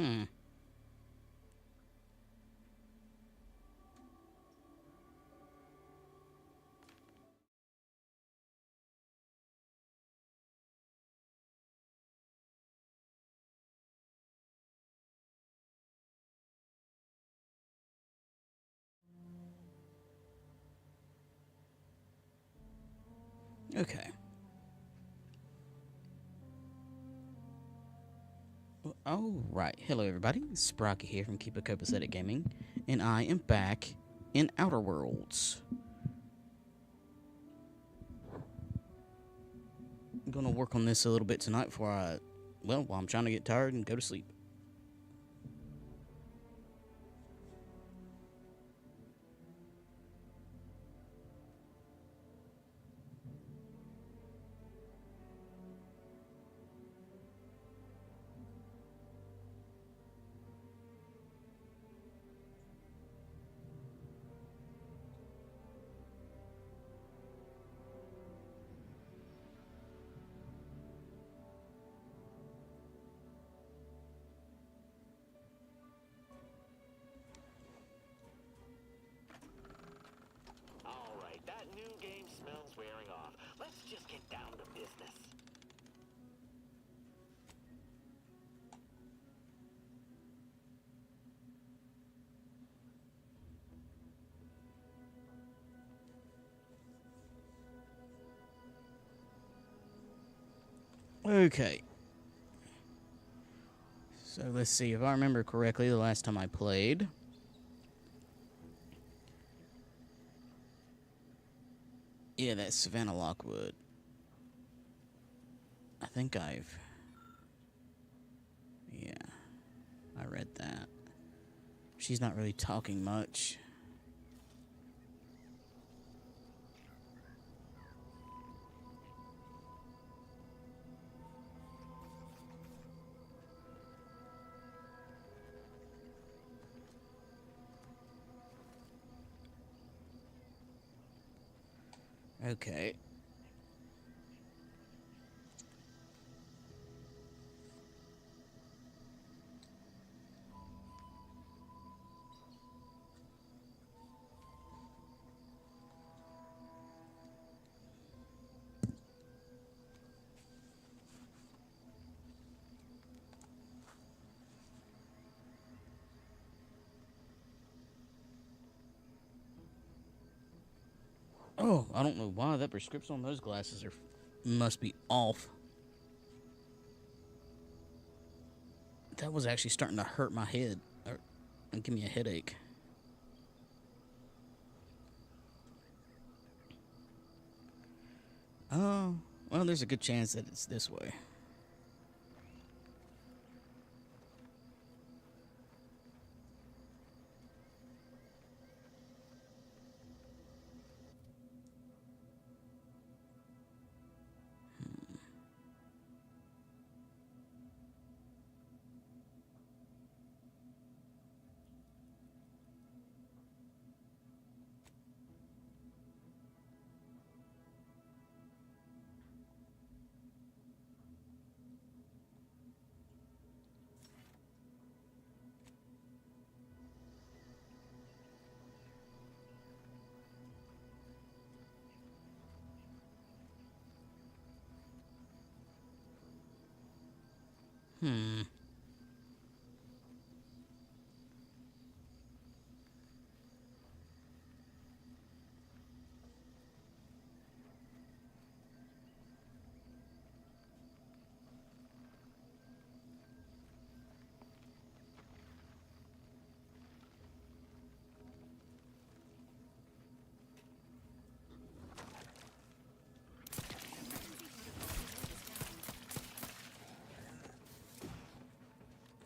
Hmm. Okay. All right. Hello, everybody. Sprocket here from Keep a Copacetic Gaming, and I am back in Outer Worlds. I'm gonna work on this a little bit tonight before while I'm trying to get tired and go to sleep. All right, that new game smells wearing off. Let's just get down to business. Okay. So let's see if I remember correctly. The last time I played, yeah, that's Savannah Lockwood. I think yeah, I read that. She's not really talking much. Okay. Oh, I don't know why that prescription on those glasses must be off. That was actually starting to hurt my head and give me a headache. Oh, well, there's a good chance that it's this way. Hmm.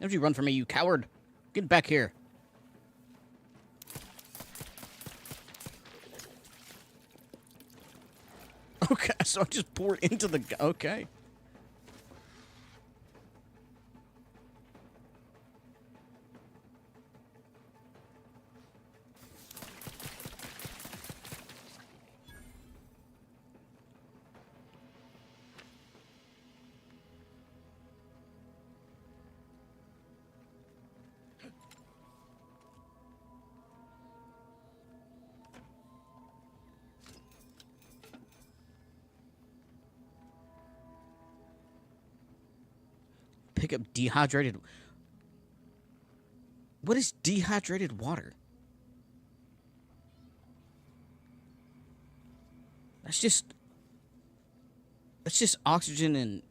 Don't you run from me, you coward! Get back here. Okay, so I just poured into the. Okay. Pick up dehydrated. What is dehydrated water? That's just oxygen and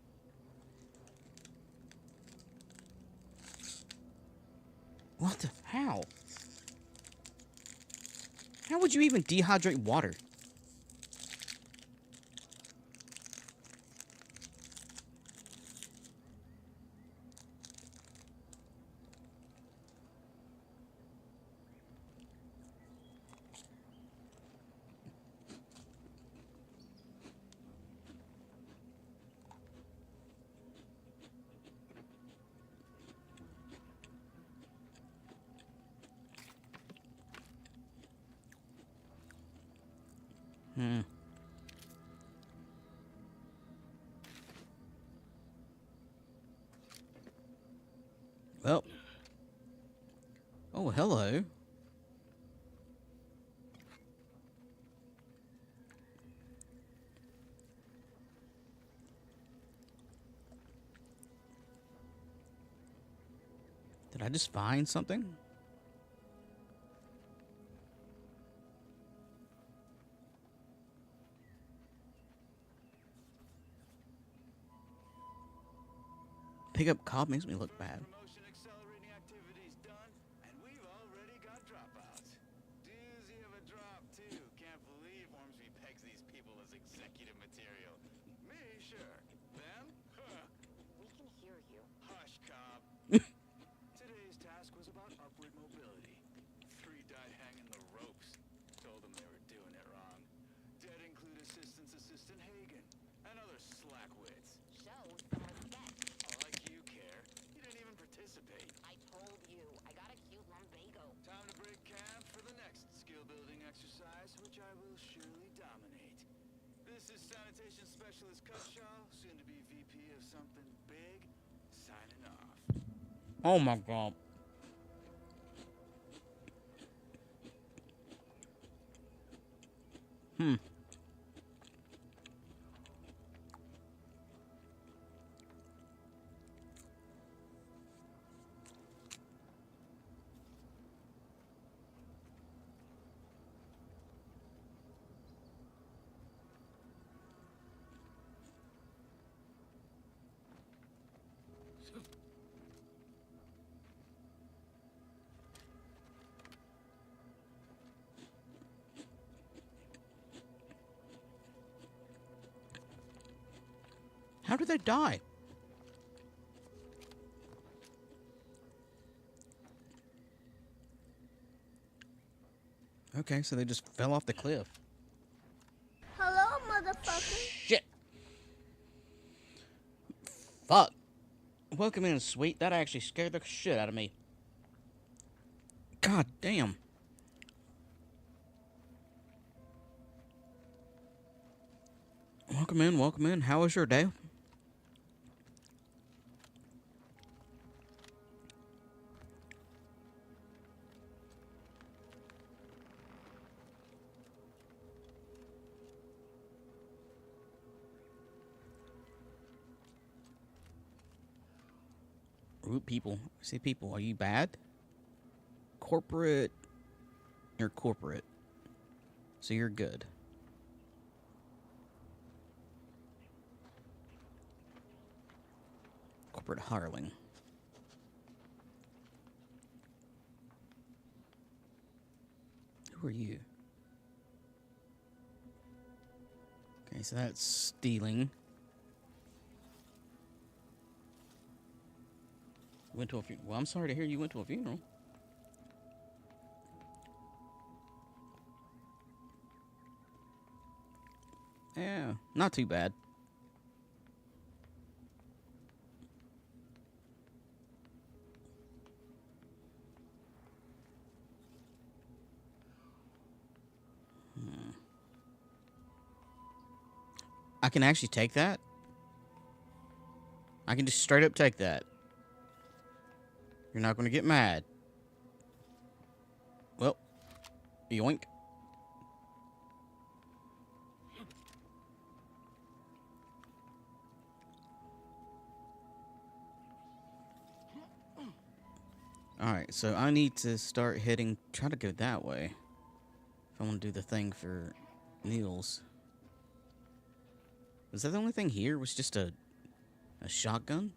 what the how? How would you even dehydrate water? Well. Oh, hello. Did I just find something? Pick up cob makes me look bad. Promotion accelerating activities done, and we've already got dropouts. Doozy of a drop, too. Can't believe Ormsby pegs these people as executive material. Me, sure. Them? Huh. We can hear you. Hush, Cobb. Today's task was about upward mobility. 3 died hanging the ropes. Told them they were doing it wrong. Dead include Assistant Hagen and other slackwits. So, someone's dead. Oh, like you care. You didn't even participate. I told you. I got a cute lumbago. Time to break camp for the next skill-building exercise, which I will surely dominate. This is Sanitation Specialist Cutshaw, soon to be VP of something big, signing off. Oh my god. How did they die? Okay, so they just fell off the cliff. Hello, motherfucker. Shit. Fuck. Welcome in, sweet. That actually scared the shit out of me. God damn. Welcome in, welcome in. How was your day? Root people. Say people, are you bad? Corporate. You're corporate. So you're good. Corporate hireling. Who are you? Okay, so that's stealing. Went to a funeral. Well, I'm sorry to hear you went to a funeral. Yeah, not too bad. I can actually take that. I can just straight up take that. You're not going to get mad. Well, yoink. So I need to start heading. Try to go that way. If I want to do the thing for Niels. Was that the only thing here? Was just a shotgun?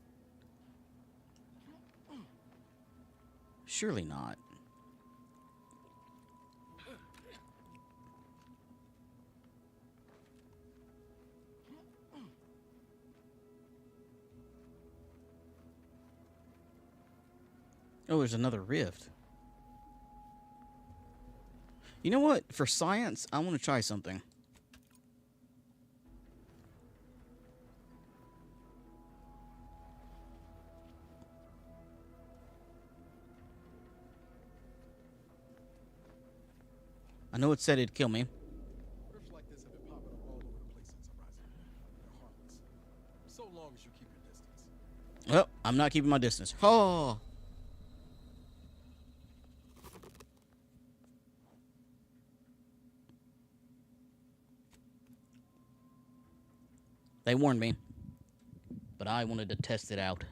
Surely not. Oh, there's another rift. You know what? For science, I want to try something. I know it said it'd kill me. Rifts like this have been popping up all over the place since Uprising. They're harmless. So long as you keep your distance. Well, I'm not keeping my distance. Oh. They warned me, but I wanted to test it out.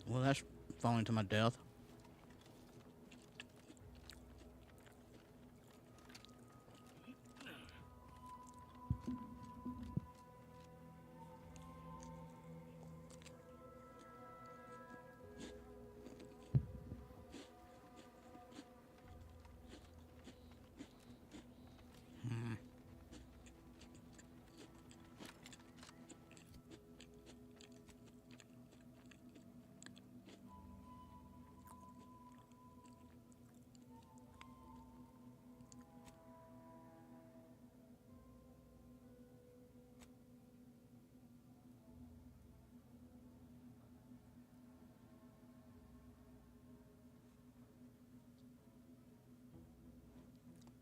Well, that's falling to my death.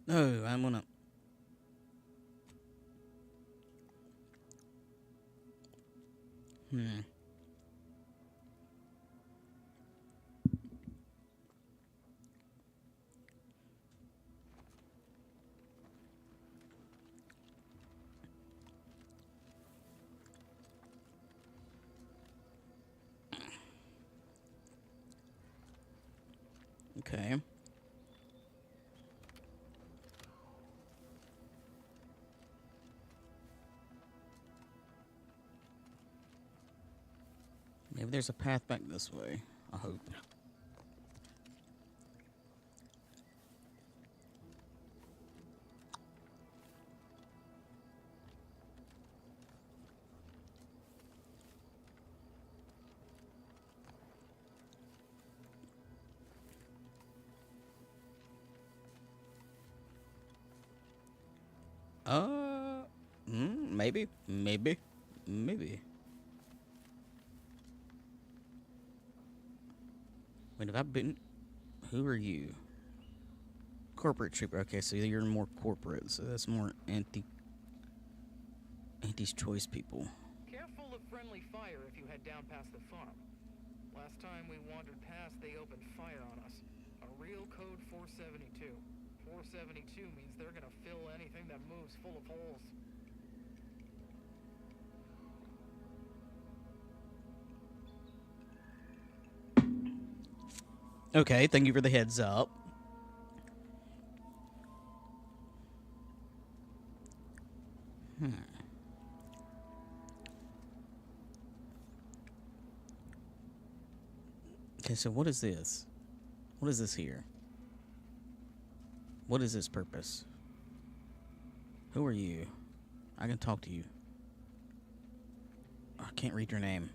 No, I'm gonna. Okay. Maybe there's a path back this way. I hope. Maybe. Wait, have I been? Who are you? Corporate trooper. Okay, so you're more corporate, so that's more anti's choice people. Careful of friendly fire if you head down past the farm. Last time we wandered past, they opened fire on us. A real code 472. 472 means they're gonna fill anything that moves full of holes. Okay, thank you for the heads up. Okay, so what is this? What is this here? What is this purpose? Who are you? I can talk to you. I can't read your name.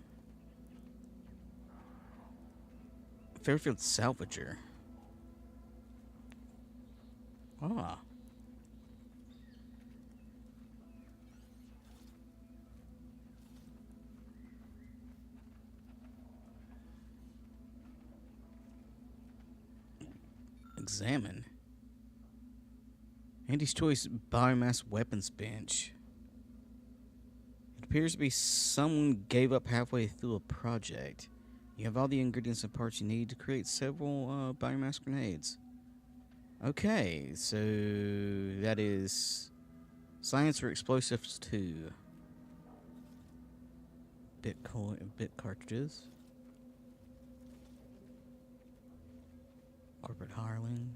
Fairfield Salvager. Ah. Examine. Andy's Choice Biomass Weapons Bench. It appears to be someone gave up halfway through a project. You have all the ingredients and parts you need to create several biomass grenades. Okay, so that is science for explosives 2. Bit cartridges. Corporate hireling.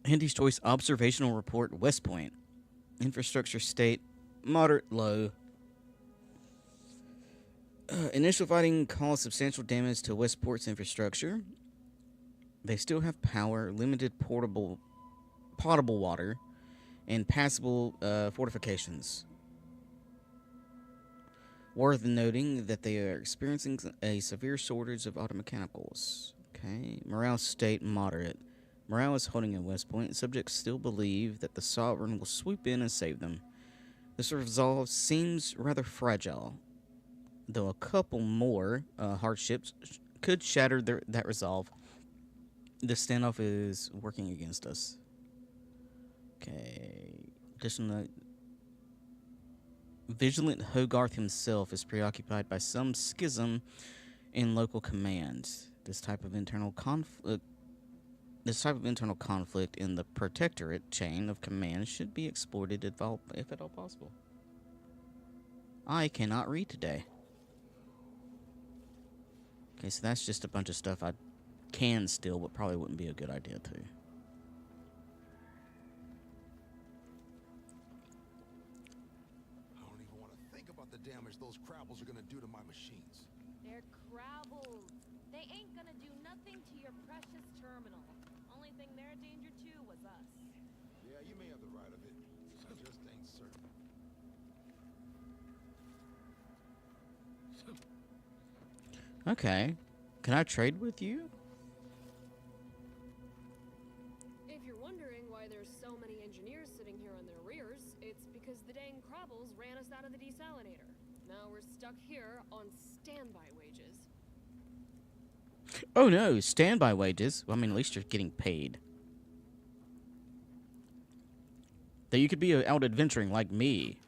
Andy's Choice Observational Report, West Point. Infrastructure state, moderate low. Initial fighting caused substantial damage to Westport's infrastructure. They still have power, limited potable water, and passable fortifications. Worth noting that they are experiencing a severe shortage of automechanicals. Okay, morale state moderate. Morale is holding in West Point. Subjects still believe that the Sovereign will swoop in and save them. This resolve seems rather fragile, though a couple more hardships could shatter that resolve. This standoff is working against us. Okay. Additionally, Vigilant Hogarth himself is preoccupied by some schism in local command. This type of internal conflict in the Protectorate chain of command should be exploited if at all possible. I cannot read today. Okay, so that's just a bunch of stuff I can steal, but probably wouldn't be a good idea to. I don't even want to think about the damage those crabbles are gonna do to my machines. They're crabbles. They ain't gonna do nothing to your precious terminal. Only thing they're a danger to was us. Yeah, you may have the right of it. I just ain't certain. Okay. Can I trade with you? If you're wondering why there's so many engineers sitting here on their rears, it's because the dang crabbles ran us out of the desalinator. Now we're stuck here on standby wages. Oh no, standby wages. Well, I mean, at least you're getting paid. That you could be out adventuring like me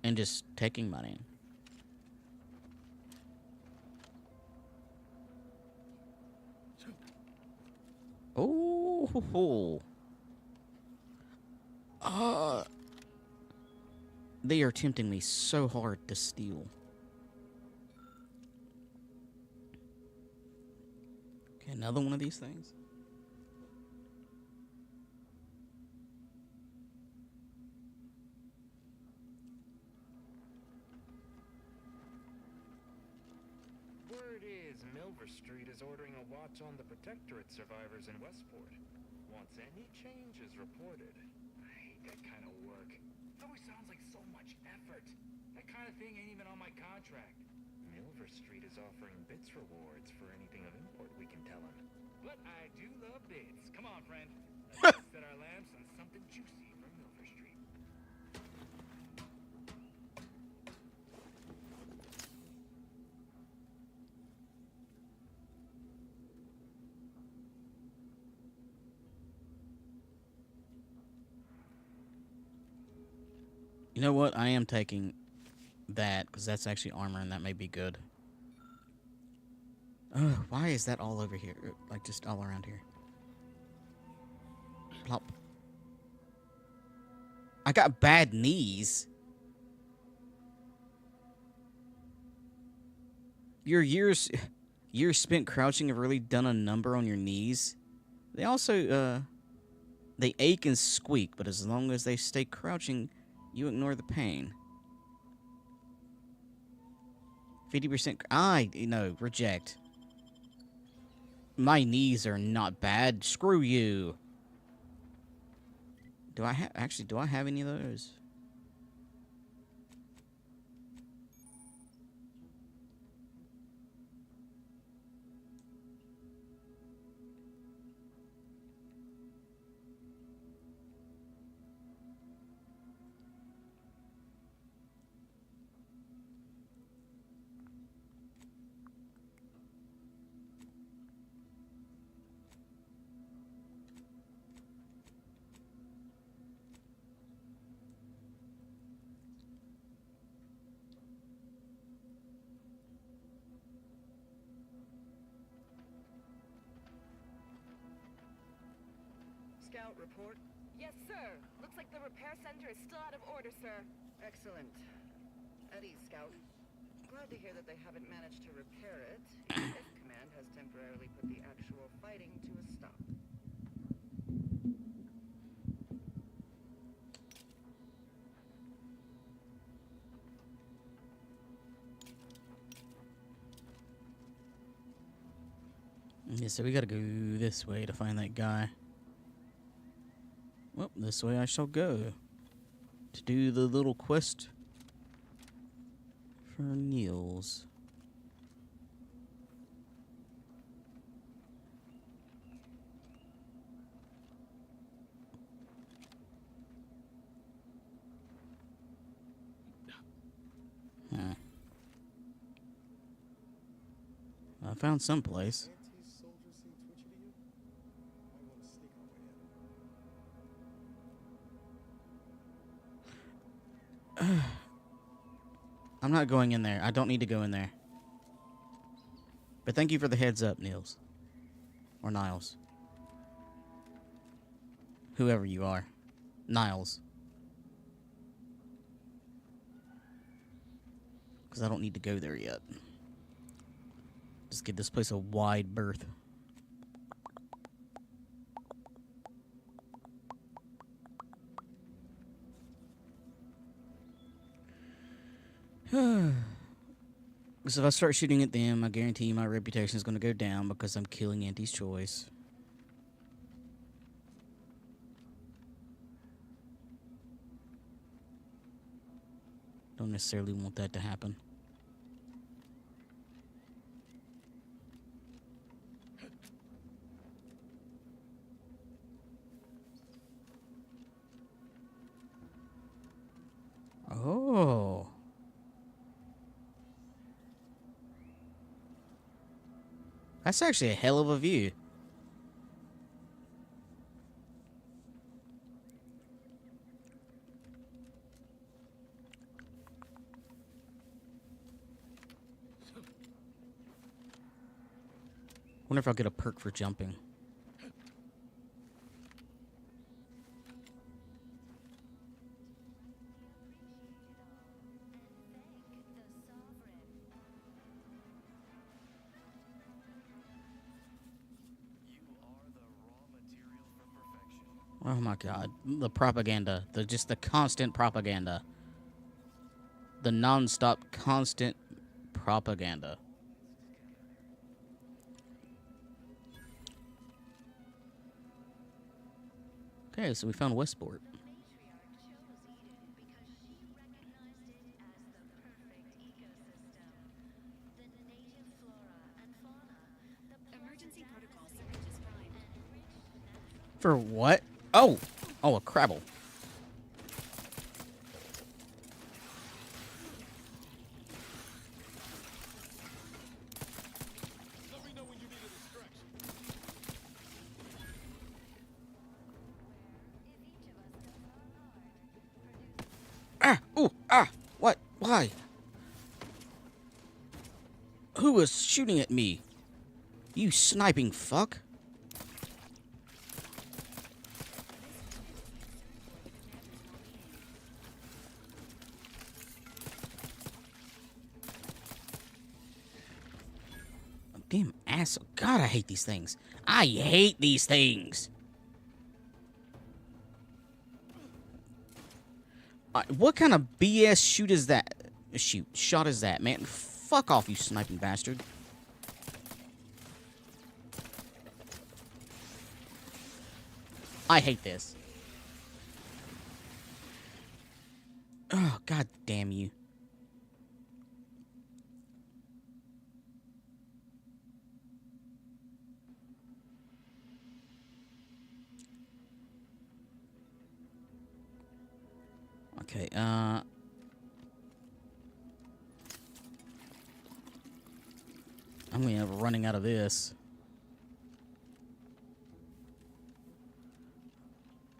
and just taking money. Oh, they are tempting me so hard to steal. Okay, another one of these things. Word is Milver Street is ordering a watch on the Protectorate survivors in Westport. Once any change is reported. I hate that kind of work. It always sounds like so much effort. That kind of thing ain't even on my contract. Milver Street is offering bits rewards for anything of import we can tell him. But I do love bits. Come on, friend. Let's set our lamps on something juicy from Milver Street. You know what? I am taking that because that's actually armor and that may be good. Why is that all over here? Like just all around here. Plop. I got bad knees. Your years spent crouching have really done a number on your knees. They also they ache and squeak, but as long as they stay crouching, you ignore the pain. 50%. Reject. My knees are not bad. Screw you. Do I have any of those? Scout, report. Yes, sir. Looks like the repair center is still out of order, sir. Excellent. Eddie, Scout. Glad to hear that they haven't managed to repair it, even if Command has temporarily put the actual fighting to a stop. Yeah, so we gotta go this way to find that guy. Well, this way I shall go. To do the little quest for Niels. Huh. I found some place. Anti-soldiers seem twitchy to you? Might want to sneak our way in. I'm not going in there. I don't need to go in there. But thank you for the heads up, Niels. Or Niles. Whoever you are. Niles. Because I don't need to go there yet. Just give this place a wide berth. Because if I start shooting at them, I guarantee my reputation is going to go down because I'm killing Auntie's choice. Don't necessarily want that to happen. Oh. That's actually a hell of a view. Wonder if I'll get a perk for jumping. Oh my god, the propaganda, just the constant propaganda. The non-stop constant propaganda. Okay, so we found Westport. For what? Oh! Oh, a Crabble. Let me know when you need a distraction. Ah! Ooh! Ah! What? Why? Who was shooting at me? You sniping fuck? Damn asshole. God, I hate these things. I hate these things. What kind of BS shot is that, man? Fuck off, you sniping bastard. I hate this. Oh, god damn you. Okay, I'm gonna end up running out of this.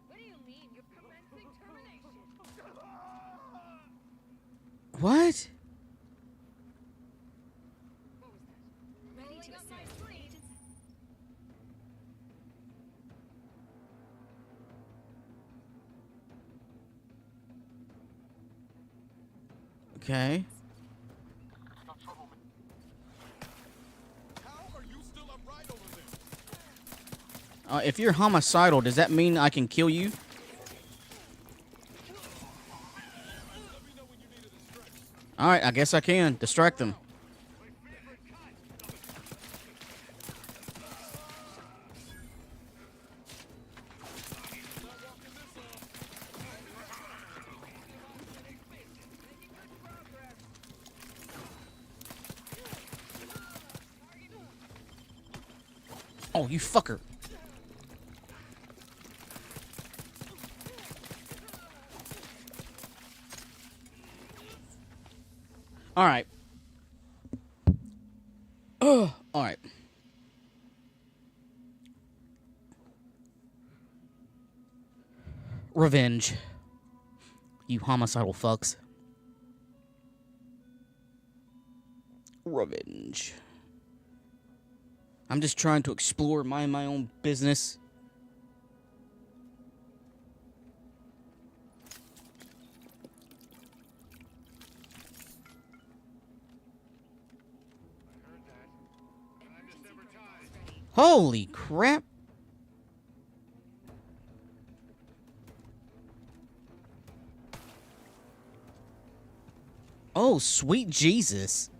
What do you mean? You're commencing termination. What? Ready to ascend. Okay. How are you still upright over there? If you're homicidal, does that mean I can kill you? Let me know when you need a distraction. Alright, I guess I can. Distract them. Oh, you fucker. Alright. Alright. Revenge. You homicidal fucks. Revenge. I'm just trying to explore, mind my own business. Holy crap. Oh, sweet Jesus.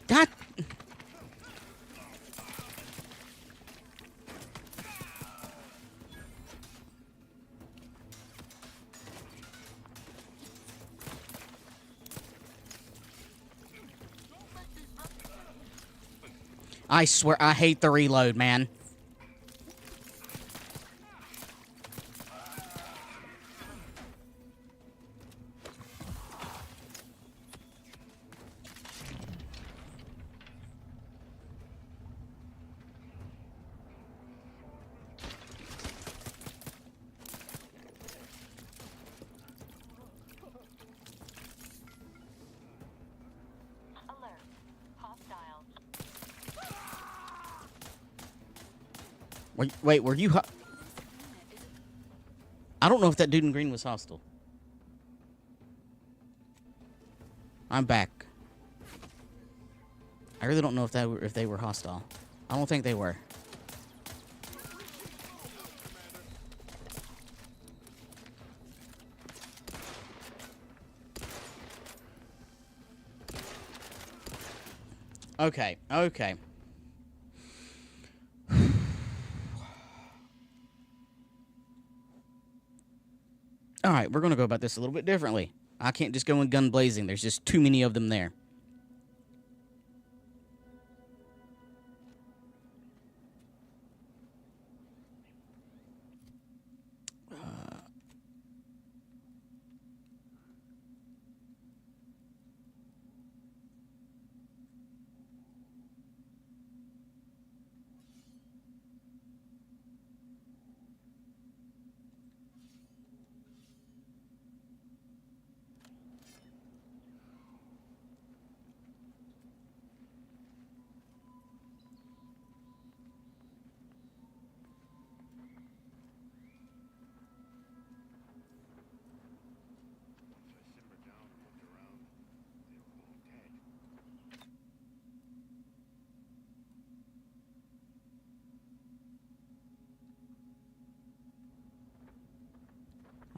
God. I swear, I hate the reload, man. Wait, were you... I don't know if that dude in green was hostile. I'm back. I really don't know if they were hostile. I don't think they were. Okay, okay. Alright, we're gonna go about this a little bit differently. I can't just go in gun blazing. There's just too many of them there.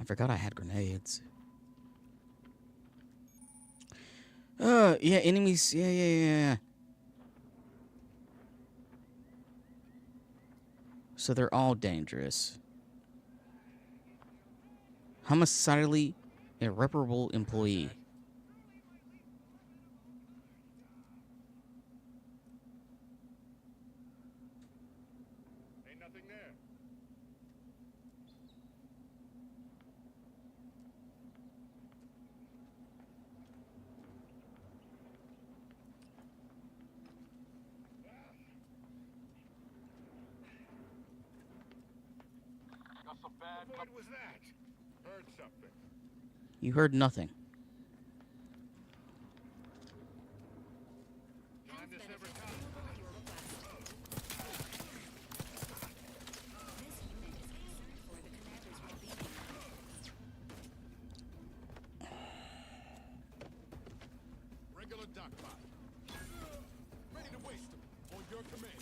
I forgot I had grenades. Yeah, enemies. Yeah. So they're all dangerous. Homicidally irreparable employee. Ain't nothing there. What was that? Heard something. You heard nothing. Time to sever ties. Regular dock bot. Ready to waste them. On your command.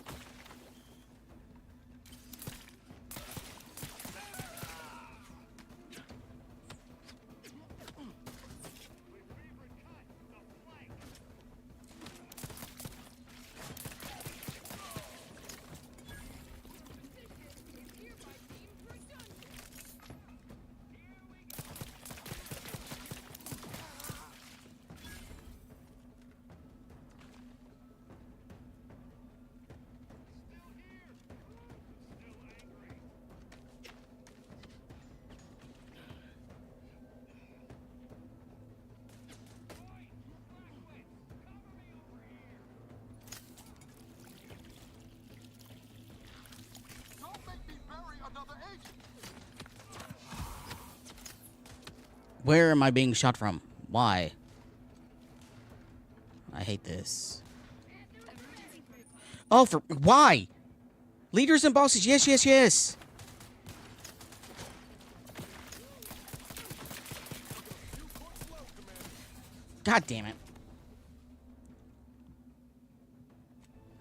Don't make me bury another agent. Where am I being shot from? Why? I hate this. Oh, for why? Leaders and bosses, yes, yes, yes. God damn it.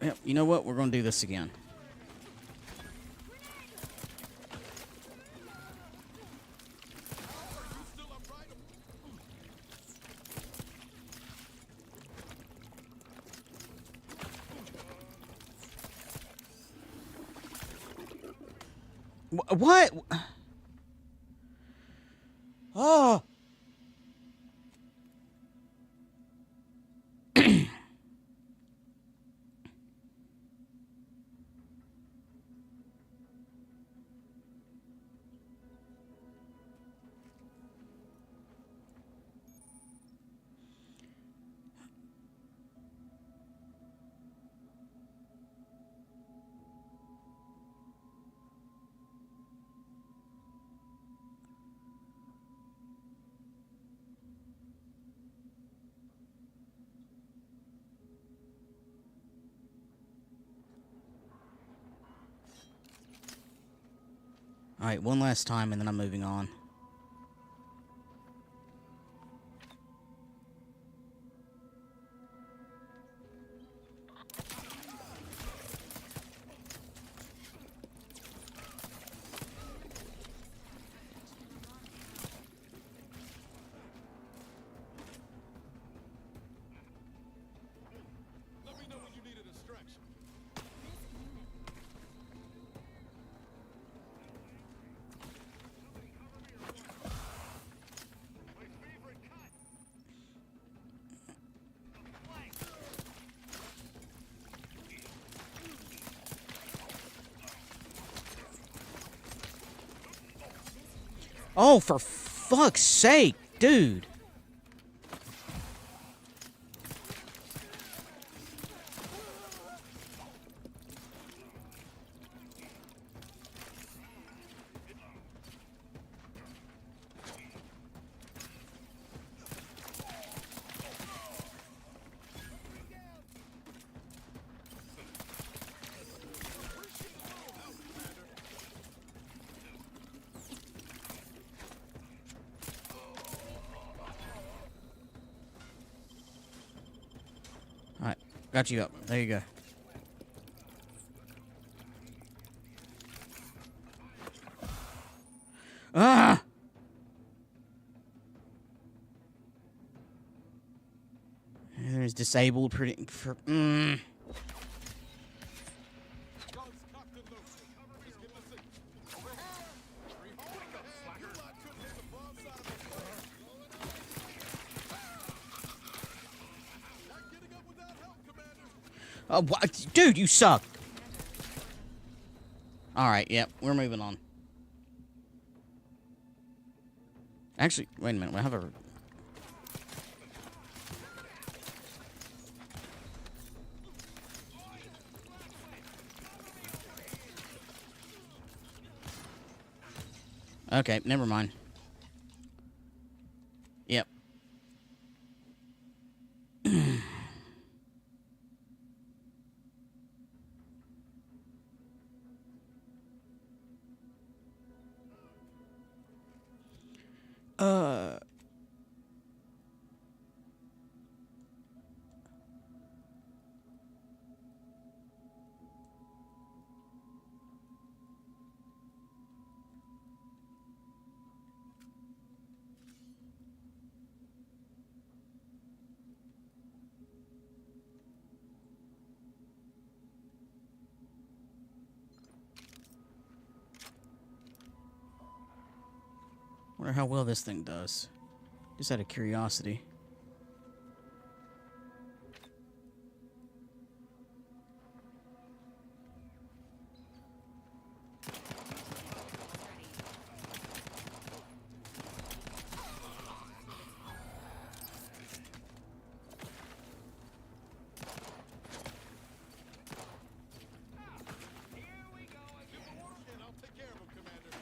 Yep, you know what? We're gonna do this again. What? Oh. Alright, one last time and then I'm moving on. Let me know when you need a distraction. Oh, for fuck's sake, dude. Alright, got you up. There you go. Ah! There's disabled pretty for Guns cocked and loaded. Just get the signal. Over here. Rehold. You lot couldn't hit the bomb side of the car. Not getting up without help, Commander. what? Dude, you suck. Alright, yep, we're moving on. Actually, wait a minute, we have a... Okay, never mind. Yep. uh... Wonder how well this thing does. Just out of curiosity. And I'll take care of him, Commander.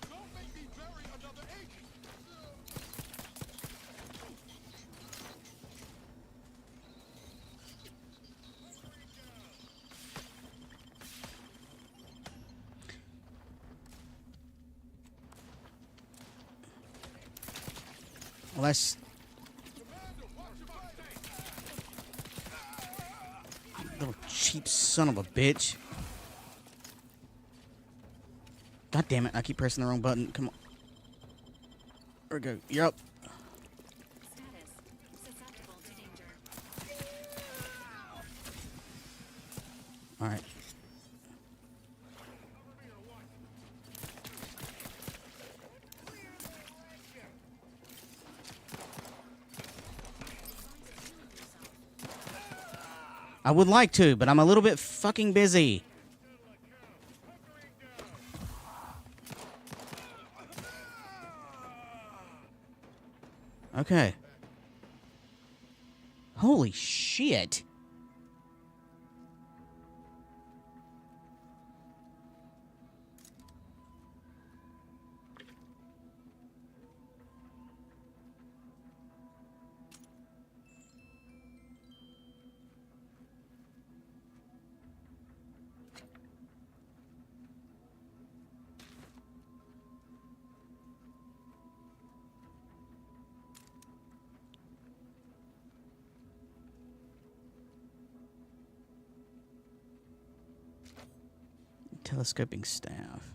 Don't make me bury another agent. Well, that's... Little cheap son of a bitch. God damn it, I keep pressing the wrong button. Come on. There we go. You're up. Status susceptible to danger. Alright. I would like to, but I'm a little bit fucking busy. Okay. Holy shit. Telescoping staff.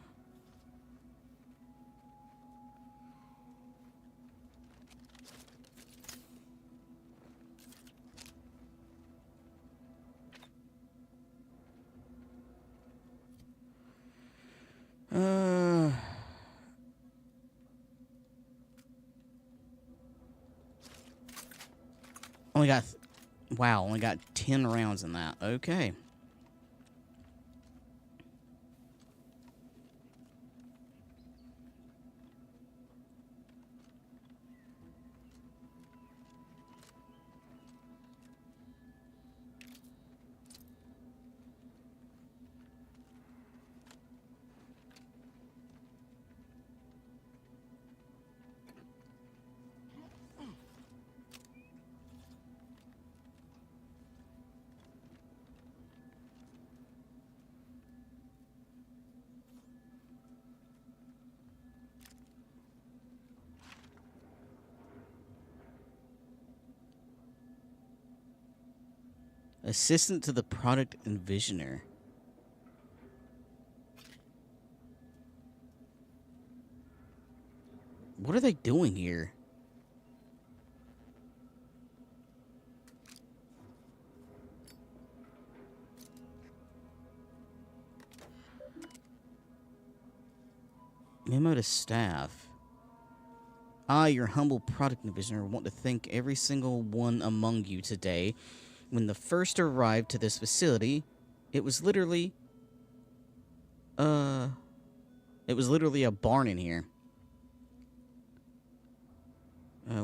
Only got, wow, only got 10 rounds in that. Okay. Assistant to the product envisioner. What are they doing here? Memo to staff. I, your humble product envisioner, want to thank every single one among you today. When the first arrived to this facility, it was literally a barn in here.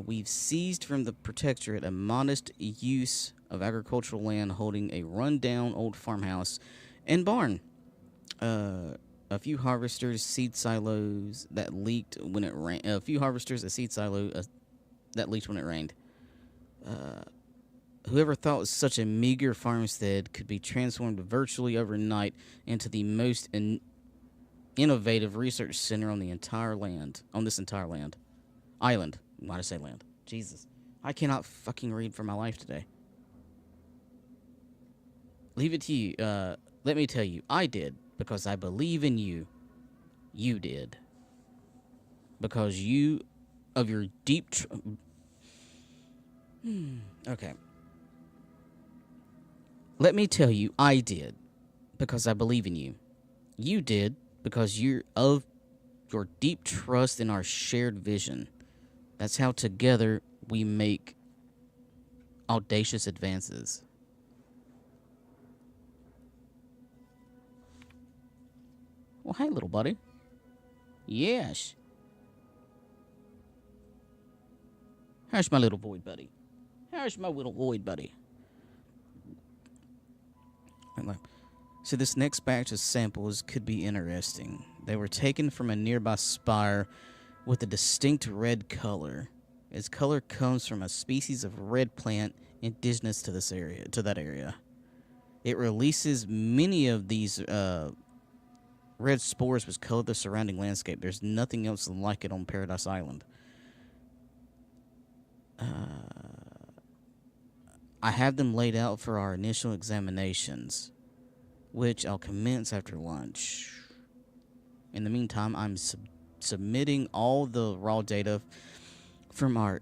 We've seized from the protectorate a modest use of agricultural land holding a rundown old farmhouse and barn. A few harvesters, seed silos that leaked when it rained. A few harvesters, a seed silo that leaked when it rained. Whoever thought such a meager farmstead could be transformed virtually overnight into the most innovative research center on the entire land, on this entire island. Why did I say land? Jesus, I cannot fucking read for my life today. Leave it to you. Let me tell you, I did. Because I believe in you. You did. Because you, of your deep... Okay. Let me tell you, I did. Because I believe in you. You did. Because you're of your deep trust in our shared vision. That's how together we make audacious advances. Well, hey, little buddy. Yes. How's my little void buddy? How's my little void buddy? So this next batch of samples could be interesting. They were taken from a nearby spire with a distinct red color. Its color comes from a species of red plant indigenous to this area, to that area. It releases many of these red spores which color the surrounding landscape. There's nothing else like it on Paradise Island. I have them laid out for our initial examinations, which I'll commence after lunch. In the meantime, I'm submitting all the raw data from our...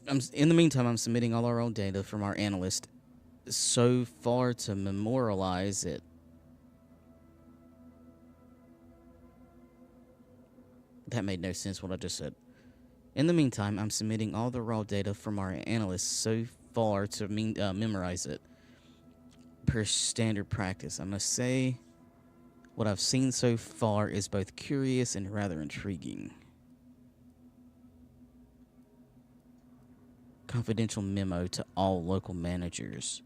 I'm submitting all our raw data from our analyst so far to memorialize it. That made no sense what I just said. In the meantime, I'm submitting all the raw data from our analysts so far to memorize it. Per standard practice, I must say, what I've seen so far is both curious and rather intriguing. Confidential memo to all local managers.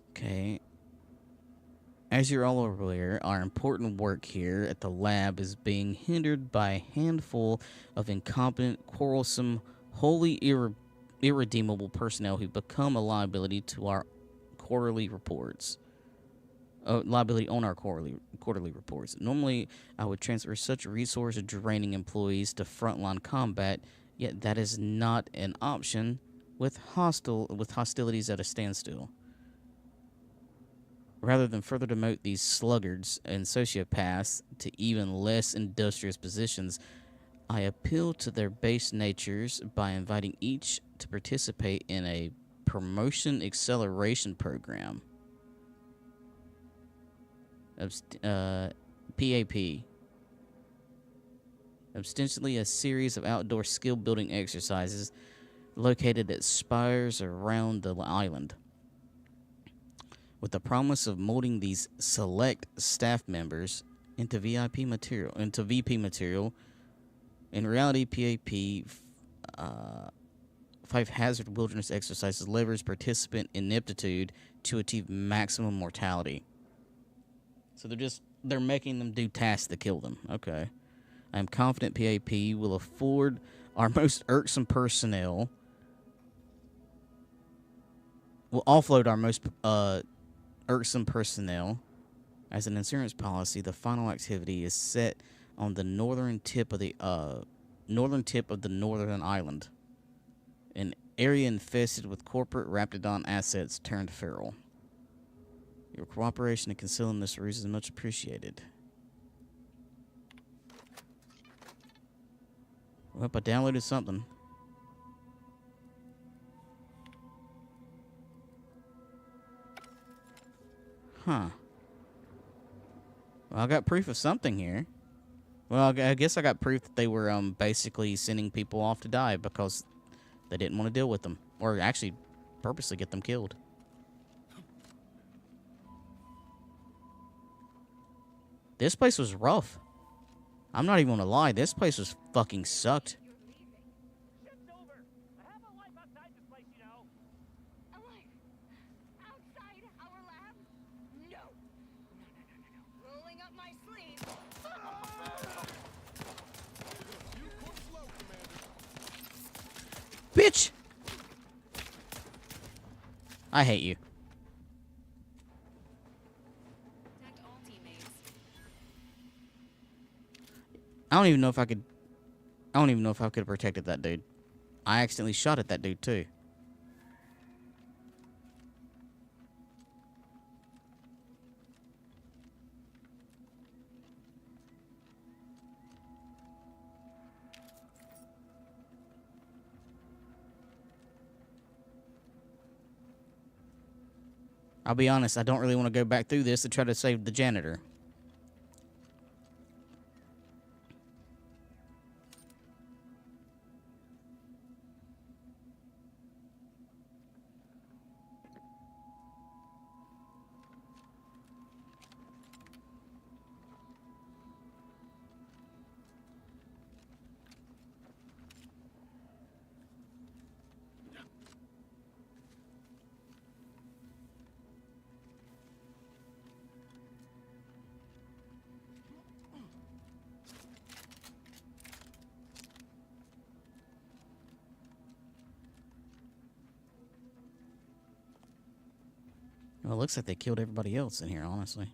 Okay. As you're all aware, our important work here at the lab is being hindered by a handful of incompetent, quarrelsome, wholly irredeemable personnel who become a liability to our quarterly reports. Liability on our quarterly reports. Normally, I would transfer such resource-draining employees to frontline combat, yet that is not an option with hostilities at a standstill. Rather than further demote these sluggards and sociopaths to even less industrious positions, I appeal to their base natures by inviting each to participate in a promotion acceleration program. PAP. Ostensibly a series of outdoor skill-building exercises located at spires around the island, with the promise of molding these select staff members into VP material. In reality, PAP 5 hazard wilderness exercises levers participant ineptitude to achieve maximum mortality. So they're making them do tasks to kill them. Okay. I am confident PAP will afford our most irksome personnel, will offload our most irksome personnel. As an insurance policy, the final activity is set on the northern tip of the northern island, in area infested with corporate Raptidon assets turned feral. Your cooperation in concealing this ruse is much appreciated. Well, I downloaded something. Huh. Well, I got proof of something here. Well, I guess I got proof that they were basically sending people off to die because they didn't want to deal with them. Or actually purposely get them killed. This place was rough. I'm not even gonna lie, this place was fucking sucked. Shit's over. I have a life outside this place, you know. A life outside our lab? No. No. Rolling up my sleeve. You cook slow, Commander. Bitch! I hate you. Protect all teammates. I don't even know if I could have protected that dude. I accidentally shot at that dude too. I'll be honest, I don't really want to go back through this to try to save the janitor. Well, it looks like they killed everybody else in here, honestly.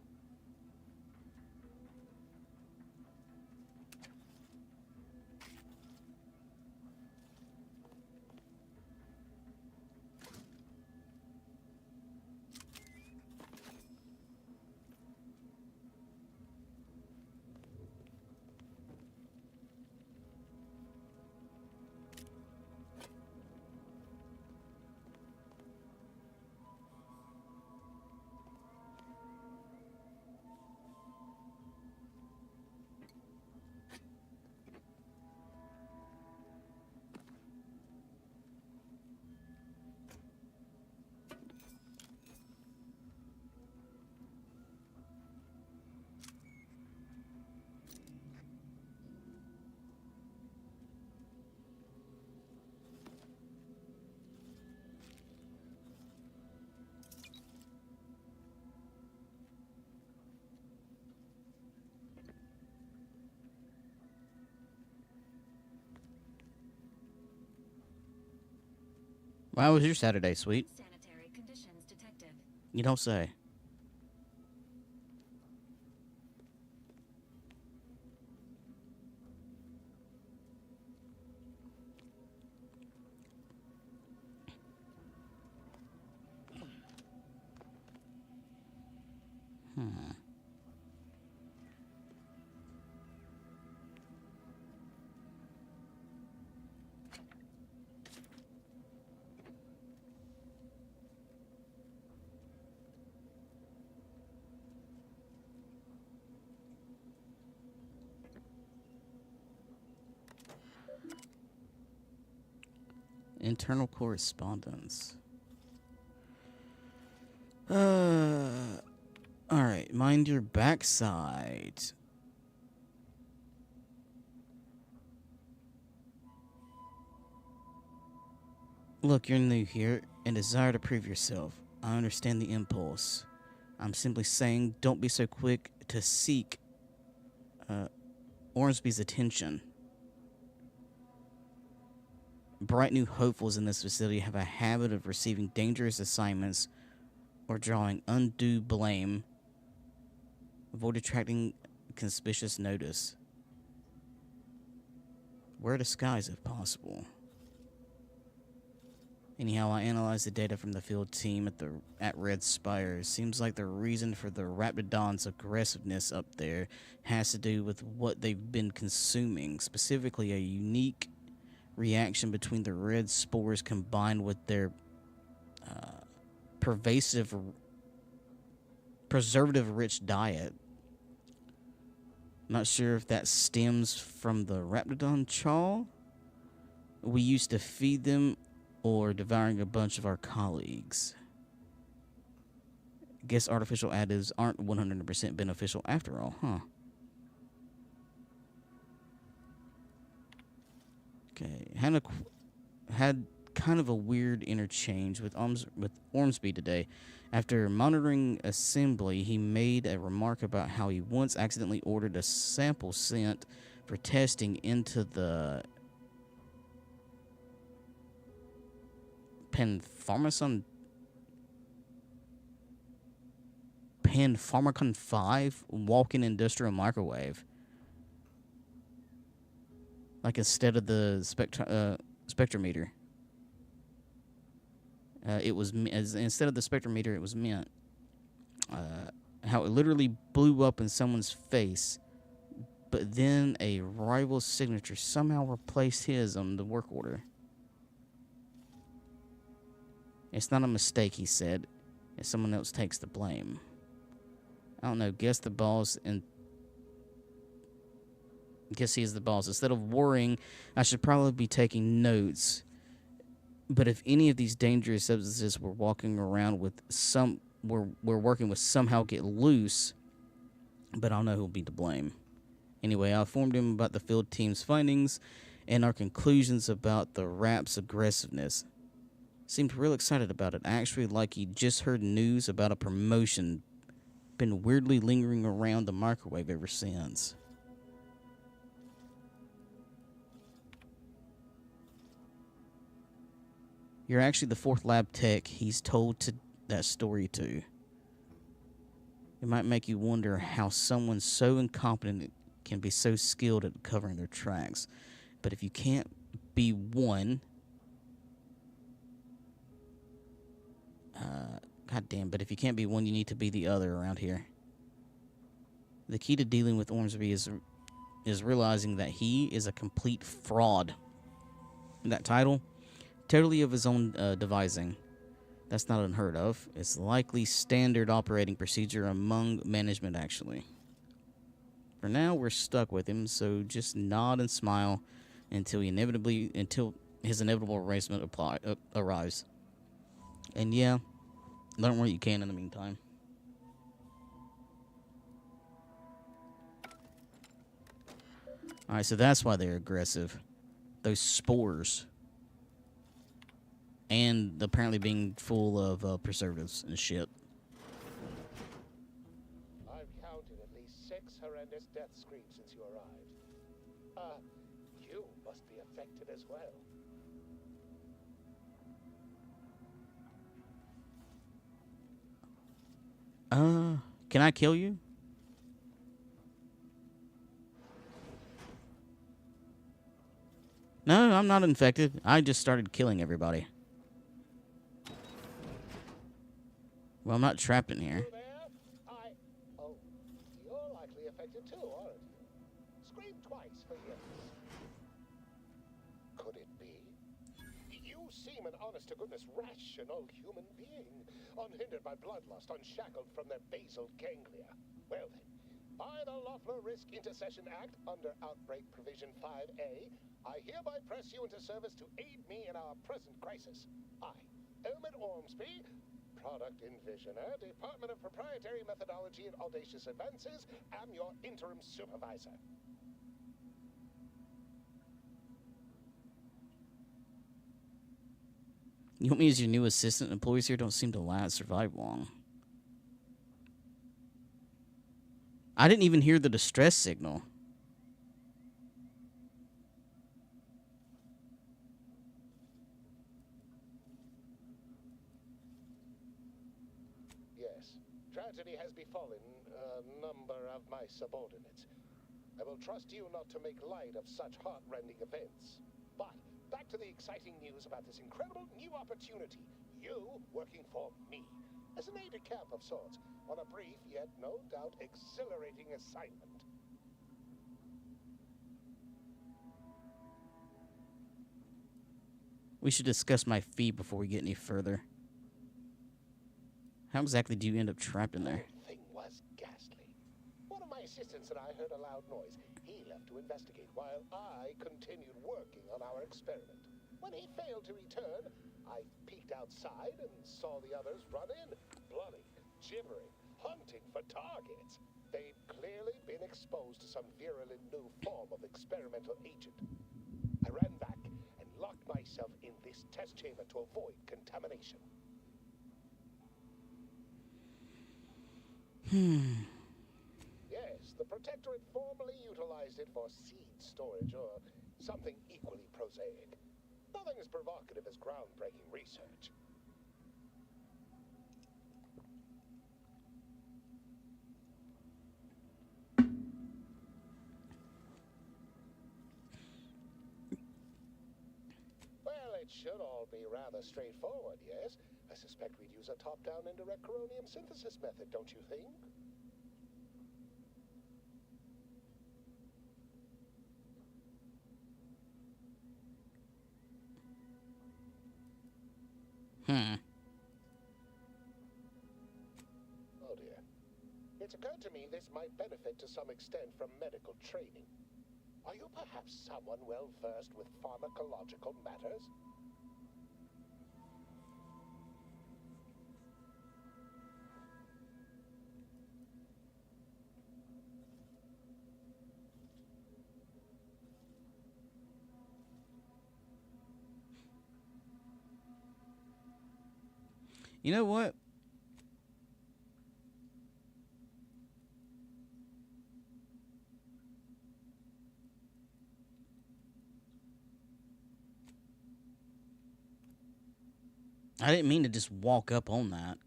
How was your Saturday, sweet? Sanitary conditions detected. You don't say. Internal correspondence. Alright, mind your backside. Look, you're new here and desire to prove yourself. I understand the impulse. I'm simply saying don't be so quick to seek Ormsby's attention. Bright new hopefuls in this facility have a habit of receiving dangerous assignments or drawing undue blame. Avoid attracting conspicuous notice. Wear a disguise if possible. Anyhow, I analyzed the data from the field team at Red Spire. Seems like the reason for the Raptidon's aggressiveness up there has to do with what they've been consuming, specifically a unique reaction between the red spores combined with their pervasive preservative-rich diet. Not sure if that stems from the Raptidon chaw we used to feed them or devouring a bunch of our colleagues. Guess artificial additives aren't 100% beneficial after all, huh? Okay, had kind of a weird interchange with Ormsby today. After monitoring assembly, he made a remark about how he once accidentally ordered a sample sent for testing into the Panpharmacon 5 walk-in industrial microwave. Like instead of the spectrometer. It was instead of the spectrometer, it was meant. How it literally blew up in someone's face, but then a rival's signature somehow replaced his on the work order. It's not a mistake, he said. If someone else takes the blame. I don't know. Guess the boss and guess he is the boss. Instead of worrying, I should probably be taking notes. But if any of these dangerous substances we're walking around with we're working with somehow get loose, but I'll know who'll be to blame. Anyway, I informed him about the field team's findings and our conclusions about the rap's aggressiveness. Seemed real excited about it, actually like he just heard news about a promotion. Been weirdly lingering around the microwave ever since. You're actually the fourth lab tech he's told that story to. It might make you wonder how someone so incompetent can be so skilled at covering their tracks. But if you can't be one... but if you can't be one, you need to be the other around here. The key to dealing with Ormsby is realizing that he is a complete fraud. That title... totally of his own devising. That's not unheard of. It's likely standard operating procedure among management, actually. For now, we're stuck with him, so just nod and smile until his inevitable erasement arrives. And yeah, learn what you can in the meantime. Alright, so that's why they're aggressive. Those spores. And apparently being full of preservatives and shit. I've counted at least 6 horrendous death screams since you arrived. You must be affected as well. Can I kill you? No, I'm not infected. I just started killing everybody. Well, I'm not trapped in here. Oh, you're likely affected too, aren't you? Scream twice for yes. Could it be? You seem an honest-to-goodness rational human being, unhindered by bloodlust, unshackled from their basal ganglia. Well then, by the Loeffler Risk Intercession Act, under Outbreak Provision 5A, I hereby press you into service to aid me in our present crisis. I, Elmer Ormsby, Product Envisioner, Department of Proprietary Methodology and Audacious Advances, am your interim supervisor. You want me as your new assistant? Employees here don't seem to survive long. I didn't even hear the distress signal. Tragedy has befallen a number of my subordinates. I will trust you not to make light of such heart-rending events. But back to the exciting news about this incredible new opportunity. You working for me. As an aide-de-camp of sorts, on a brief yet no doubt exhilarating assignment. We should discuss my fee before we get any further. How exactly do you end up trapped in there? The thing was ghastly. One of my assistants and I heard a loud noise. He left to investigate while I continued working on our experiment. When he failed to return, I peeked outside and saw the others run in, bloody, gibbering, hunting for targets. They'd clearly been exposed to some virulent new form of experimental agent. I ran back and locked myself in this test chamber to avoid contamination. Yes, the Protectorate formerly utilized it for seed storage or something equally prosaic. Nothing as provocative as groundbreaking research. Well, it should all be rather straightforward, yes? I suspect we'd use a top-down indirect coronium synthesis method, don't you think? Oh dear. It's occurred to me this might benefit to some extent from medical training. Are you perhaps someone well versed with pharmacological matters? You know what? I didn't mean to just walk up on that.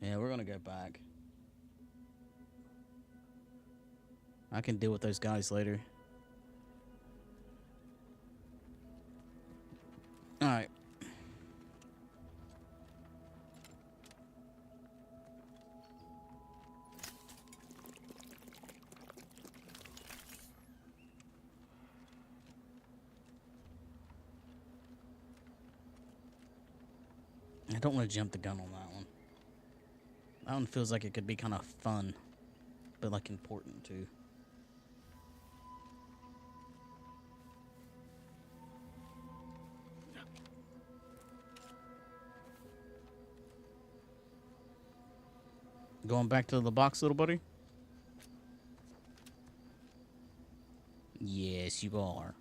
Yeah, we're gonna go back. I can deal with those guys later. Alright. I don't want to jump the gun on that one. That one feels like it could be kind of fun, but like important too. Going back to the box, little buddy? Yes, you are.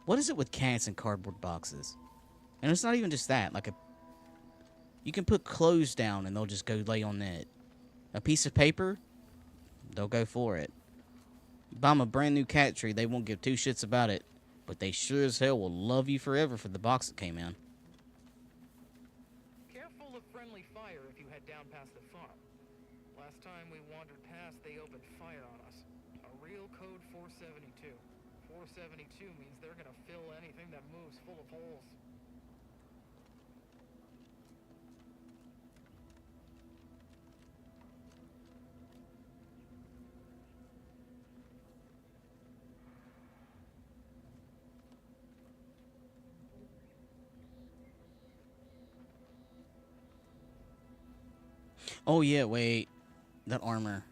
What is it with cats and cardboard boxes? And it's not even just that. Like you can put clothes down and they'll just go lay on it. A piece of paper, they'll go for it. Buy them a brand new cat tree, they won't give two shits about it. But they sure as hell will love you forever for the box that came in. Careful of friendly fire if you head down past the farm. Last time we wandered past, they opened fire on us. A real code 472. 472 means they're gonna fill anything that moves full of holes. Oh yeah, wait. That armor.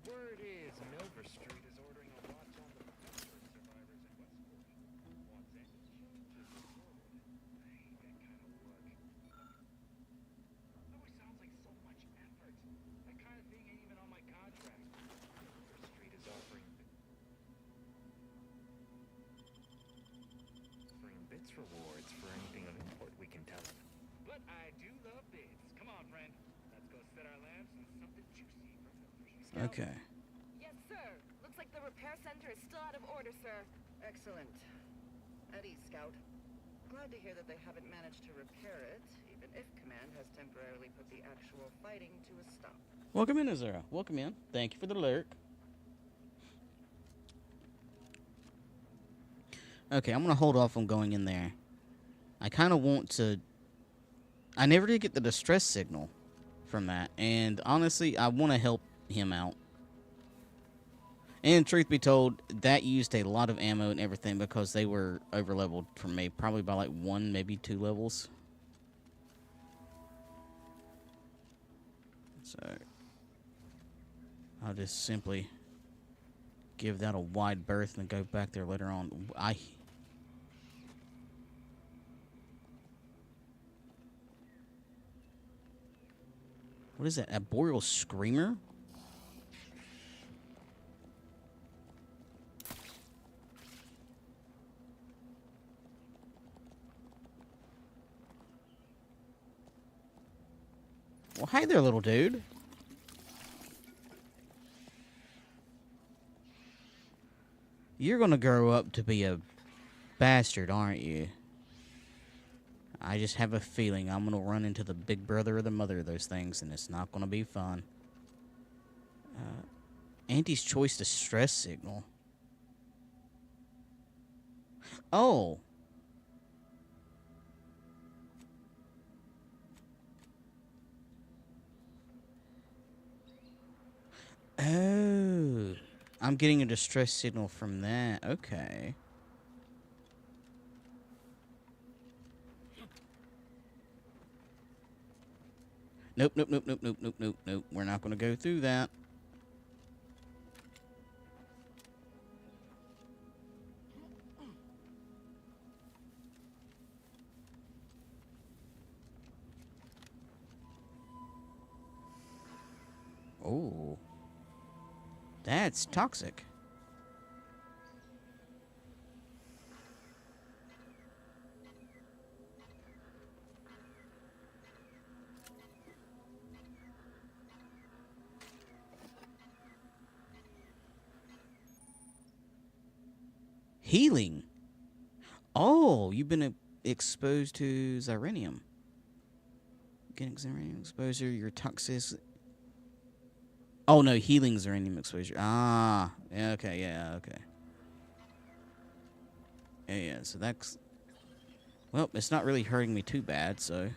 Word is Milver Street is ordering a watch on the Protectorate survivors in Westport. Wants any changes reported. I hate that kind of work. Always sounds like so much effort. That kind of thing ain't even on my contract. Milver Street is offering bits rewards for anything of import we can tell them. But I do love bids. Come on, friend. Let's go set our lamps on something juicy from the Scout. Okay. Yes, sir. Looks like the repair center is still out of order, sir. Excellent. At ease, Scout. Glad to hear that they haven't managed to repair it, even if Command has temporarily put the actual fighting to a stop. Welcome in, Azura. Welcome in. Thank you for the lurk. Okay, I'm gonna hold off on going in there. I kind of want to... I never did get the distress signal from that, and honestly, I want to help him out. And truth be told, that used a lot of ammo and everything because they were overleveled for me, probably by like 1, maybe 2 levels. So I'll just simply give that a wide berth and go back there later on. What is that? A boreal screamer? Well, hi there, little dude. You're gonna grow up to be a bastard, aren't you? I just have a feeling I'm gonna run into the big brother or the mother of those things, and it's not gonna be fun. Auntie's choice distress signal. Oh. Oh. I'm getting a distress signal from that. Okay. Nope, nope, nope, nope, nope, nope, nope, nope. We're not going to go through that. Oh. That's toxic. Healing. Oh, you've been exposed to xyranium. Getting xyranium exposure, your toxic. Oh no, healing xyranium exposure. Ah, yeah, okay, yeah, okay. Yeah, so that's... Well, it's not really hurting me too bad, so...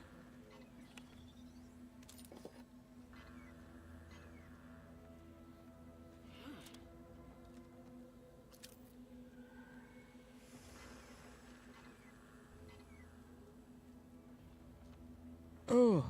Oh.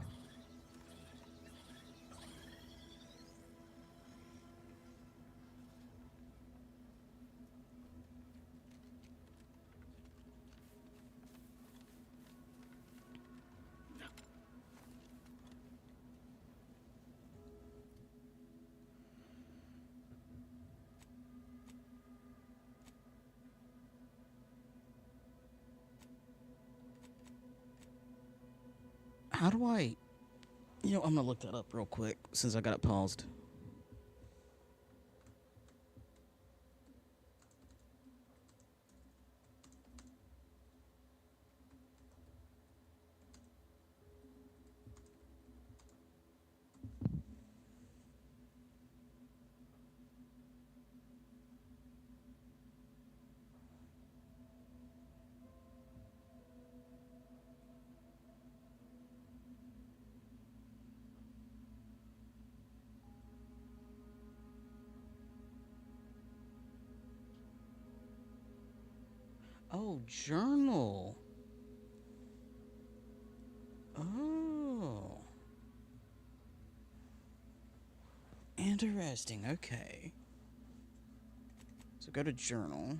How do I... You know, I'm gonna look that up real quick since I got it paused. Oh, journal. Oh. Interesting, okay. So go to journal.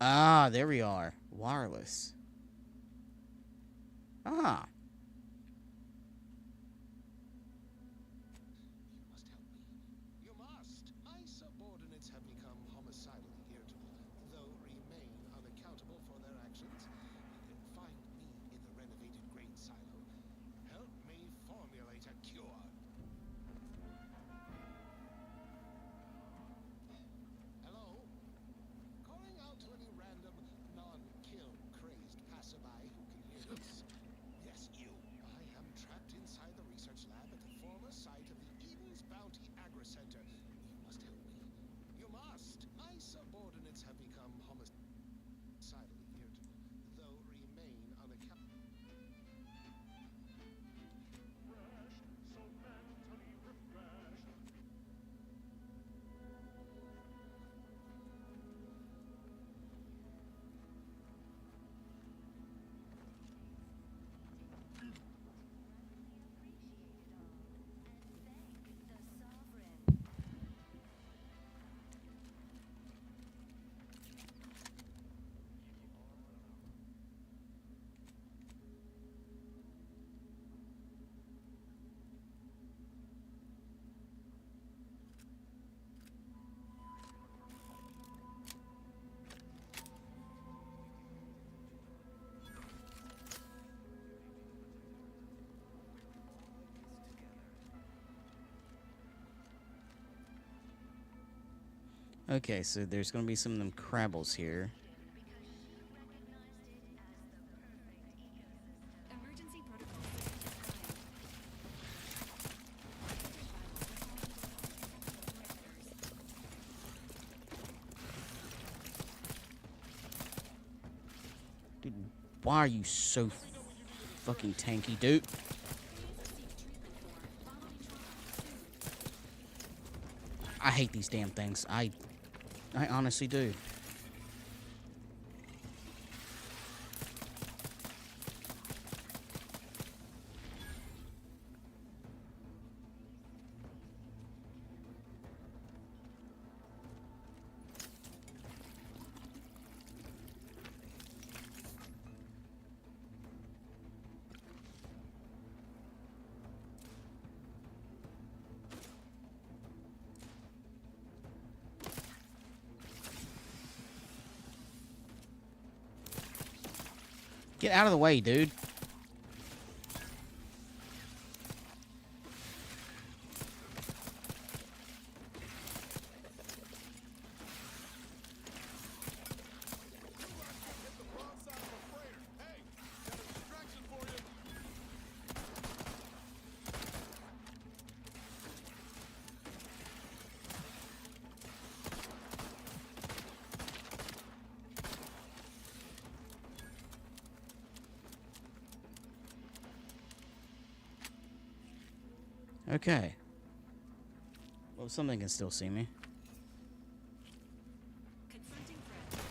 Ah, there we are. Wireless. Ah. You must. My subordinates have become homicidally irritable, though remain unaccountable for their actions. Find me in the renovated grain silo. Help me formulate a cure. Hello? Okay, so there's gonna be some of them crabbles here. Emergency protocol system Dude, why are you so fucking tanky, dude? I hate these damn things. I honestly do. Get out of the way, dude. Okay. Well, something can still see me. confronting threat.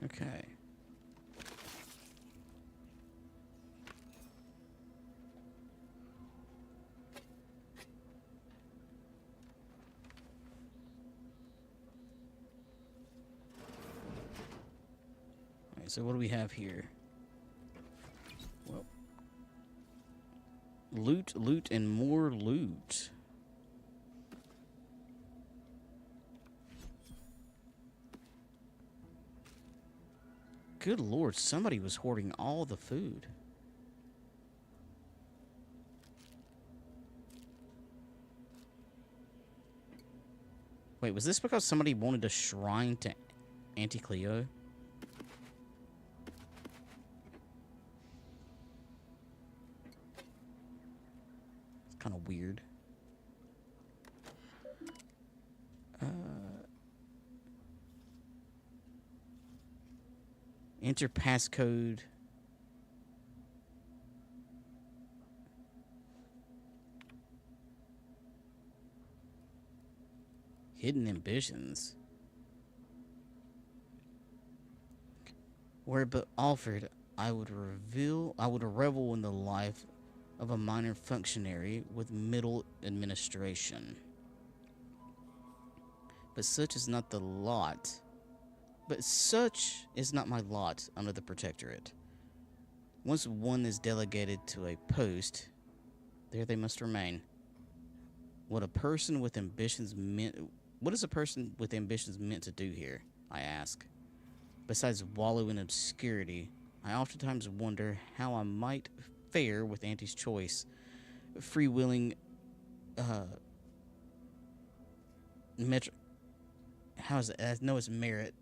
Okay. Alright, so what do we have here? Well, loot, loot, and more loot. Good lord, somebody was hoarding all the food. Wait, was this because somebody wanted a shrine to Auntie Cleo? It's kind of weird. Enter passcode. Hidden ambitions. Were it but offered, I would revel in the life of a minor functionary with middle administration. But such is not my lot under the Protectorate. Once one is delegated to a post, there they must remain. What is a person with ambitions meant to do here, I ask? Besides wallow in obscurity, I oftentimes wonder how I might fare with Auntie's choice. Freewheeling, how is it? I know it's merit.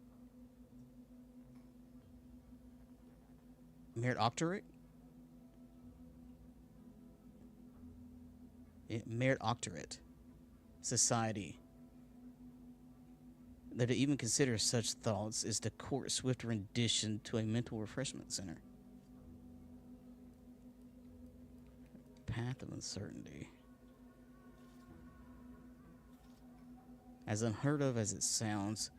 Meritocratic? Meritocratic society. That to even consider such thoughts is to court swift rendition to a mental refreshment center. Path of uncertainty. As unheard of as it sounds,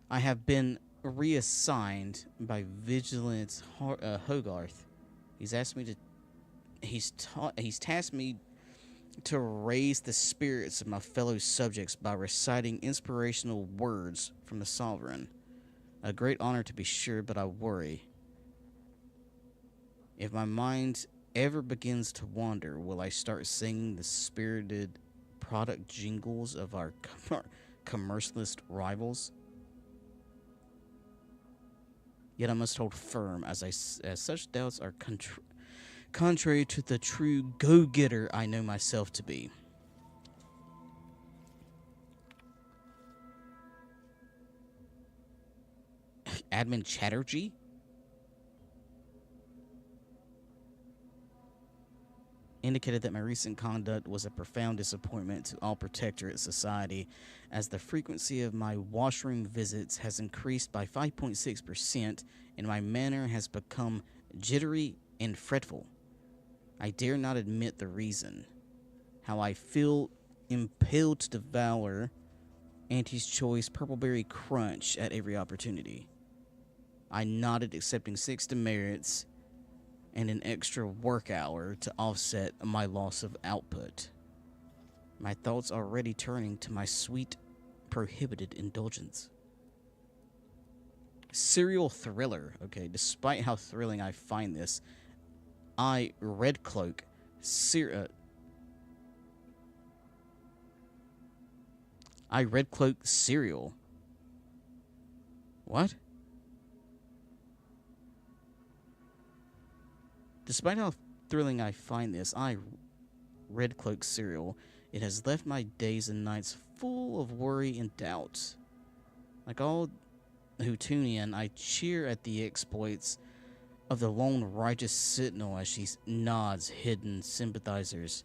I have been reassigned by Vigilance Hogarth. He's tasked me to raise the spirits of my fellow subjects by reciting inspirational words from the sovereign. A great honor to be sure, but I worry. If my mind ever begins to wander, will I start singing the spirited product jingles of our commercialist rivals? Yet I must hold firm, as such doubts are contrary to the true go-getter I know myself to be. Admin Chatterjee? Indicated that my recent conduct was a profound disappointment to all Protectorate society, as the frequency of my washroom visits has increased by 5.6% and my manner has become jittery and fretful. I dare not admit the reason. How I feel impelled to devour Auntie's Choice Purpleberry Crunch at every opportunity. I nodded, accepting 6 demerits and an extra work hour to offset my loss of output. My thoughts already turning to my sweet, prohibited indulgence. Serial thriller. Okay, despite how thrilling I find this, I, Red Cloak, Serial. What? Despite how thrilling I find this, I, Red Cloak Serial, it has left my days and nights full of worry and doubt. Like all who tune in, I cheer at the exploits of the lone righteous sentinel as she nabs hidden sympathizers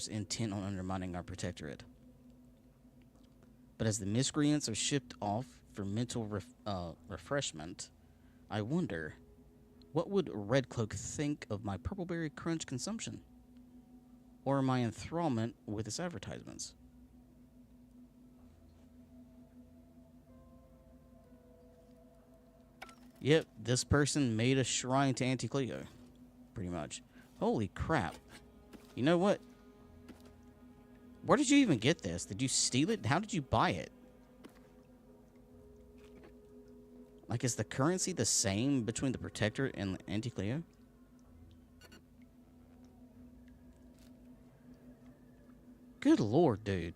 intent on undermining our Protectorate. But as the miscreants are shipped off for mental refreshment, I wonder, what would Red Cloak think of my Purpleberry Crunch consumption? Or my enthrallment with its advertisements? Yep, this person made a shrine to Auntie Cleo. Pretty much. Holy crap. You know what? Where did you even get this? Did you steal it? How did you buy it? Like, is the currency the same between the Protectorate and Auntie Cleo? Good lord, dude.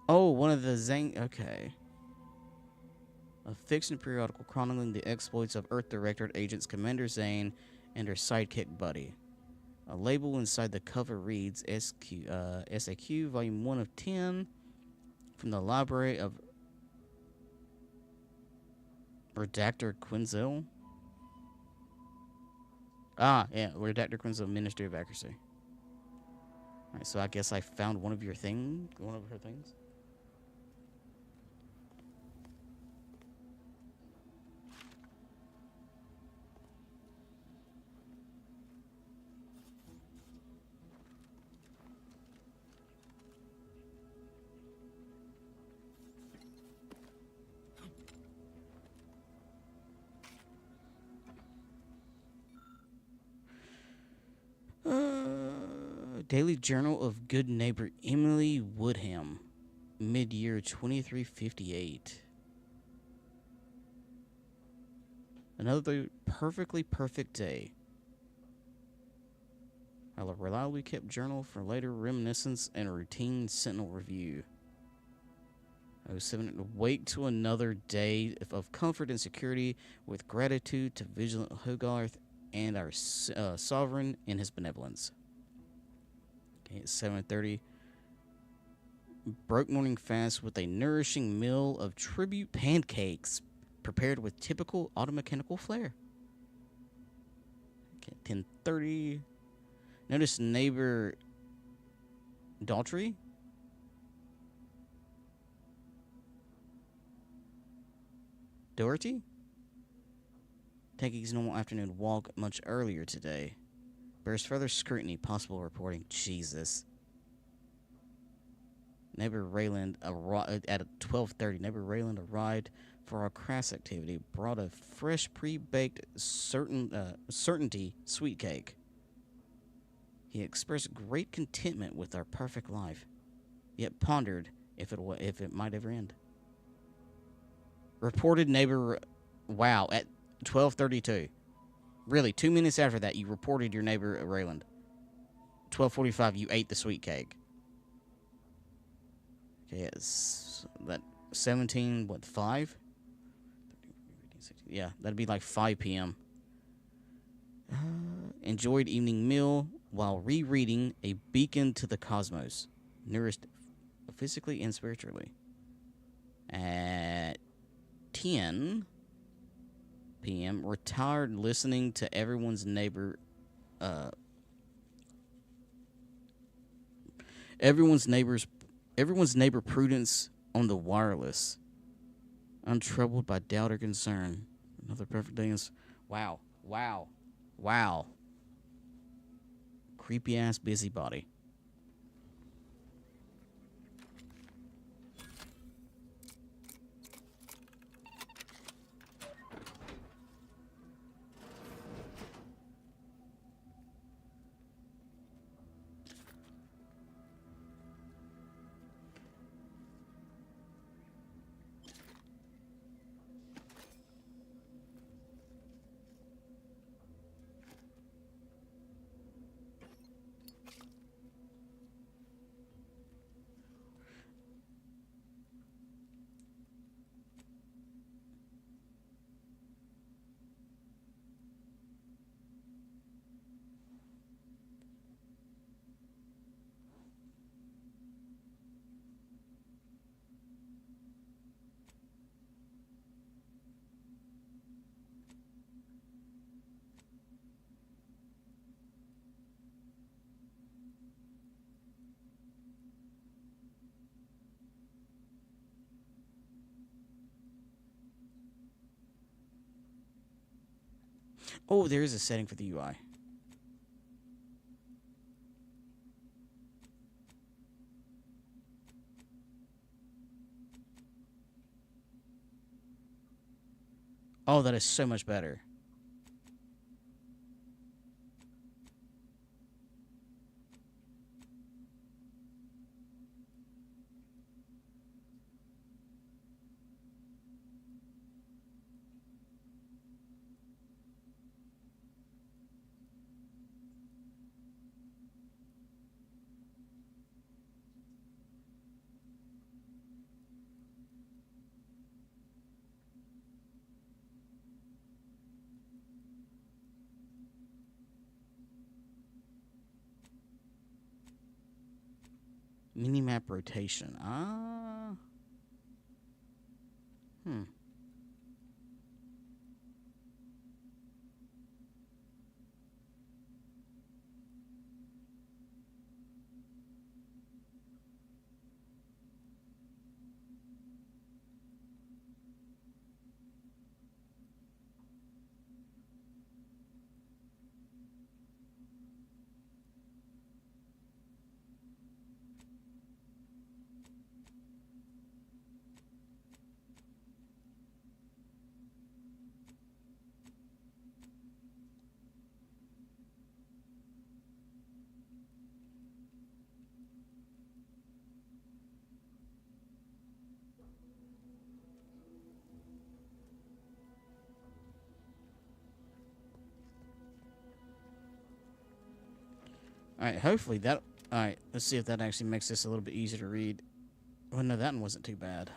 Oh, one of the Zang... Okay. A fiction periodical chronicling the exploits of Earth Directorate agents Commander Zane and her sidekick Buddy. A label inside the cover reads SAQ, Volume 1 of 10, from the Library of Redactor Quinzel. Ah, yeah, Redactor Quinzel, Ministry of Accuracy. Alright, so I guess I found one of her things. Daily Journal of Good Neighbor Emily Woodham, mid-year 2358. Another perfectly perfect day. A reliably kept journal for later reminiscence and routine sentinel review. Oh, 7. Wait till another day of comfort and security with gratitude to vigilant Hogarth and our sovereign in his benevolence. Okay, it's 7:30. Broke morning fast with a nourishing meal of tribute pancakes prepared with typical automechanical flair. Okay, 10:30. Notice neighbor Daughtry. Doherty? Taking his normal afternoon walk much earlier today. Bears further scrutiny, possible reporting. Jesus. Neighbor Rayland at 12:30. Neighbor Rayland arrived for our crass activity. Brought a fresh, pre-baked certainty sweet cake. He expressed great contentment with our perfect life, yet pondered if it might ever end. Reported neighbor. Wow, at 12:32. Really, 2 minutes after that, you reported your neighbor Rayland. 12:45, you ate the sweet cake. Okay, it's that 17. What 5? Yeah, that'd be like 5 p.m. Enjoyed evening meal while rereading A Beacon to the Cosmos, nourished physically and spiritually. At 10 p.m. retired listening to everyone's neighbor Prudence on the wireless. Untroubled by doubt or concern. Another perfect day is wow. Creepy ass busybody. Oh, there is a setting for the UI. Oh, that is so much better. Minimap rotation. Alright, hopefully that... Alright, let's see if that actually makes this a little bit easier to read. Oh, no, that one wasn't too bad.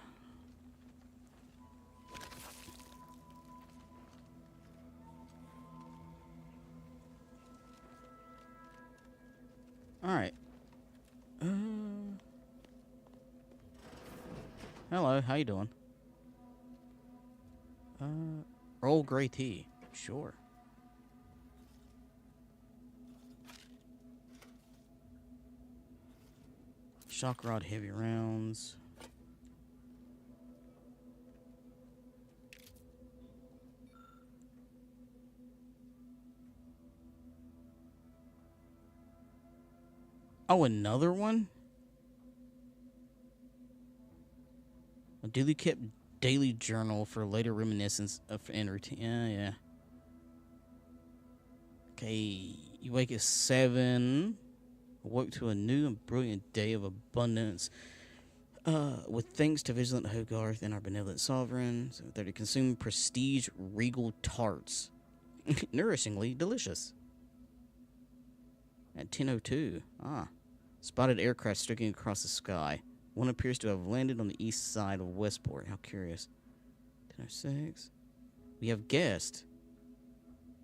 Alright. Hello, how you doing? Earl Grey tea. Sure. Shock rod, heavy rounds. Oh, another one? A duly kept daily journal for later reminiscence of and routine. Yeah. Okay, you wake at 7. Awoke to a new and brilliant day of abundance. With thanks to vigilant Hogarth and our benevolent sovereign, so that it consumed prestige regal tarts. Nourishingly delicious. At 10:02, spotted aircraft streaking across the sky. One appears to have landed on the east side of Westport. How curious. 10:06. We have guests.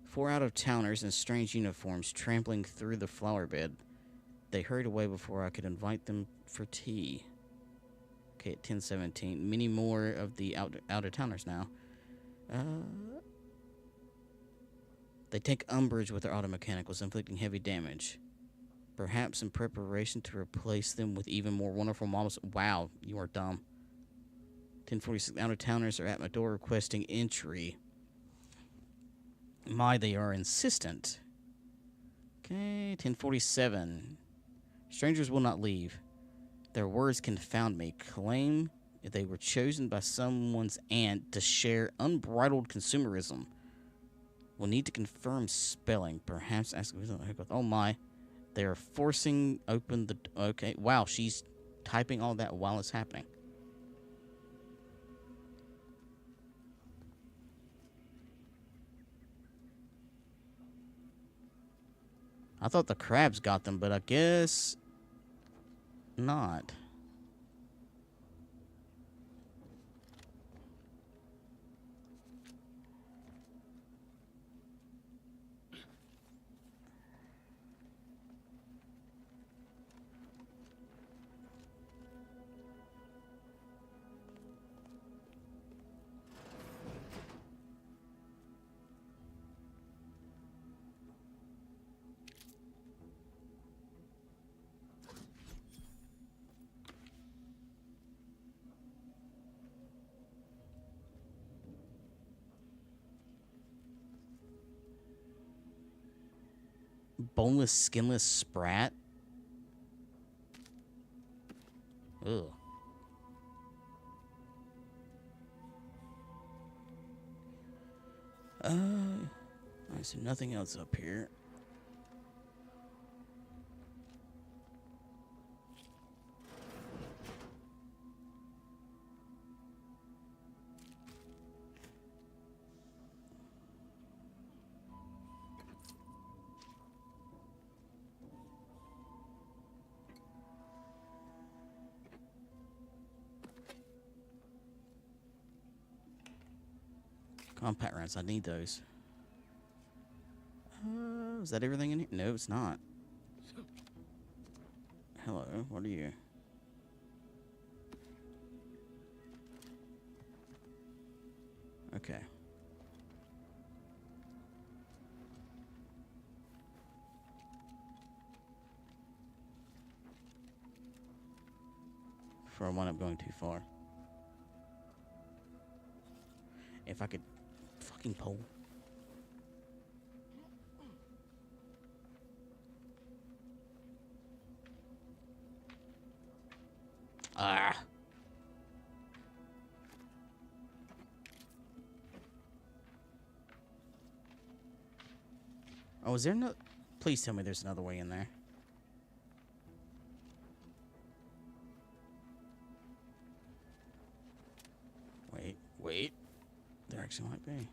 4 out-of-towners in strange uniforms trampling through the flower bed. They hurried away before I could invite them for tea. Okay, at 10:17. Many more of the out-of-towners now. They take umbrage with our automechanicals, inflicting heavy damage. Perhaps in preparation to replace them with even more wonderful models. Wow, you are dumb. 10:46. Out-of-towners are at my door requesting entry. My, they are insistent. Okay, 10:47. Strangers will not leave. Their words confound me. Claim they were chosen by someone's aunt to share unbridled consumerism. We'll need to confirm spelling. Perhaps ask. Oh my. They are forcing open the. Okay. Wow, she's typing all that while it's happening. I thought the crabs got them, but I guess not. Boneless, skinless sprat. Ugh. I see nothing else up here. Compact rounds, I need those. Is that everything in here? No, it's not. Hello, what are you? Okay. Before I wind up going too far. If I could fucking pull. Ah. Oh, is there no... Please tell me there's another way in there. Wait. There actually might be.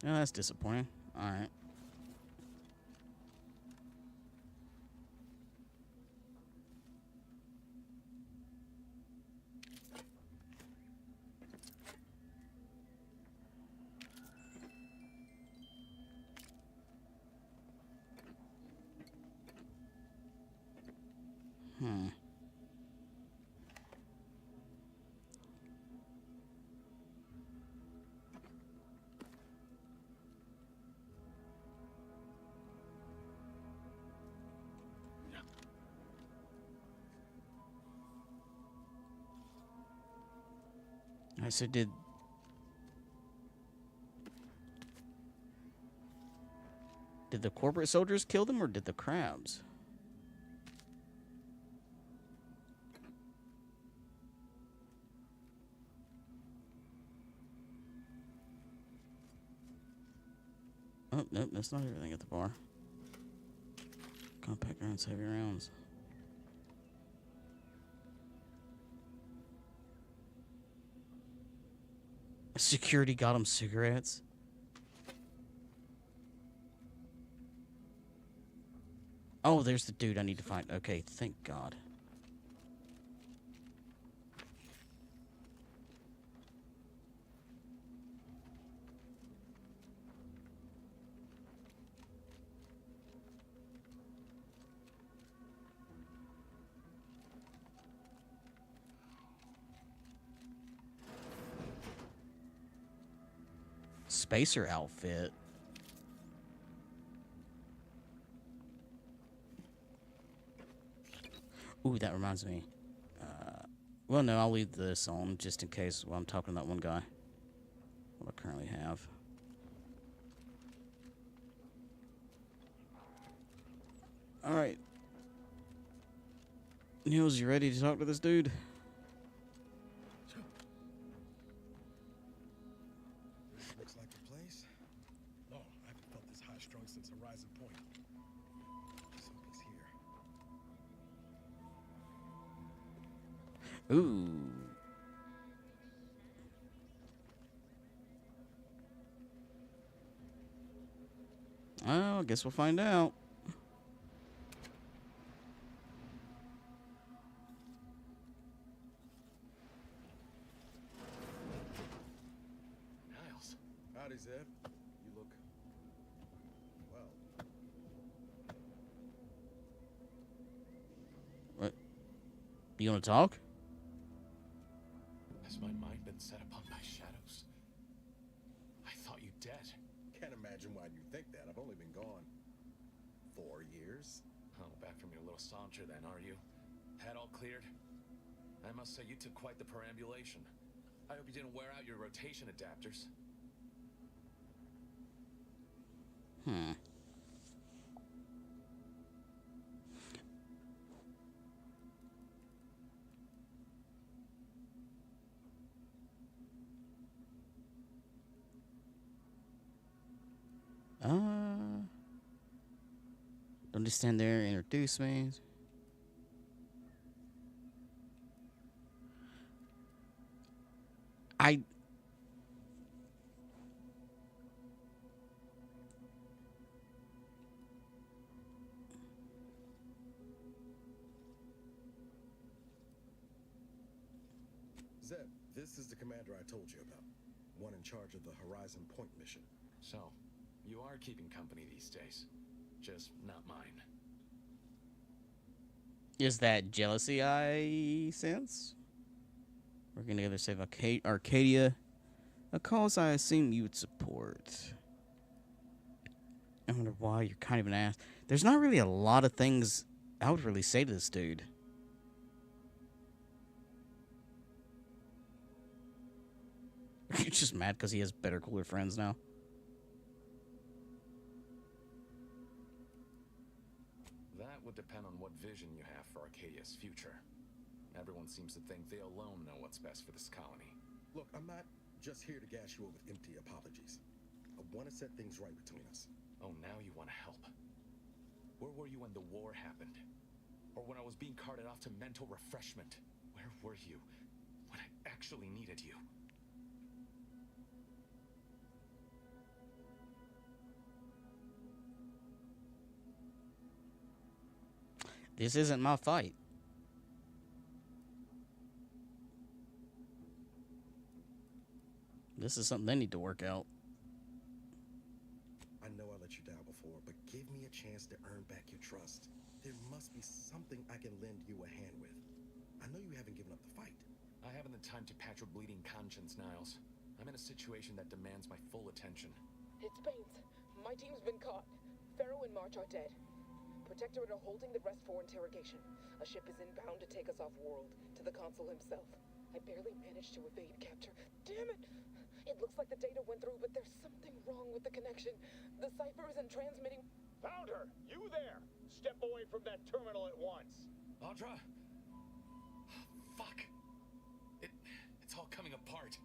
Oh, that's disappointing. Alright. I said, did the corporate soldiers kill them, or did the crabs? Oh, nope, that's not everything at the bar. Compact rounds, heavy rounds. Security got him cigarettes. Oh, there's the dude I need to find. Okay, thank God. Spacer outfit. Ooh, that reminds me. Well, no, I'll leave this on just in case while I'm talking to that one guy. What I currently have. Alright. Niels, you ready to talk to this dude? Looks like the place. Oh, I haven't felt this high strung since Horizon Point. Something's here. Ooh. Oh, I guess we'll find out. Niles. Howdy, Zeb. You look... well. What? You want to talk? Has my mind been set upon by shadows? I thought you dead. Can't imagine why you think that. I've only been gone 4 years. Oh, back from your little saunter then, are you? Head all cleared? I must say you took quite the perambulation. I hope you didn't wear out your rotation adapters. Don't just stand there and introduce me. Zeb, this is the commander I told you about. One in charge of the Horizon Point mission. So, you are keeping company these days. Just not mine. Is that jealousy I sense? Working together to save Arcadia. A cause I assume you would support. I wonder why you're kind of an ass. There's not really a lot of things I would really say to this dude. You're just mad because he has better, cooler friends now. That would depend on what vision you have for Arcadia's future. Everyone seems to think they alone know what's best for this colony. Look, I'm not just here to gas you up with empty apologies. I want to set things right between us. Oh, now you want to help. Where were you when the war happened? Or when I was being carted off to mental refreshment? Where were you when I actually needed you? This isn't my fight. This is something they need to work out. I know I let you down before, but give me a chance to earn back your trust. There must be something I can lend you a hand with. I know you haven't given up the fight. I haven't the time to patch your bleeding conscience, Niles. I'm in a situation that demands my full attention. It's Baines. My team's been caught. Pharaoh and March are dead. Protectorate are holding the rest for interrogation. A ship is inbound to take us off-world, to the consul himself. I barely managed to evade capture. Damn it! It looks like the data went through, but there's something wrong with the connection. The cipher isn't transmitting. Found her! You there! Step away from that terminal at once. Audra? Fuck. It's all coming apart.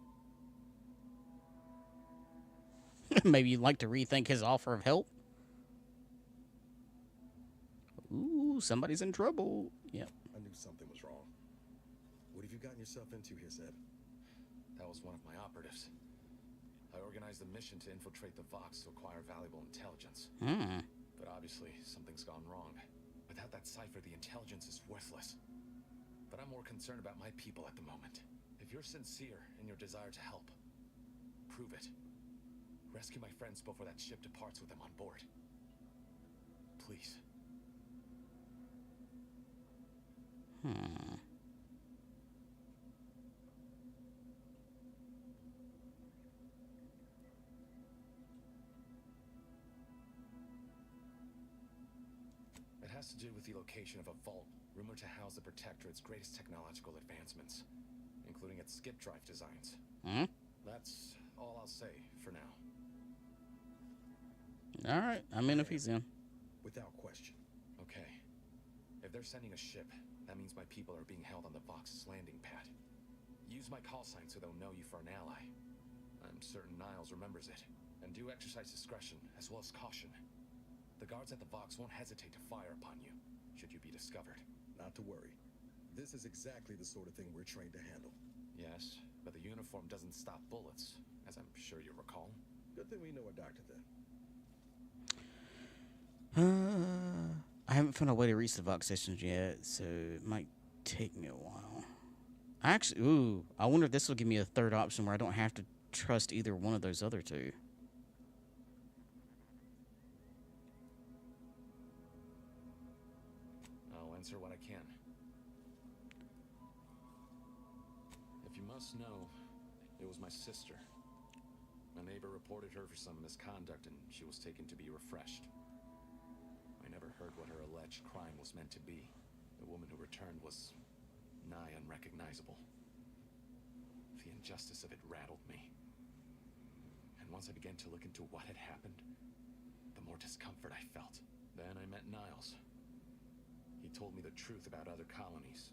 Maybe you'd like to rethink his offer of help? Ooh, somebody's in trouble. Yep. I knew something was wrong. What have you gotten yourself into here, Zed? That was one of my operatives. I organized a mission to infiltrate the Vox to acquire valuable intelligence. But obviously, something's gone wrong. Without that cipher, the intelligence is worthless. But I'm more concerned about my people at the moment. If you're sincere in your desire to help, prove it. Rescue my friends before that ship departs with them on board. Please. It has to do with the location of a vault rumored to house the Protectorate's greatest technological advancements, including its skip drive designs. That's all I'll say for now. Alright, I'm in if he's in. Without question. Okay. If they're sending a ship, that means my people are being held on the Vox's landing pad. Use my call sign so they'll know you for an ally. I'm certain Niles remembers it. And do exercise discretion, as well as caution. The guards at the Vox won't hesitate to fire upon you, should you be discovered. Not to worry. This is exactly the sort of thing we're trained to handle. Yes, but the uniform doesn't stop bullets, as I'm sure you recall. Good thing we know a doctor then. I haven't found a way to reach the Vox stations yet, so it might take me a while. Actually, I wonder if this will give me a third option where I don't have to trust either one of those other two. I'll answer what I can. If you must know, it was my sister. My neighbor reported her for some misconduct and she was taken to be refreshed. I never heard what her alleged crime was meant to be. The woman who returned was nigh unrecognizable. The injustice of it rattled me. And once I began to look into what had happened, the more discomfort I felt. Then I met Niles. He told me the truth about other colonies.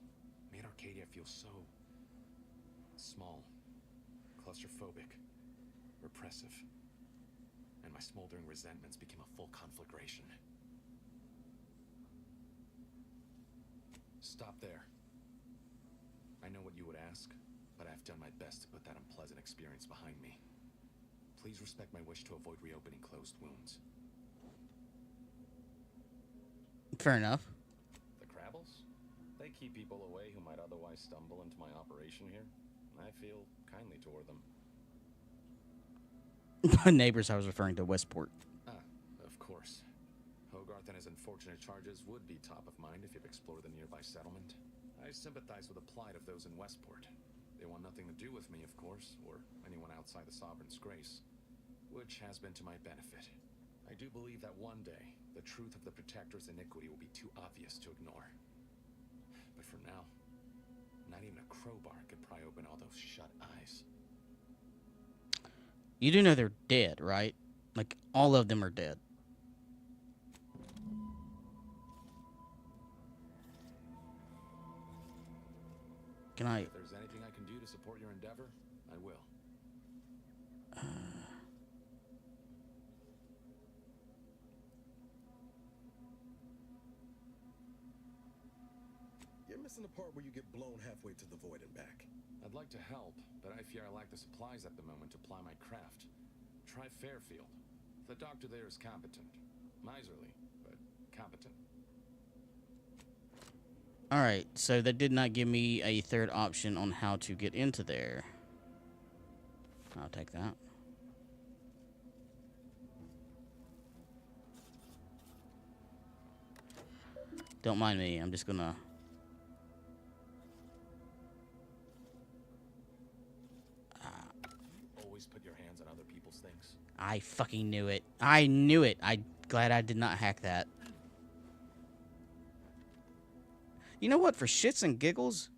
Made Arcadia feel so small, claustrophobic, repressive. And my smoldering resentments became a full conflagration. Stop there. I know what you would ask, but I've done my best to put that unpleasant experience behind me. Please respect my wish to avoid reopening closed wounds. Fair enough. The Crabbles? They keep people away who might otherwise stumble into my operation here. I feel kindly toward them. My neighbors, I was referring to Westport. Ah, of course. Hogarth and his unfortunate charges would be top of mind if you've explored the nearby settlement. I sympathize with the plight of those in Westport. They want nothing to do with me, of course, or anyone outside the Sovereign's grace, which has been to my benefit. I do believe that one day, the truth of the Protector's iniquity will be too obvious to ignore. But for now, not even a crowbar could pry open all those shut eyes. You do know they're dead, right? Like, all of them are dead. Can I... If there's anything I can do to support your endeavor, I will. You're missing the part where you get blown halfway to the void and back. I'd like to help, but I fear I lack the supplies at the moment to ply my craft. Try Fairfield. The doctor there is competent. Miserly, but competent. Alright, so that did not give me a third option on how to get into there. I'll take that. Don't mind me, I'm just gonna... Always put your hands on other people's things. I fucking knew it. I knew it. I'm glad I did not hack that. You know what? For shits and giggles,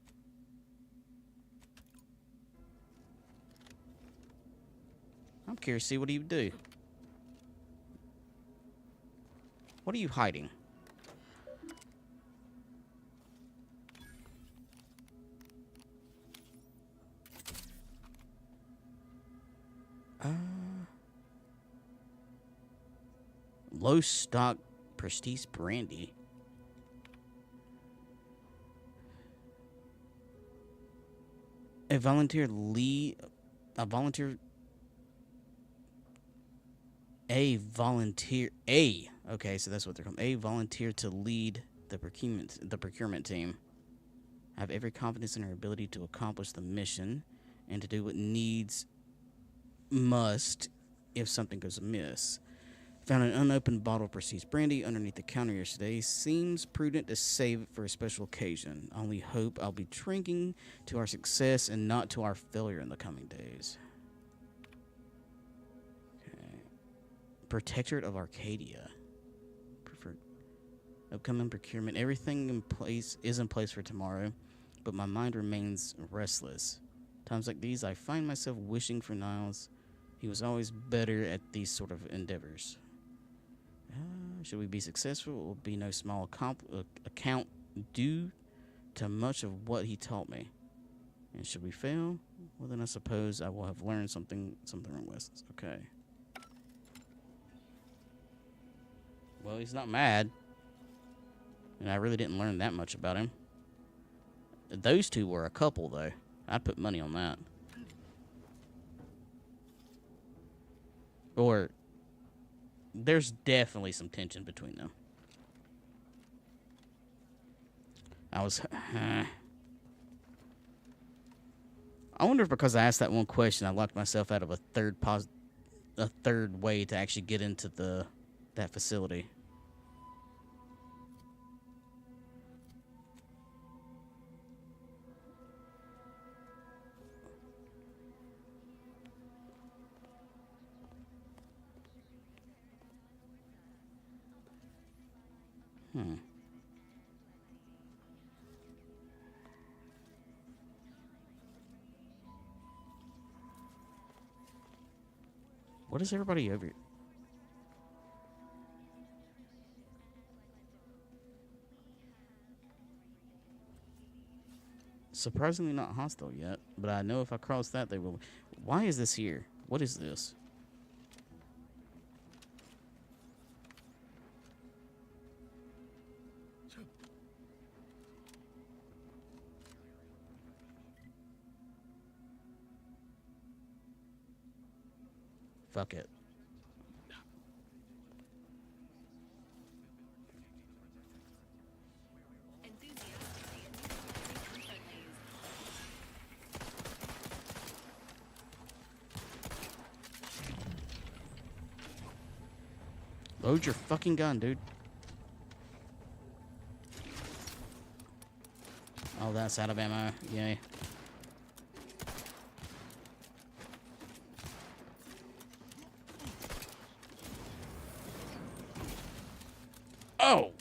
I'm curious to see what he would do. What are you hiding? Low stock prestige brandy. A volunteer lead. A volunteer. Okay, so that's what they're called. A volunteer to lead the procurement team. I have every confidence in her ability to accomplish the mission and to do what must if something goes amiss. Found an unopened bottle of prestige brandy underneath the counter yesterday. Seems prudent to save it for a special occasion. I only hope I'll be drinking to our success and not to our failure in the coming days. Okay. Protectorate of Arcadia. Preferred upcoming procurement. Everything is in place for tomorrow, but my mind remains restless. Times like these, I find myself wishing for Niles. He was always better at these sort of endeavors. Should we be successful, it will be no small account due to much of what he taught me. And should we fail, well then I suppose I will have learned something from lessons. Okay. Well, he's not mad. And I really didn't learn that much about him. Those two were a couple, though. I'd put money on that. Or there's definitely some tension between them. I wonder if because I asked that one question, I locked myself out of a third way to actually get into that facility. What is everybody over here? Surprisingly not hostile yet, but I know if I cross that, they will. Why is this here? What is this? Fuck it. Load your fucking gun, dude. Oh, that's out of ammo. Yay. Oh!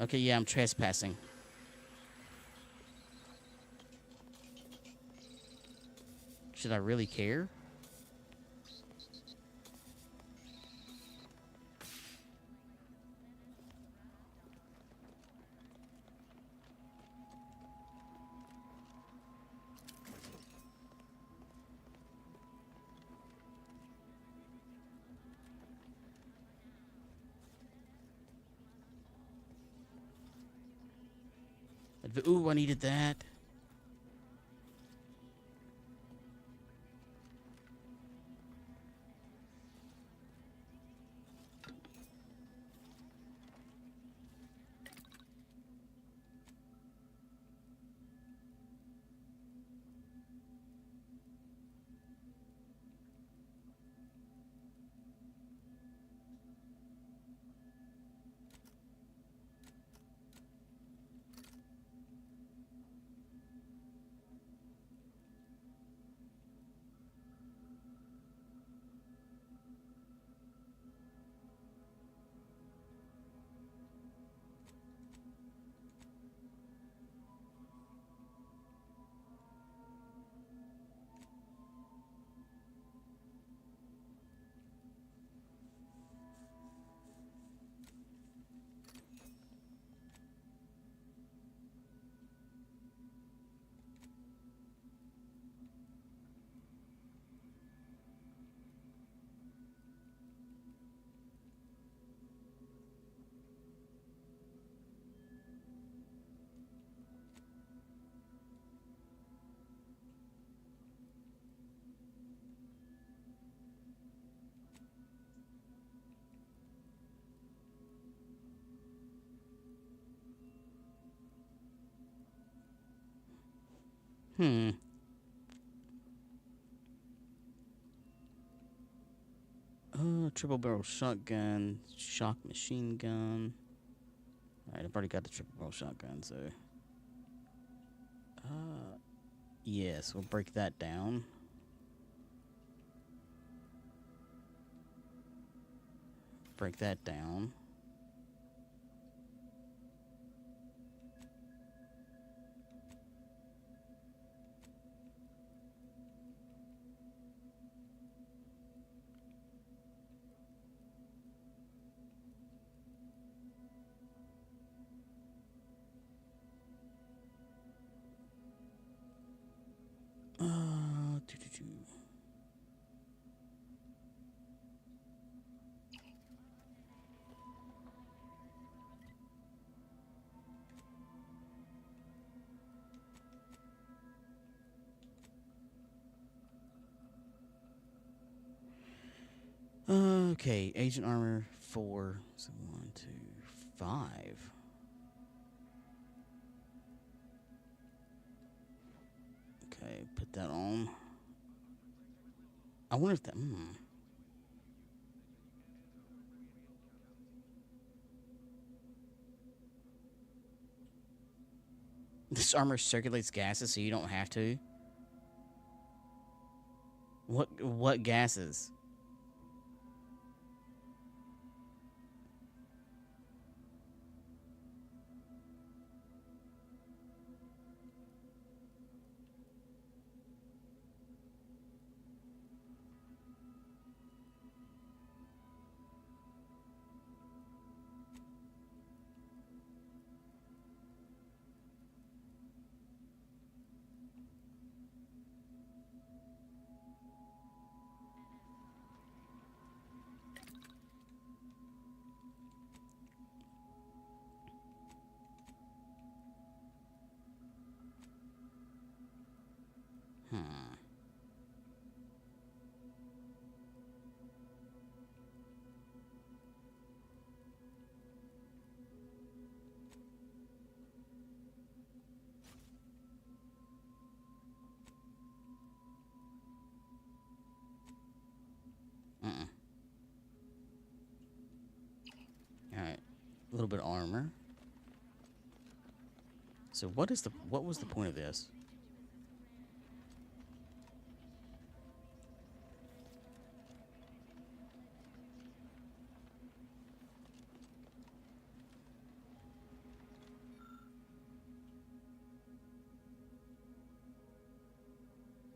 Okay, yeah, I'm trespassing. Should I really care? Ooh, I needed that. Triple barrel shotgun, shock machine gun. Alright, I've already got the triple barrel shotgun, so. Yes, we'll break that down. Break that down. Doo-doo-doo. Okay, agent armor 4. So 1, 2, 5. Okay, put that on. I wonder if that. This armor circulates gases, so you don't have to. What gases? Alright. A little bit of armor. So what was the point of this?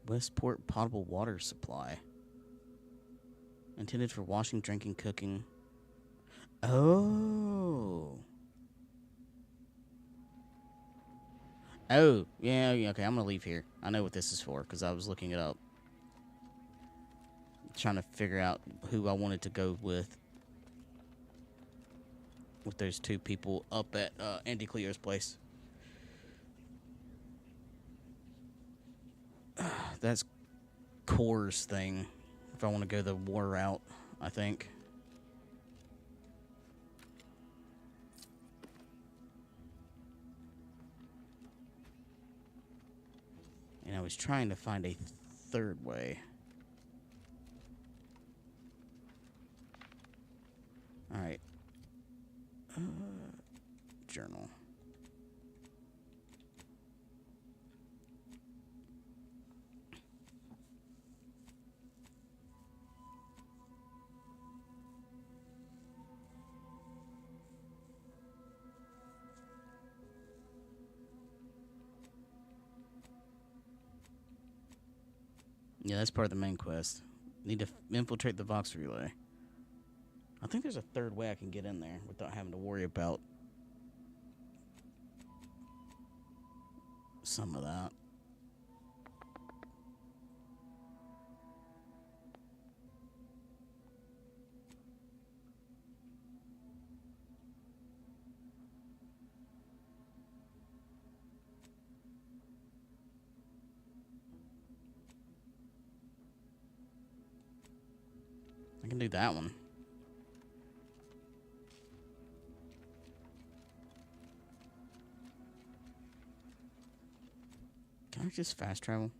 Westport potable water supply. Intended for washing, drinking, cooking. Oh. Oh, yeah, okay, I'm gonna leave here. I know what this is for, because I was looking it up. Trying to figure out who I wanted to go with. With those two people up at Andy Cleo's place. That's Core's thing. If I want to go the war route, I think. And I was trying to find a third way. Alright. Journal. Yeah, that's part of the main quest. Need to infiltrate the Vox relay. I think there's a third way I can get in there without having to worry about some of that. I can do that one. Can I just fast travel?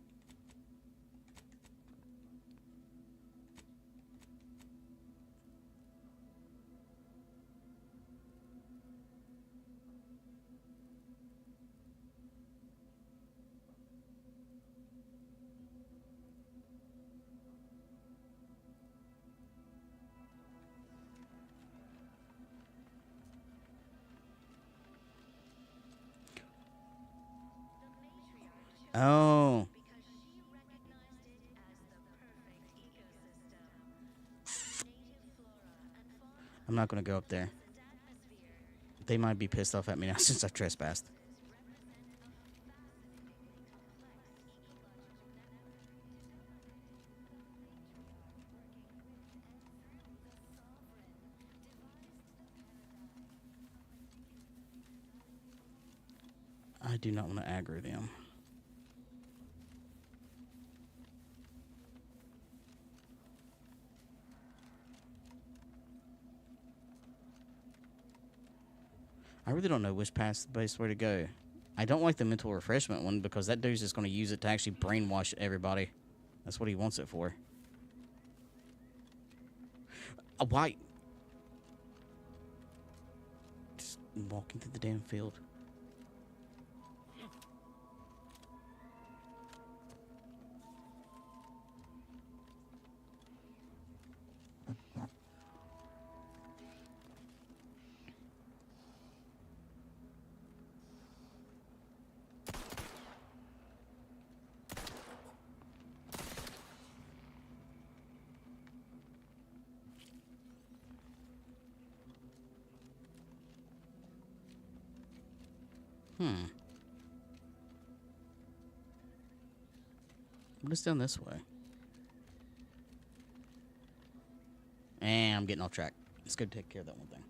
Oh. I'm not gonna go up there. They might be pissed off at me now since I trespassed. I do not want to aggro them. I really don't know which path's the best way to go. I don't like the mental refreshment one because that dude's just going to use it to actually brainwash everybody. That's what he wants it for. Why? Just walking through the damn field. What is down this way? And I'm getting off track. Let's go take care of that one thing.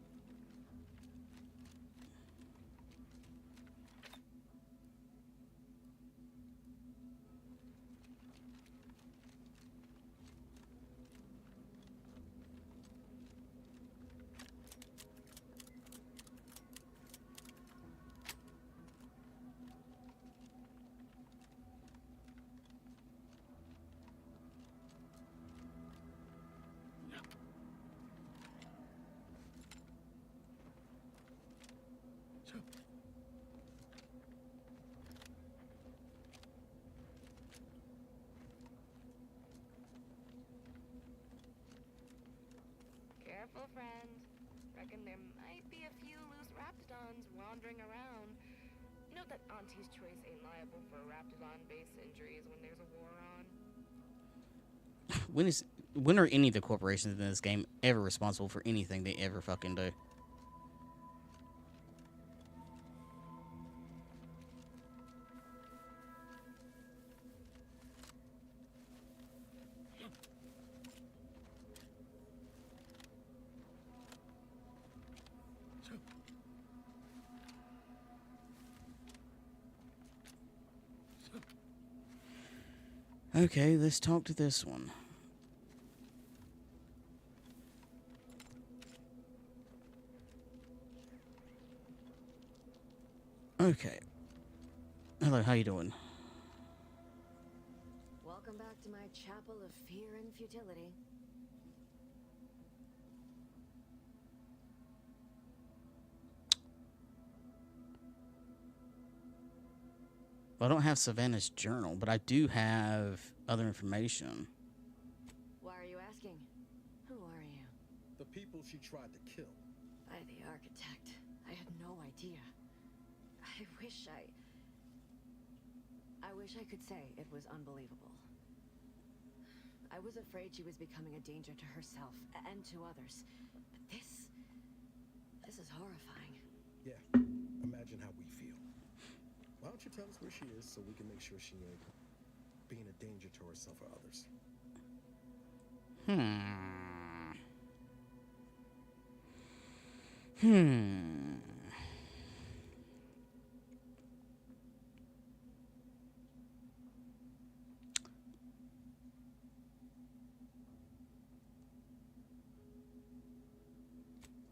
Careful, friend. Reckon there might be a few loose raptidons wandering around. Note that Auntie's Choice ain't liable for raptidon-based injuries when there's a war on. When are any of the corporations in this game ever responsible for anything they ever fucking do? Okay, let's talk to this one. Okay. Hello, how you doing? Welcome back to my chapel of fear and futility. I don't have Savannah's journal, but I do have other information. Why are you asking? Who are you? The people she tried to kill. The architect. I had no idea. I wish I could say it was unbelievable. I was afraid she was becoming a danger to herself and to others. But this is horrifying. Yeah, imagine how we feel. Why don't you tell us where she is so we can make sure she ain't being a danger to herself or others?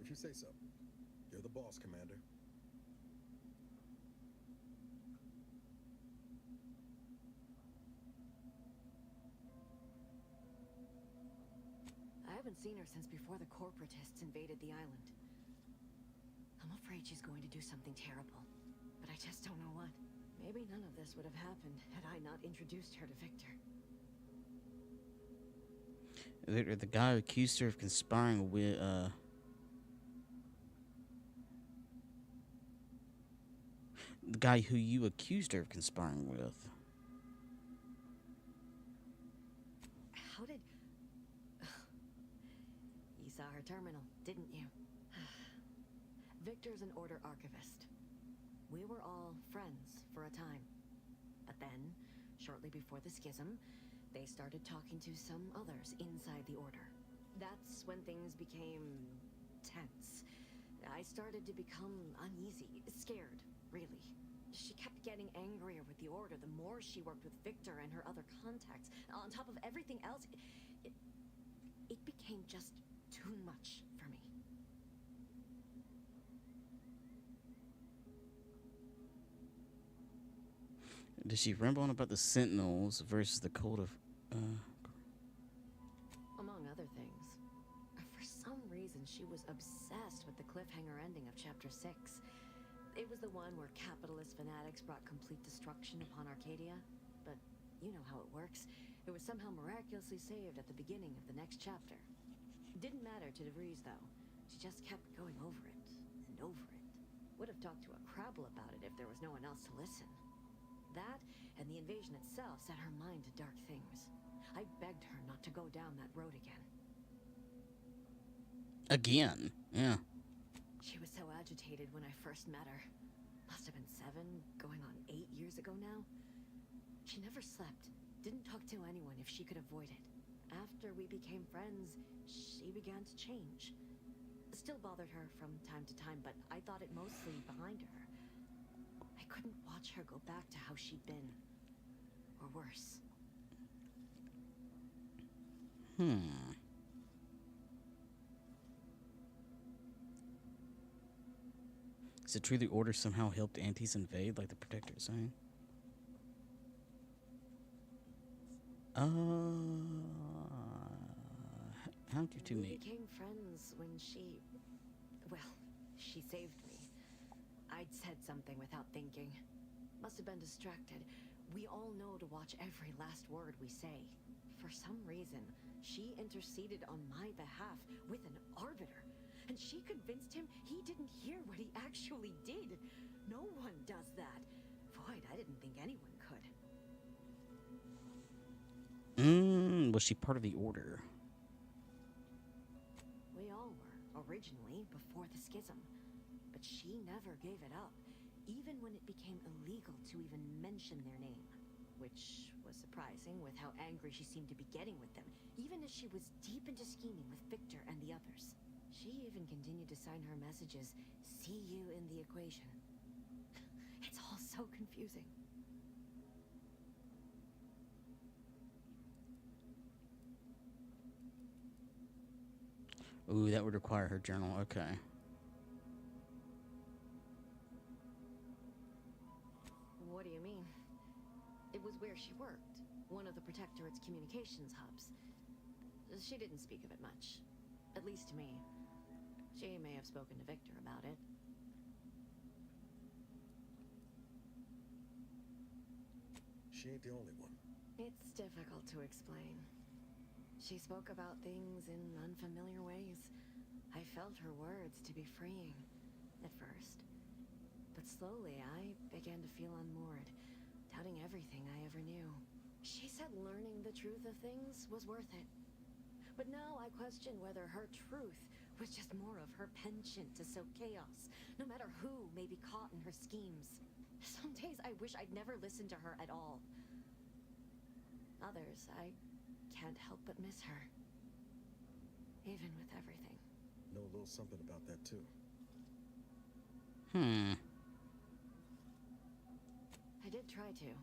If you say so. You're the boss, Commander. haven't seen her since before the corporatists invaded the island. I'm afraid she's going to do something terrible, but I just don't know what. Maybe none of this would have happened had I not introduced her to Victor. The guy who accused her of conspiring with, the guy who you accused her of conspiring with. How did... You saw her terminal, didn't you? Victor's an order archivist. We were all friends for a time. But then, shortly before the schism, they started talking to some others inside the order. That's when things became tense. I started to become uneasy, scared, really. She kept getting angrier with the order the more she worked with Victor and her other contacts. On top of everything else, it became just too much for me. Did she ramble on about the Sentinels versus the Code of... Among other things. For some reason, she was obsessed with the cliffhanger ending of Chapter 6. It was the one where capitalist fanatics brought complete destruction upon Arcadia. But you know how it works. It was somehow miraculously saved at the beginning of the next chapter. It didn't matter to DeVries, though. She just kept going over it and over it. Would have talked to a Crabble about it if there was no one else to listen. That and the invasion itself set her mind to dark things. I begged her not to go down that road again. Again? Yeah. She was so agitated when I first met her. Must have been 7, going on 8 years ago now. She never slept, didn't talk to anyone if she could avoid it. After we became friends, she began to change. Still bothered her from time to time, but I thought it mostly behind her. I couldn't watch her go back to how she'd been. Or worse. Is it true the Order somehow helped Antis invade, like the Protector is saying? How'd you two meet? We became friends when she... Well, she saved me. I'd said something without thinking. Must have been distracted. We all know to watch every last word we say. For some reason, she interceded on my behalf with an arbiter. And she convinced him he didn't hear what he actually did. No one does that. Void, I didn't think anyone could. Was she part of the Order? We all were, originally, before the schism. But she never gave it up, even when it became illegal to even mention their name. Which was surprising with how angry she seemed to be getting with them, even as she was deep into scheming with Victor and the others. She even continued to sign her messages, "See you in the equation." It's all so confusing. Ooh, that would require her journal. Okay. What do you mean? It was where she worked, one of the Protectorate's communications hubs. She didn't speak of it much, at least to me. She may have spoken to Victor about it. She ain't the only one. It's difficult to explain. She spoke about things in unfamiliar ways. I felt her words to be freeing, at first. But slowly, I began to feel unmoored, doubting everything I ever knew. She said learning the truth of things was worth it. But now I question whether her truth was just more of her penchant to sow chaos, no matter who may be caught in her schemes. Some days I wish I'd never listened to her at all. Others, I can't help but miss her. Even with everything. Know a little something about that, too. I did try to.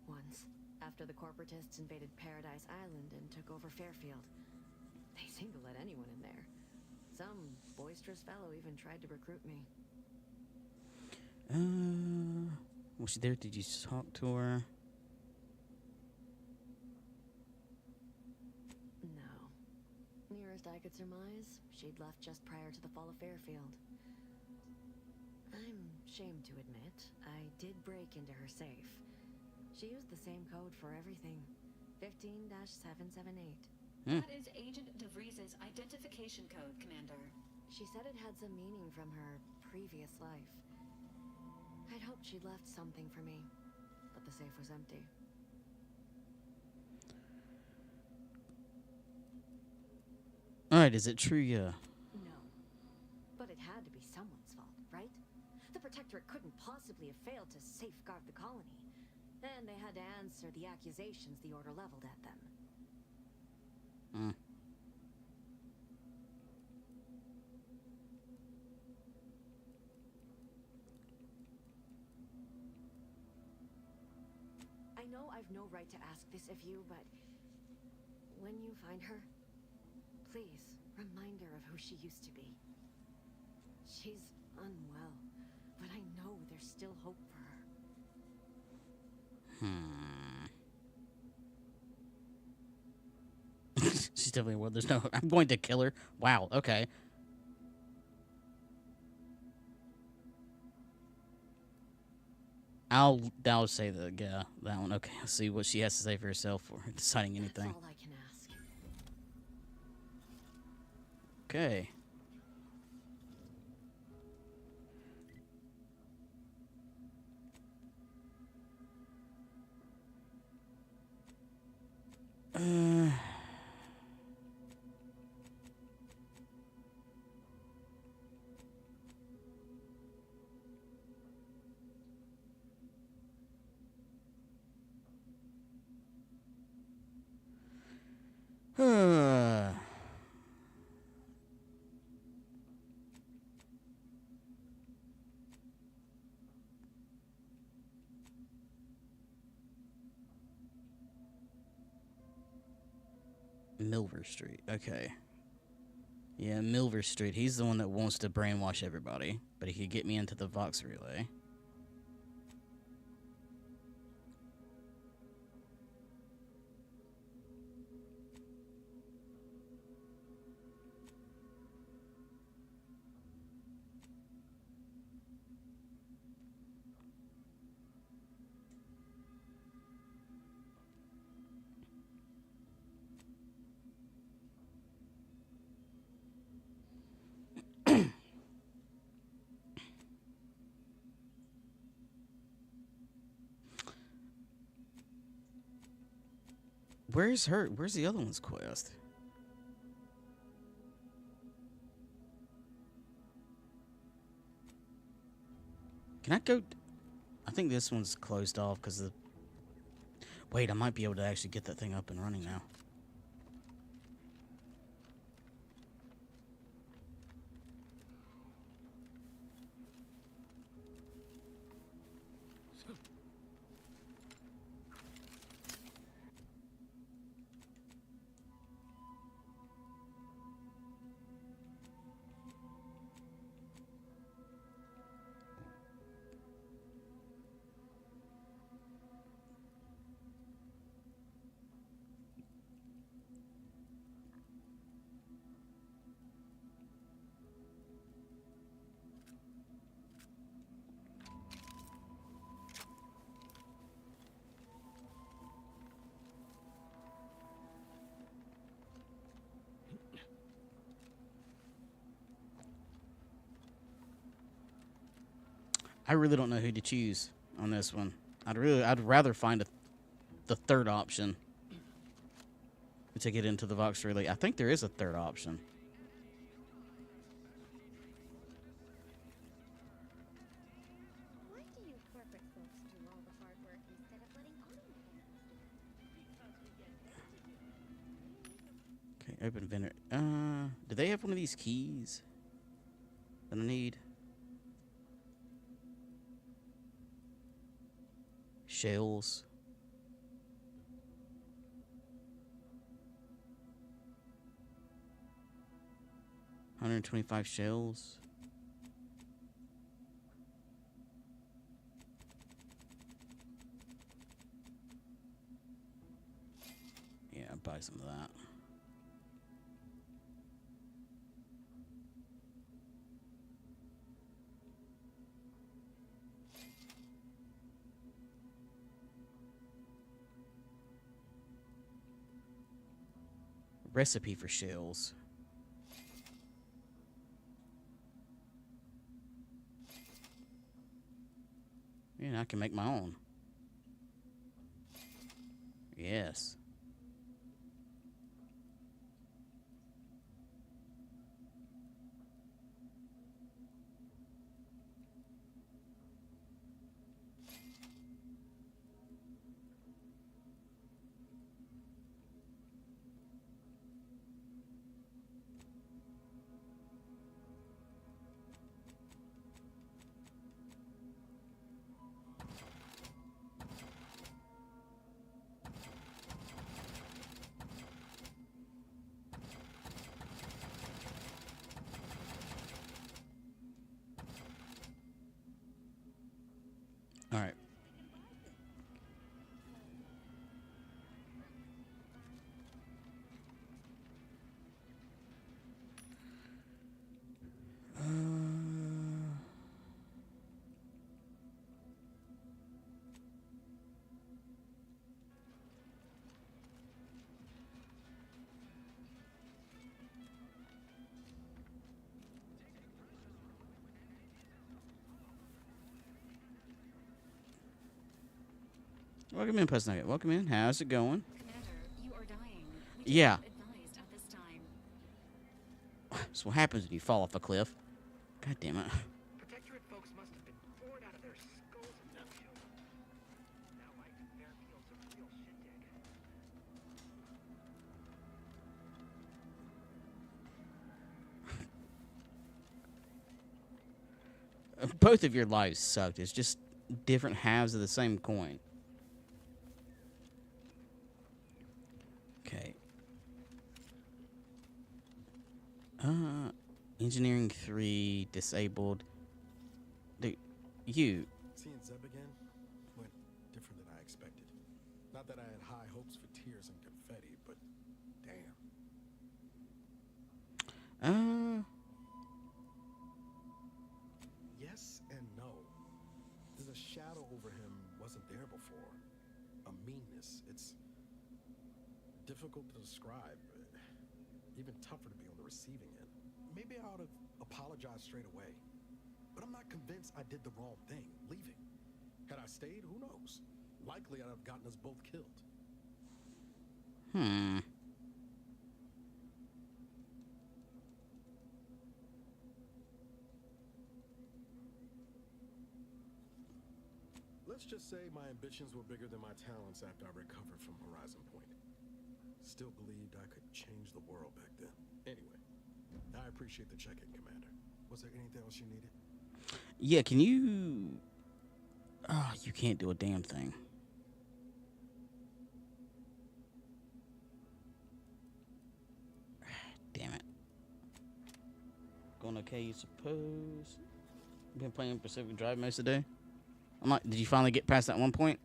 Once. After the corporatists invaded Paradise Island and took over Fairfield. They seemed to let anyone in there. Some boisterous fellow even tried to recruit me. Was she there? Did you talk to her? No. Nearest I I could surmise, she'd left just prior to the fall of Fairfield. I'm ashamed to admit, I did break into her safe. She used the same code for everything. 15-778. That is Agent DeVries's identification code, Commander. She said it had some meaning from her previous life. I'd hoped she'd left something for me, but the safe was empty. Alright, is it true? Yeah. No. But it had to be someone's fault, right? The Protectorate couldn't possibly have failed to safeguard the colony. And they had to answer the accusations the Order leveled at them. I know I've no right to ask this of you, but when you find her, please remind her of who she used to be. She's unwell, but I know there's still hope for her. She's definitely well. There's no. I'm going to kill her. Wow. Okay. I'll say that. Yeah, that one. Okay. I'll see what she has to say for herself for deciding anything. That's all I can ask. Okay. Milver Street. Okay. Yeah, Milver Street. He's the one that wants to brainwash everybody, but he could get me into the Vox relay. Where's her? Where's the other one's quest? Can I go? I think this one's closed off because the. Wait, I might be able to actually get that thing up and running now. I really don't know who to choose on this one. I'd rather find the third option to get into the Vox relay. I think there is a third option. Why do you corporate folks do all the hard work instead of letting Okay, open vendor. Do they have one of these keys that I need? Shells. $125 shells. Yeah, I'll buy some of that. Recipe for shells. Yeah, I can make my own. Yes. All right. Welcome in, Puss Nugget. Welcome in. How's it going? Commander, you are dying. Yeah. Advised at this time. That's what happens when you fall off a cliff. God damn it. Protectorate folks must have been bored out of their skulls in that field. Now I think their field's a real shindig. Both of your lives sucked. It's just different halves of the same coin. Okay. Engineering 3 disabled. Dude, you. Seeing Zeb again went different than I expected. Not that I had high hopes for tears and confetti, but damn. Yes and no. There's a shadow over him wasn't there before. A meanness. It's difficult to describe. Even tougher to be on the receiving end. Maybe I ought to apologize straight away. But I'm not convinced I did the wrong thing, leaving. Had I stayed, who knows? Likely I'd have gotten us both killed. Let's just say my ambitions were bigger than my talents after I recovered from Horizon Point. Still believed I could change the world back then. Anyway, I appreciate the check-in, Commander. Was there anything else you needed? Yeah, can you... Oh, you can't do a damn thing. Damn it. Going okay, you suppose? Been playing Pacific Drive most of the day? I'm like, did you finally get past that one point?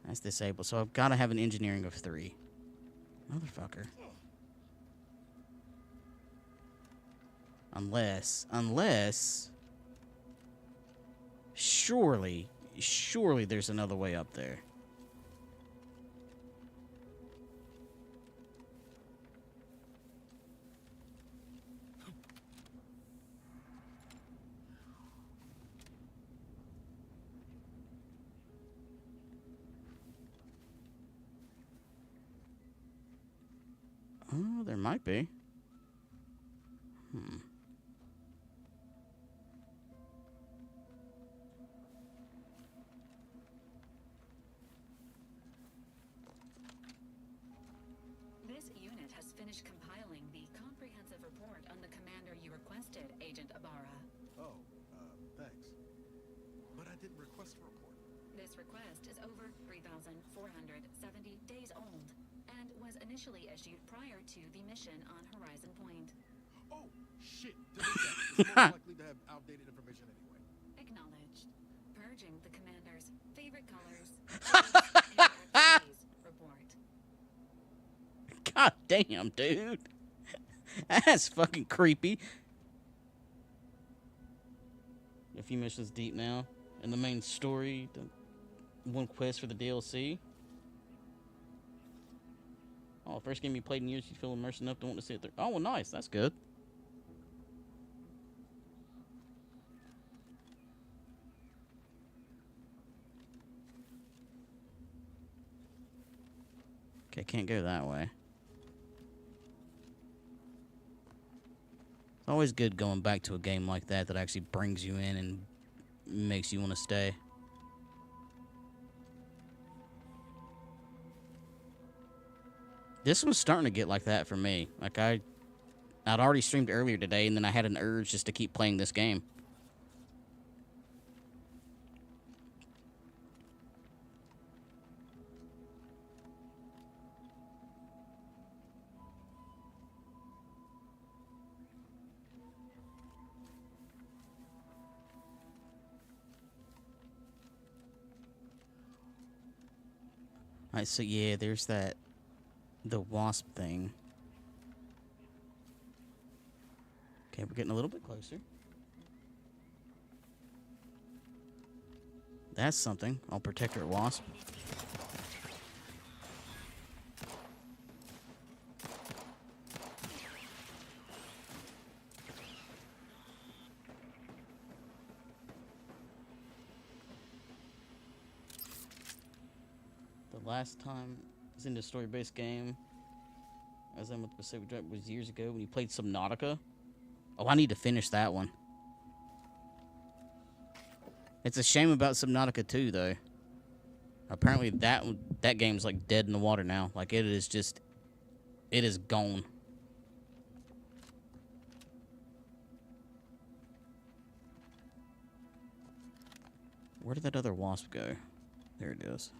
That's disabled, so I've got to have an engineering of 3. Motherfucker. Unless... Surely there's another way up there. Oh, there might be. This unit has finished compiling the comprehensive report on the commander you requested, Agent Ibarra. Oh, thanks. But I didn't request a report. This request is over 3,470 days old and was initially issued prior to the mission on Horizon Point. Oh, shit. Delete that. It's most likely to have outdated information anyway. Acknowledged. Purging the commander's favorite colors. Report. God damn, dude. That's fucking creepy. A few missions deep now. in the main story, the one quest for the DLC. Oh, first game you played in years, you feel immersed enough to want to see it through. Oh, well, nice. That's good. Okay, can't go that way. It's always good going back to a game like that that actually brings you in and makes you want to stay. This one's starting to get like that for me. Like I'd already streamed earlier today, and then I had an urge just to keep playing this game. Alright, so yeah, there's the wasp thing. Okay, we're getting a little bit closer. That's something. I'll protect our wasp. Last time I was in the story-based game, as I'm with the Pacific Drive, was years ago when you played Subnautica. Oh, I need to finish that one. It's a shame about Subnautica 2, though. Apparently that game's like dead in the water now. Like it is gone. Where did that other wasp go? There it is.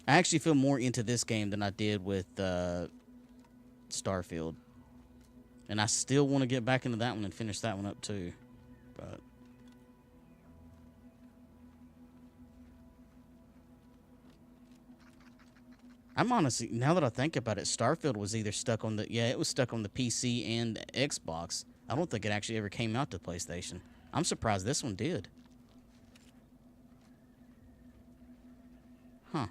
I actually feel more into this game than I did with Starfield. And I still want to get back into that one and finish that one up too. But I'm honestly, now that I think about it, Starfield was either stuck on it was stuck on the PC and Xbox. I don't think it actually ever came out to PlayStation. I'm surprised this one did. Huh.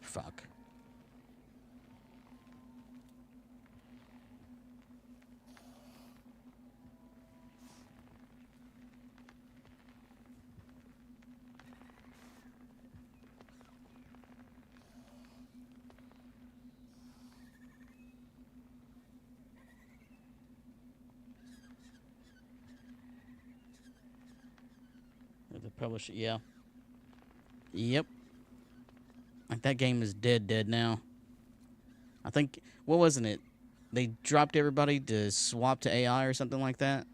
Fuck. The publisher, yeah. Yep. Like that game is dead now. I think, what wasn't it? They dropped everybody to swap to AI or something like that.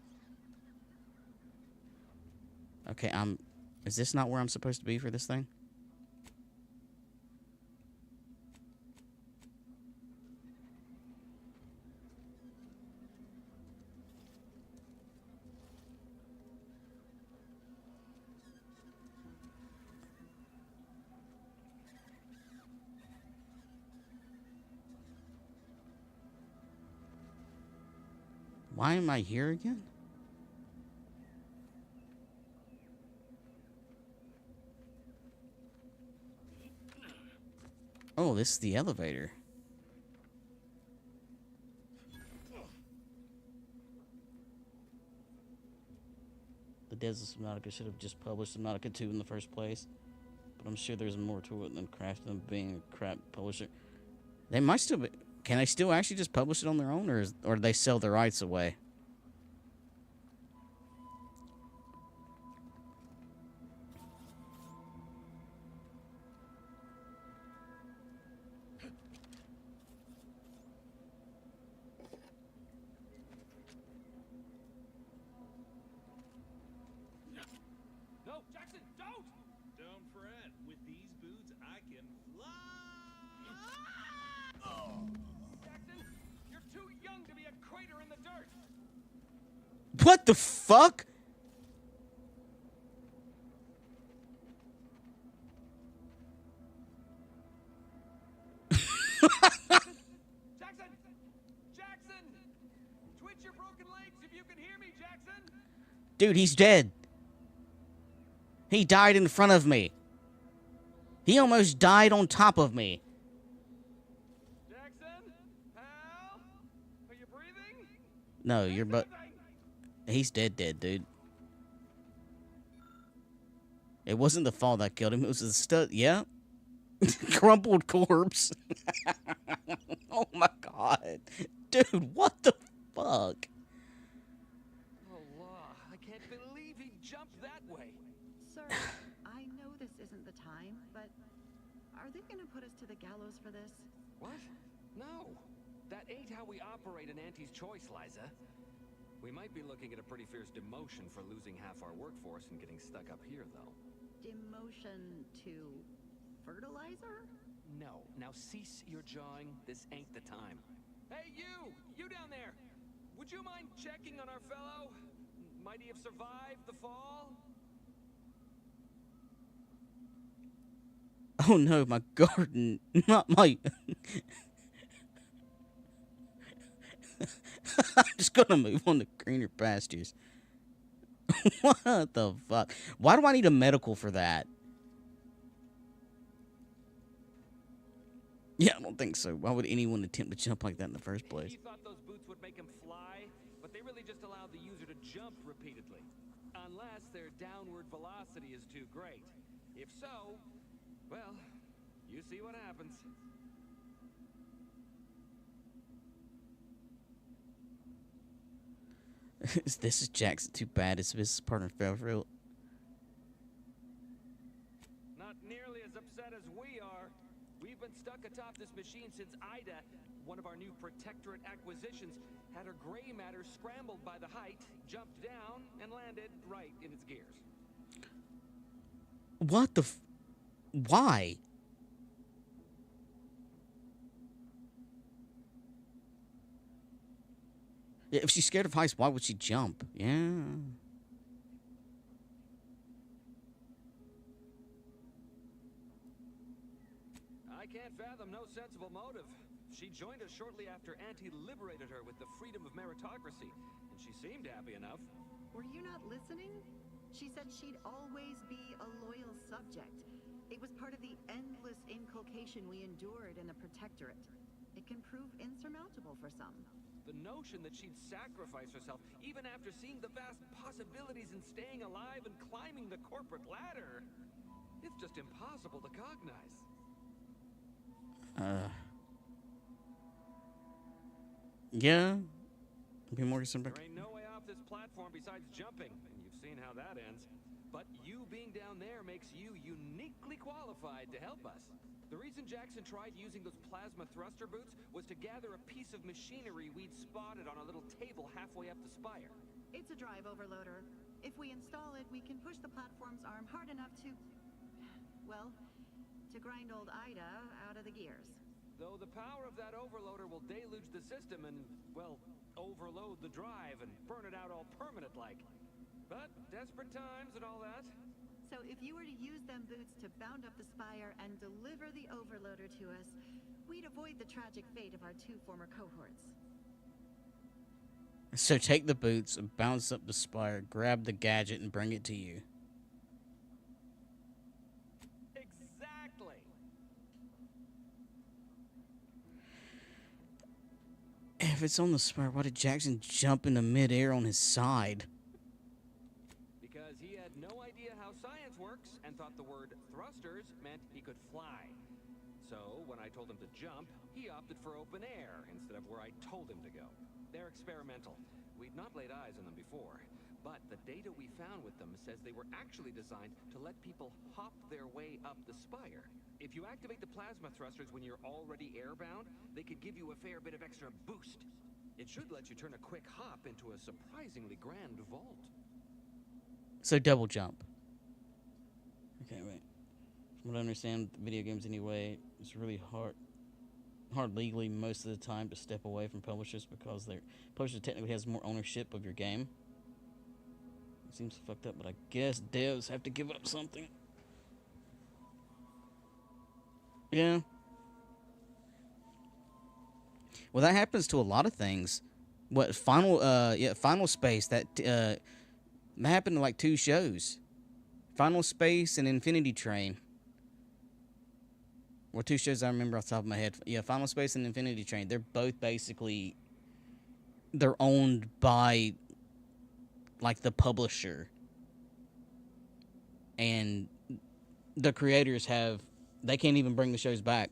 Okay, is this not where I'm supposed to be for this thing? Why am I here again? Oh, this is the elevator. The Desert Subnautica should have just published Subnautica 2 in the first place. But I'm sure there's more to it than crafting being a crap publisher. They might still be... Can they still actually just publish it on their own, or do they sell the rights away? fighter in the dirt. What the fuck? Jackson! Jackson! Twitch your broken legs if you can hear me, Jackson! Dude, he's dead. He died in front of me. He almost died on top of me. Jackson? Pal? Are you breathing? No, you're but. He's dead, dude. It wasn't the fall that killed him. It was the stud. Yeah. Crumpled corpse. Oh my god. Dude, what the fuck? Oh, law. I can't believe he jumped that way. Sir, I know this isn't the time, but are they gonna put us to the gallows for this? What? No. That ain't how we operate in Auntie's Choice, Liza. We might be looking at a pretty fierce demotion for losing half our workforce and getting stuck up here, though. Demotion to fertilizer? No. Now cease your jawing. This ain't the time. Hey, you! You down there! Would you mind checking on our fellow? Might he have survived the fall? Oh no, my garden. Not my. I'm just gonna move on to greener pastures. What the fuck? Why do I need a medical for that? Yeah, I don't think so. Why would anyone attempt to jump like that in the first place? He thought those boots would make him fly, but they really just allowed the user to jump repeatedly. Unless their downward velocity is too great. If so, well, you see what happens. This is Jackson too bad his business partner fell for real. Not nearly as upset as we are. We've been stuck atop this machine since Ida, one of our new protectorate acquisitions, had her gray matter scrambled by the height, jumped down, and landed right in its gears. What the why? If she's scared of heights, why would she jump? Yeah. I can't fathom no sensible motive. She joined us shortly after Auntie liberated her with the freedom of meritocracy, and she seemed happy enough. Were you not listening? She said she'd always be a loyal subject. It was part of the endless inculcation we endured in the Protectorate. It can prove insurmountable for some. The notion that she'd sacrifice herself, even after seeing the vast possibilities in staying alive and climbing the corporate ladder, it's just impossible to cognize. Yeah. Be more concerned about. There ain't no way off this platform besides jumping, and you've seen how that ends. But you being down there makes you uniquely qualified to help us. The reason Jackson tried using those plasma thruster boots was to gather a piece of machinery we'd spotted on a little table halfway up the spire. It's a drive overloader. If we install it, we can push the platform's arm hard enough to... well, to grind old Ida out of the gears. Though the power of that overloader will deluge the system and, well, overload the drive and burn it out all permanent-like. But desperate times and all that. So if you were to use them boots to bound up the spire and deliver the overloader to us, we'd avoid the tragic fate of our two former cohorts. So take the boots and bounce up the spire, grab the gadget, and bring it to you. Exactly. If it's on the spire, why did Jackson jump into midair on his side? Because he had no idea how science works and thought the word thrusters meant he could fly. So when I told him to jump, he opted for open air instead of where I told him to go. They're experimental. We'd not laid eyes on them before, but the data we found with them says they were actually designed to let people hop their way up the spire. If you activate the plasma thrusters when you're already airbound, they could give you a fair bit of extra boost. It should let you turn a quick hop into a surprisingly grand vault. So double jump. Okay, wait. From what I understand, video games anyway, it's really hard. hard legally most of the time to step away from publishers because their publisher technically has more ownership of your game. It seems fucked up, but I guess devs have to give up something. Yeah. Well, that happens to a lot of things. What Final Space that happened to like 2 shows. Final Space and Infinity Train. Or 2 shows I remember off the top of my head. Yeah, Final Space and Infinity Train. They're both basically, they're owned by like the publisher. And the creators they can't even bring the shows back.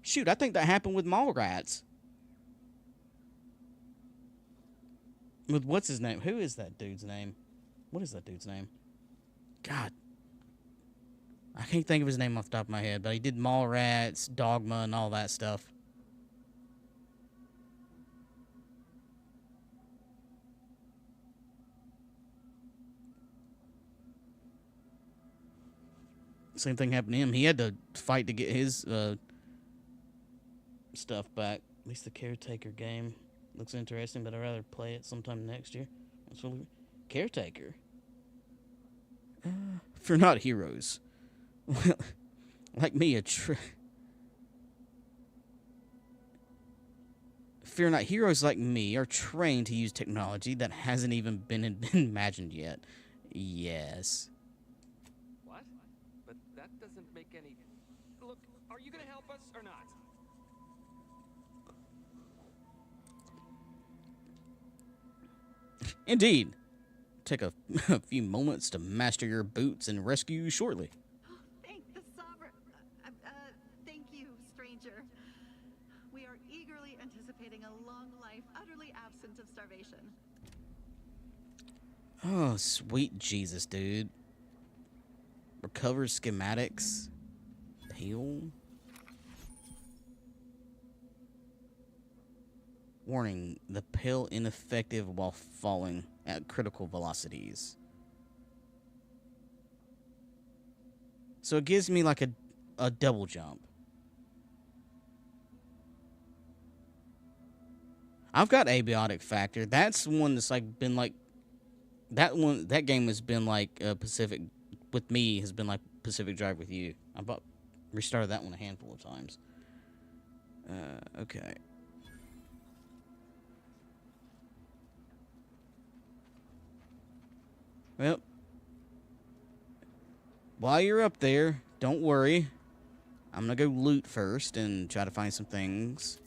Shoot, I think that happened with Mallrats. With what's his name? Who is that dude's name? What is that dude's name? God. I can't think of his name off the top of my head, but he did Mallrats, Dogma, and all that stuff. Same thing happened to him. He had to fight to get his stuff back. At least the Caretaker game looks interesting, but I'd rather play it sometime next year. Caretaker? If you're not heroes. Like me, Fear not, heroes like me are trained to use technology that hasn't even been imagined yet. Yes. What? But that doesn't make any... Look, are you gonna help us or not? Indeed. Take a few moments to master your boots and rescue you shortly. Thank the sovereign. Thank you, stranger. We are eagerly anticipating a long life, utterly absent of starvation. Oh, sweet Jesus, dude. Recover schematics. Pale. Warning, the pill ineffective while falling at critical velocities. So it gives me like a double jump. I've got abiotic factor. That's one that's like been like that game has been like Pacific with me has been like Pacific Drive with you. I restarted that one a handful of times. Okay. Well, while you're up there, don't worry. I'm gonna go loot first and try to find some things.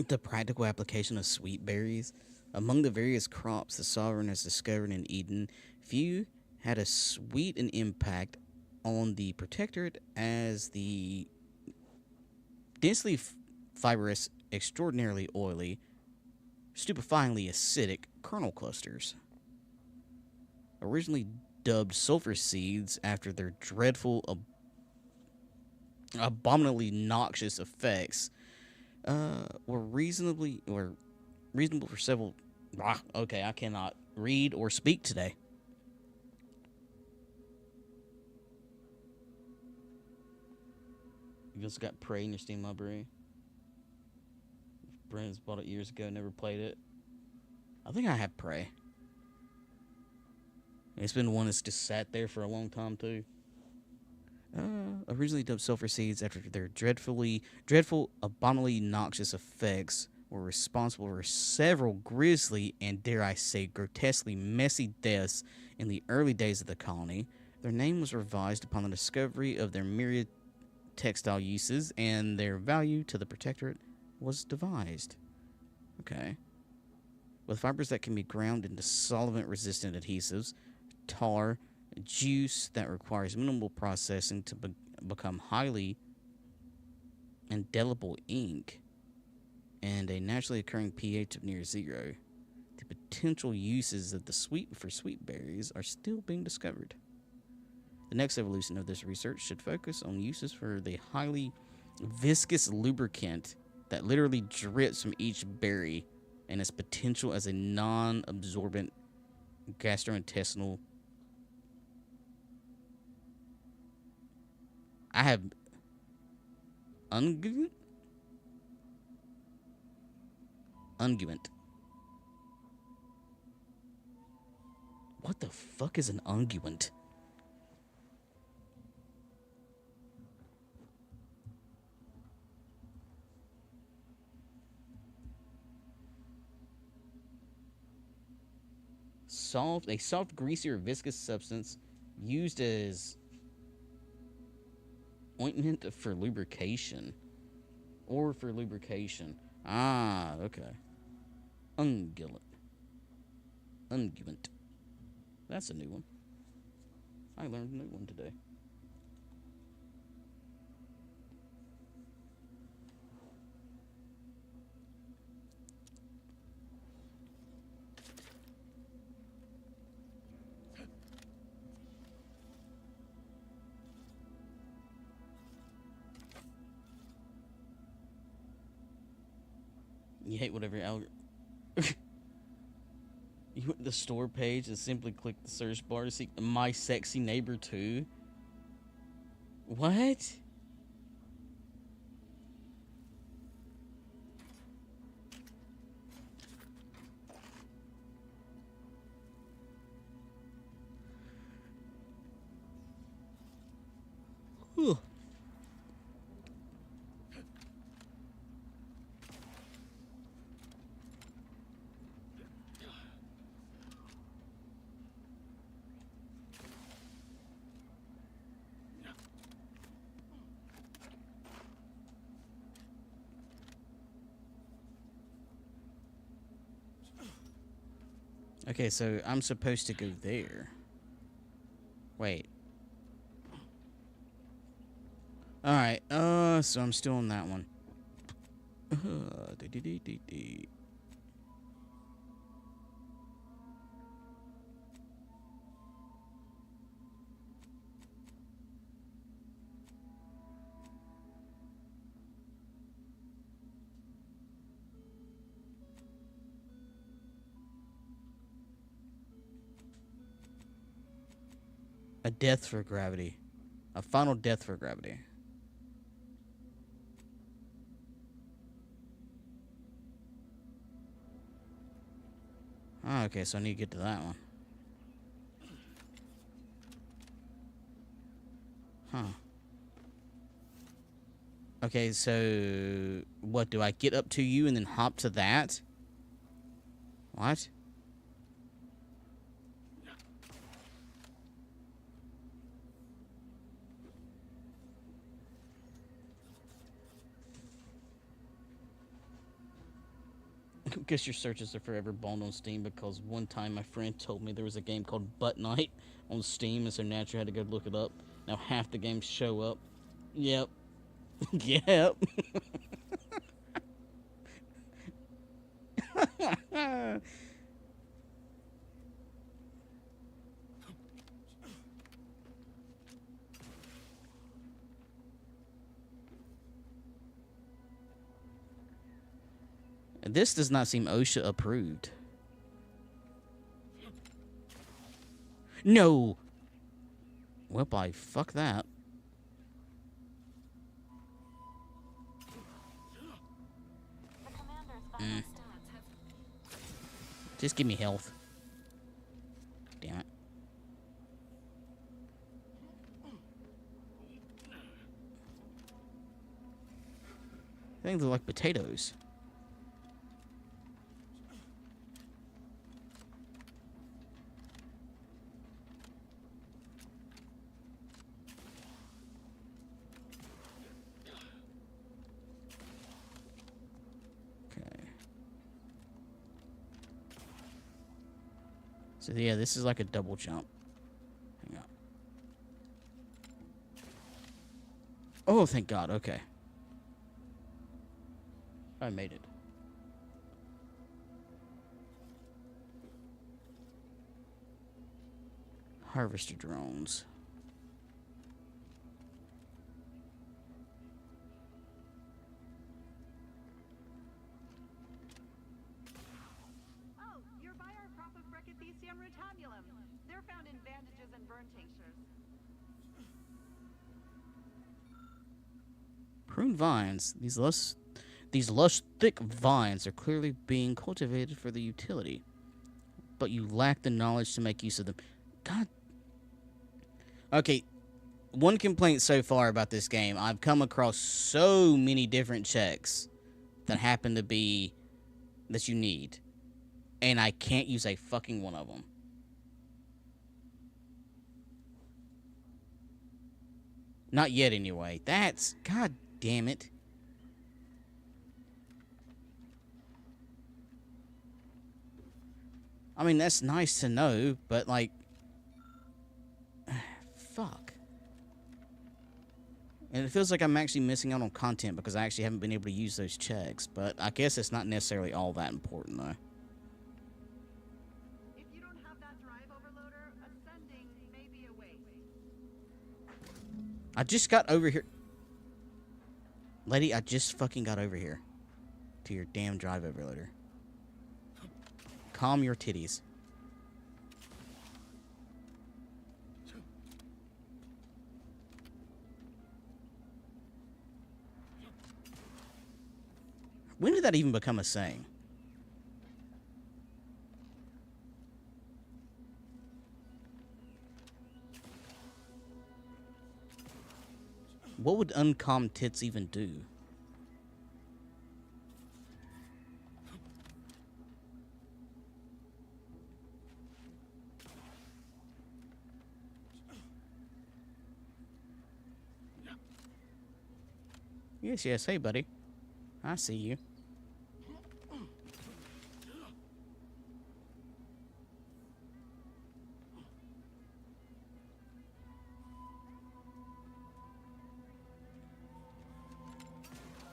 The practical application of sweet berries. Among the various crops the sovereign has discovered in Eden, few had as sweet an impact on the protectorate as the densely fibrous, extraordinarily oily, stupefyingly acidic kernel clusters. Originally dubbed sulfur seeds after their dreadful, abominably noxious effects, were reasonable for several... Okay, I cannot read or speak today. You just got Prey in your Steam library. Brandon's bought it years ago, never played it. I think I have Prey. It's been one that's just sat there for a long time, too. Originally dubbed sulfur seeds after their dreadful, abominably noxious effects were responsible for several grisly and, dare I say, grotesquely messy deaths in the early days of the colony. Their name was revised upon the discovery of their myriad textile uses, and their value to the protectorate was devised. Okay. With fibers that can be ground into solvent-resistant adhesives, tar, juice that requires minimal processing to become highly indelible ink, and a naturally occurring pH of near 0. The potential uses of the sweet berries are still being discovered. The next evolution of this research should focus on uses for the highly viscous lubricant that literally drips from each berry and its potential as a non-absorbent gastrointestinal. I have unguent. What the fuck is an unguent? A soft, greasy, or viscous substance used as ointment for lubrication. Or for lubrication. Ah, okay. Unguent. That's a new one. I learned a new one today. You hate whatever algorithm. You went to the store page and simply click the search bar to see My Sexy Neighbor 2. What? Whew. Okay, so I'm supposed to go there. Wait. Alright, so I'm still on that one. A death for gravity. A final death for gravity. Oh, okay, so I need to get to that one. Huh. Okay, so what, do I get up to you and then hop to that? What? I guess your searches are forever banned on Steam because one time my friend told me there was a game called Butt Night on Steam, and so naturally I had to go look it up. Now half the games show up. Yep. Yep. This does not seem OSHA approved. No. Well, I fuck that. Just give me health. Damn it. Things look like potatoes. So yeah, this is like a double jump. Hang on. Oh, thank God. Okay. I made it. Harvester drones. Oh, you're by our crop of Brachythecium rotabulum. They're found in bandages and burn tinctures. Prune vines. These lush, thick vines are clearly being cultivated for the utility, but you lack the knowledge to make use of them. God. Okay, one complaint so far about this game, I've come across so many different checks that happen to be that you need, and I can't use a fucking one of them. Not yet, anyway. That's... God damn it. I mean, that's nice to know, but, like... Fuck. And it feels like I'm actually missing out on content because I actually haven't been able to use those checks, but I guess it's not necessarily all that important, though. If you don't have that drive overloader, ascending may be a waste. I just got over here. Lady, I just fucking got over here. To your damn drive overloader. Calm your titties. When did that even become a saying? What would uncalm tits even do? Yes, yes. Hey, buddy. I see you.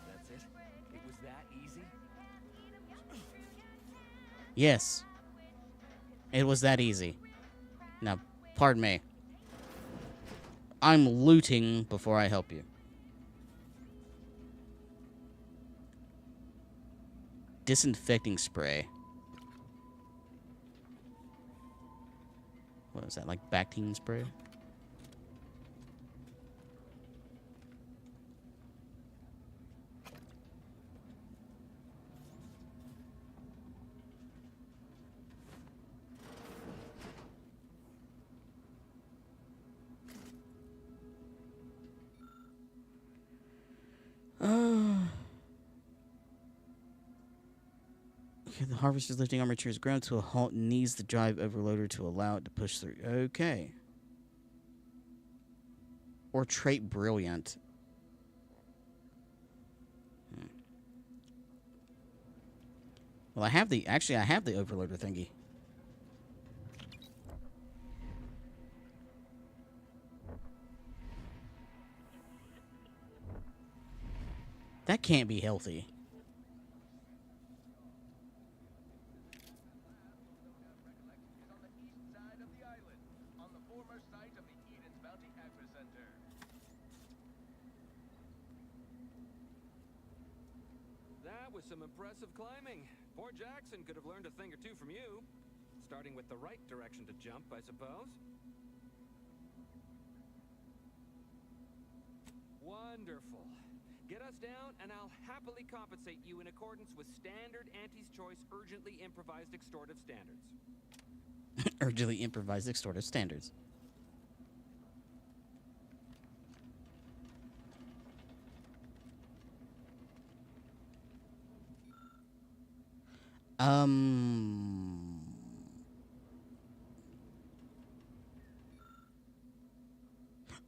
That's it? It was that easy? Yes. It was that easy. Now, pardon me. I'm looting before I help you. Disinfecting spray. What is that, like Bactine spray? Okay, the harvester's lifting armature is ground to a halt and needs the drive overloader to allow it to push through. Okay. Or trait brilliant. Well, I have the overloader thingy. That can't be healthy. That was some impressive climbing. Poor Jackson could have learned a thing or two from you. Starting with the right direction to jump, I suppose. Wonderful. Get us down, and I'll happily compensate you in accordance with standard Auntie's Choice urgently improvised extortive standards. Urgently improvised extortive standards.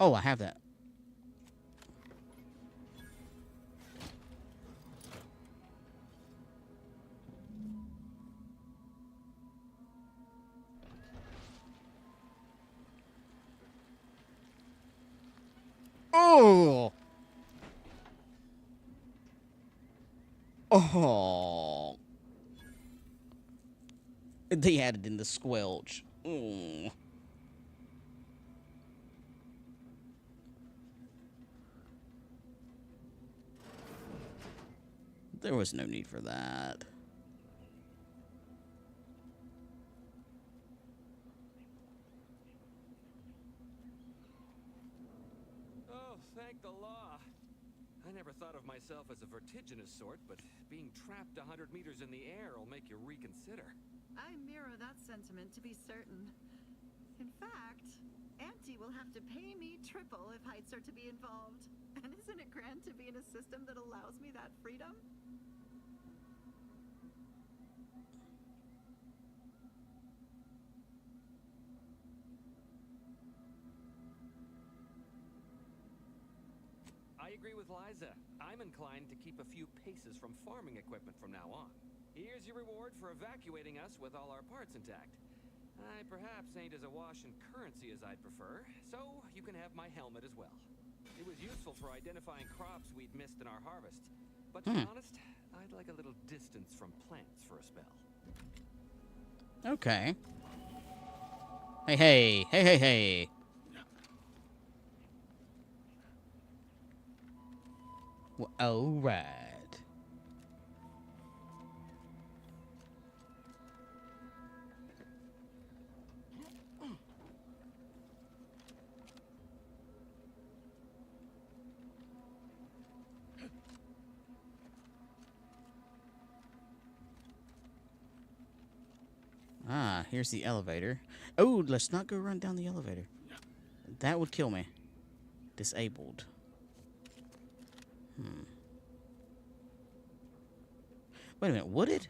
Oh, I have that. Oh! Oh! They added in the squelch. Oh. There was no need for that. Oh, thank the law. I never thought of myself as a vertiginous sort, but being trapped 100 meters in the air will make you reconsider. I mirror that sentiment, to be certain. In fact, Auntie will have to pay me triple if heights are to be involved. And isn't it grand to be in a system that allows me that freedom? I agree with Liza. I'm inclined to keep a few paces from farming equipment from now on. Here's your reward for evacuating us with all our parts intact. I perhaps ain't as awash in currency as I'd prefer, so you can have my helmet as well. It was useful for identifying crops we'd missed in our harvest. But to be honest, I'd like a little distance from plants for a spell. Okay. Hey, hey, hey, hey, hey. Well, all right. Ah, here's the elevator. Oh, let's not go run down the elevator. That would kill me. Disabled. Wait a minute, would it?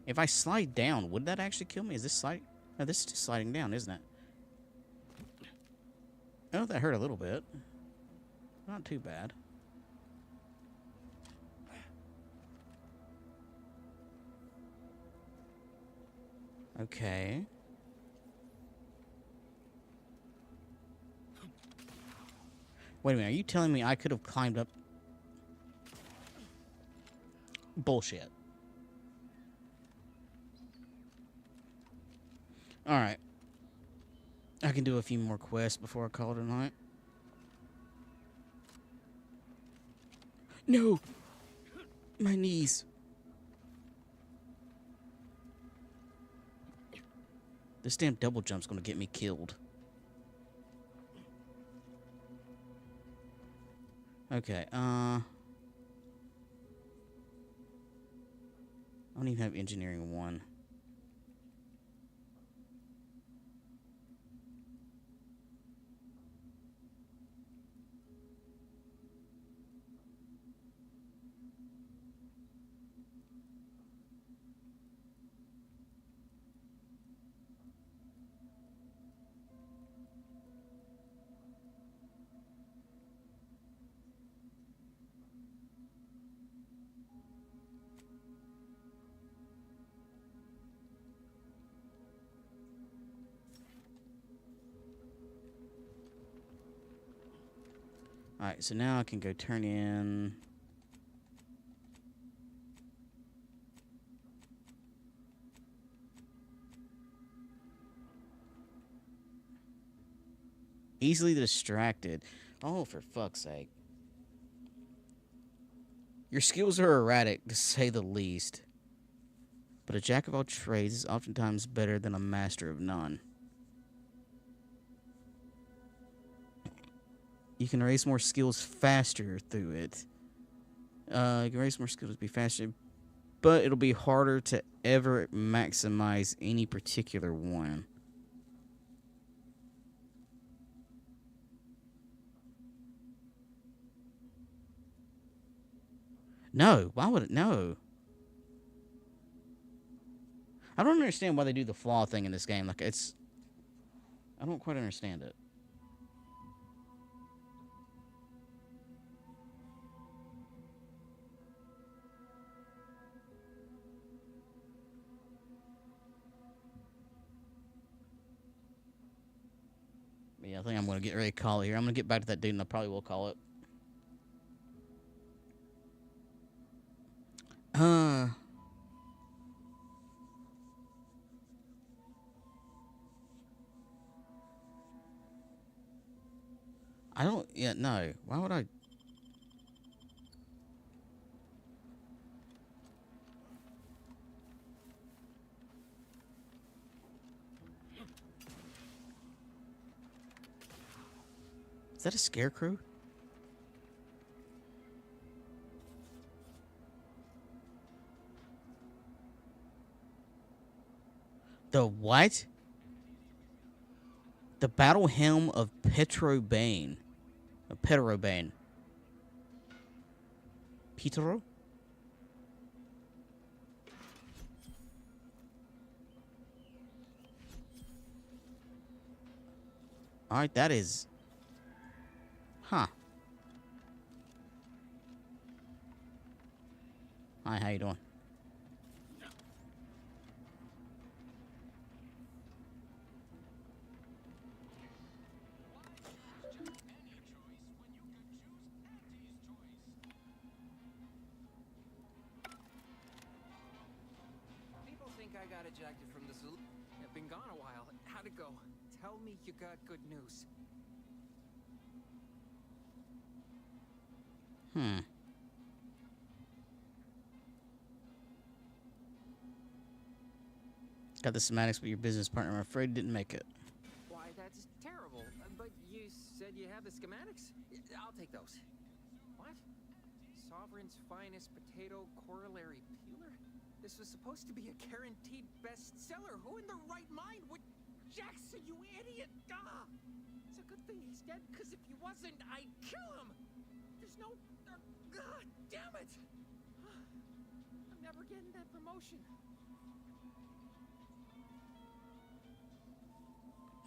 If I slide down, would that actually kill me? Is this sliding? No, this is just sliding down, isn't it? Oh, that hurt a little bit. Not too bad. Okay. Wait a minute, are you telling me I could have climbed up? Bullshit. Alright. I can do a few more quests before I call it a night. No! My knees. This damn double jump's gonna get me killed. Okay, I don't even have engineering 1. Alright, so now I can go turn in... Easily distracted. Oh, for fuck's sake. Your skills are erratic, to say the least. But a jack of all trades is oftentimes better than a master of none. You can erase more skills faster through it. You can erase more skills to be faster, but it'll be harder to ever maximize any particular one. No, why would it? No. I don't understand why they do the flaw thing in this game. Like, it's... I don't quite understand it. Yeah, I think I'm going to get ready to call it here. I'm going to get back to that dude, and I probably will call it. I don't... Yeah, no. Why would I... that a scarecrow? The what? The battle helm of Petrobane. Petrobane. Petro? Alright, that is... Huh. Hi, how you doing? People think I got ejected from the saloon. I've been gone a while. How'd it go? Tell me you got good news. Got the schematics, but your business partner, I'm afraid, didn't make it. Why, that's terrible. But you said you have the schematics? I'll take those. What? Sovereign's finest potato corollary peeler? This was supposed to be a guaranteed bestseller. Who in their right mind would... Jackson, you idiot! Ah! It's a good thing he's dead, because if he wasn't, I'd kill him! There's no... God damn it! I'm never getting that promotion.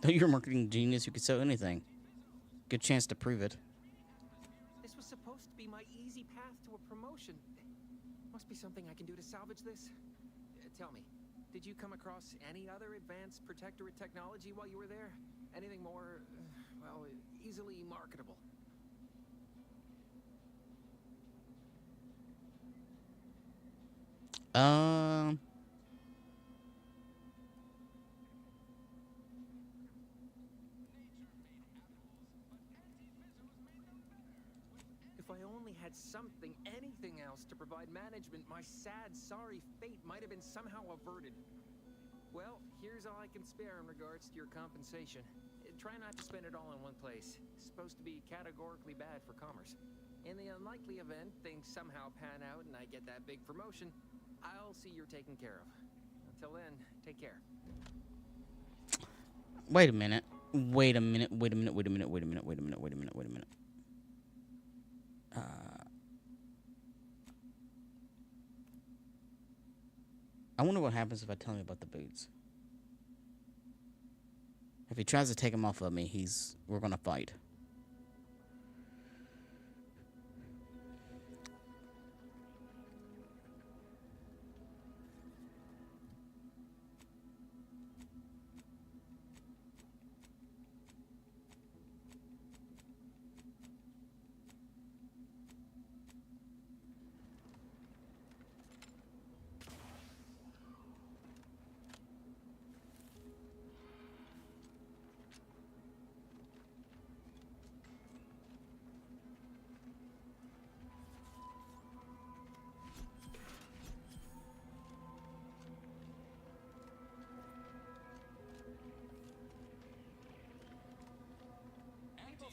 Though you're a marketing genius, you could sell anything. Good chance to prove it. This was supposed to be my easy path to a promotion. Must be something I can do to salvage this. Tell me, did you come across any other advanced protectorate technology while you were there? Anything more, well, easily marketable? If I only had something, anything else to provide management, my sad, sorry fate might have been somehow averted. Well, here's all I can spare in regards to your compensation. Try not to spend it all in one place. It's supposed to be categorically bad for commerce. In the unlikely event things somehow pan out and I get that big promotion, I'll see you're taken care of. Until then, take care. Wait a minute. Wait a minute. Wait a minute. Wait a minute. Wait a minute. Wait a minute. Wait a minute. Wait a minute. I wonder what happens if I tell him about the boots. If he tries to take them off of me, we're gonna fight.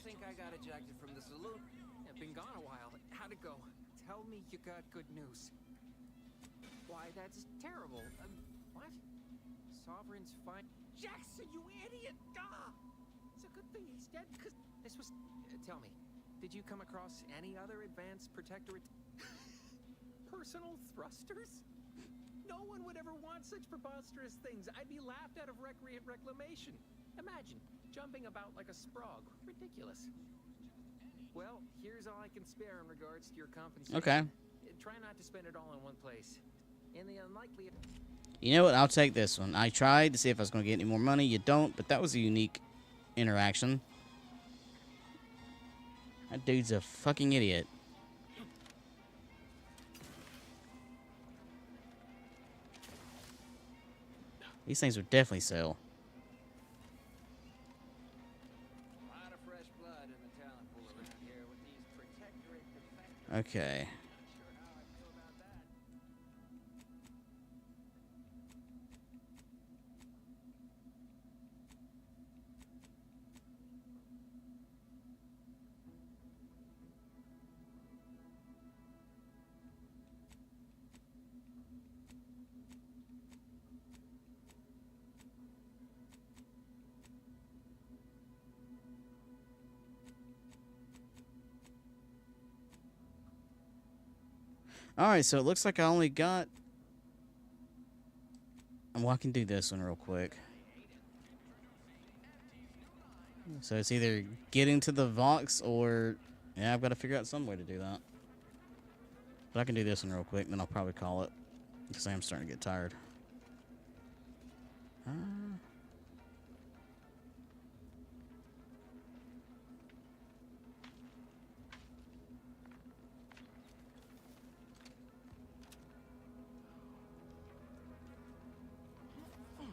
Think I got ejected from the saloon. I've been gone a while. How'd it go? Tell me you got good news. Why, that's terrible. What? Sovereign's fine. Jackson, you idiot! Ah! It's a good thing he's dead, because this was... tell me, did you come across any other advanced protectorate... personal thrusters? No one would ever want such preposterous things. I'd be laughed out of recreant reclamation. Imagine, jumping about like a sprog. Ridiculous. Well, here's all I can spare in regards to your compensation. Okay. Try not to spend it all in one place. In the unlikely... You know what? I'll take this one. I tried to see if I was going to get any more money. You don't, but that was a unique interaction. That dude's a fucking idiot. These things would definitely sell. Okay. Alright, so it looks like I only got... Well, I can do this one real quick. So it's either getting to the Vox or... Yeah, I've got to figure out some way to do that. But I can do this one real quick, then I'll probably call it. Because I am starting to get tired.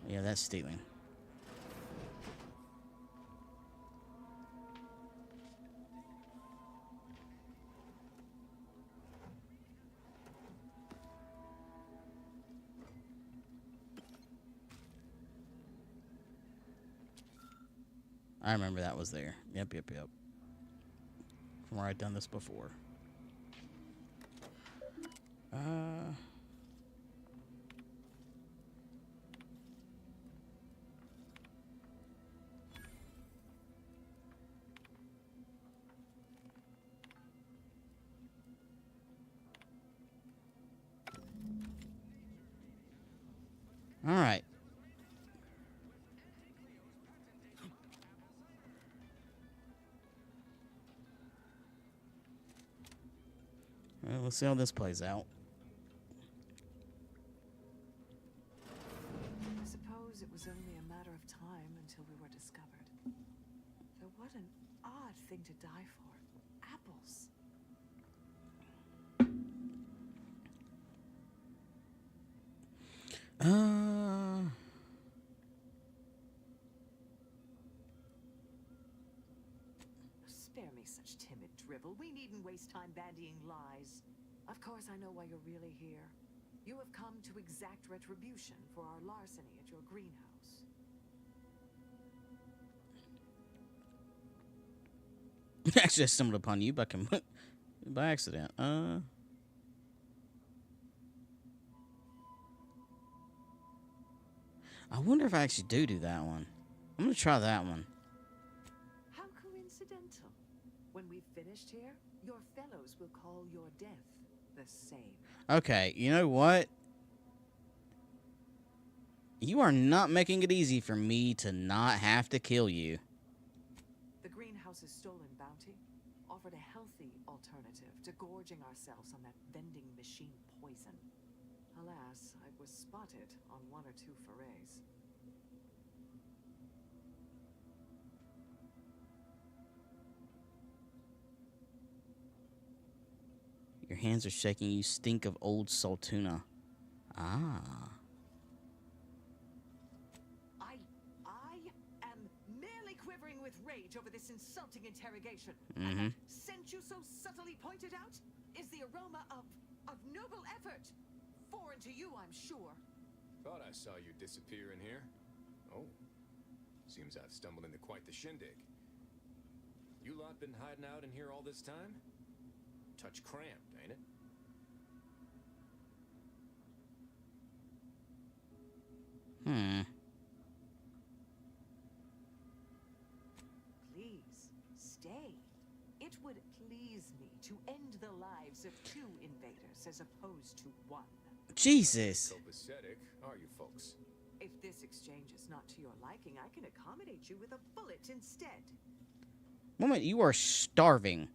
Yeah, that's stealing. I remember that was there. Yep. From where I'd done this before. All right. Well, let's see how this plays out. I suppose it was only a matter of time until we were discovered. Though what an odd thing to die for. Apples. Spare me such timid drivel. We needn't waste time bandying lies. Of course, I know why you're really here. You have come to exact retribution for our larceny at your greenhouse. Actually, I stumbled upon you by accident. I wonder if I actually do that one. I'm gonna try that one. How coincidental. When we've finished here, your fellows will call your death the same. Okay, you know what? You are not making it easy for me to not have to kill you. The greenhouse's stolen bounty offered a healthy alternative to gorging ourselves on that vending machine poison. Alas, I was spotted on one or two forays. Your hands are shaking. You stink of old saltuna. Ah. I am merely quivering with rage over this insulting interrogation. Mm-hmm. And what sent you so subtly pointed out is the aroma of noble effort. Foreign to you, I'm sure. Thought I saw you disappear in here. Oh. Seems I've stumbled into quite the shindig. You lot been hiding out in here all this time? Touch cramped, ain't it? Please, stay. It would please me to end the lives of two invaders as opposed to one. Jesus. Copacetic, are you folks? If this exchange is not to your liking, I can accommodate you with a bullet instead. Woman, you are starving.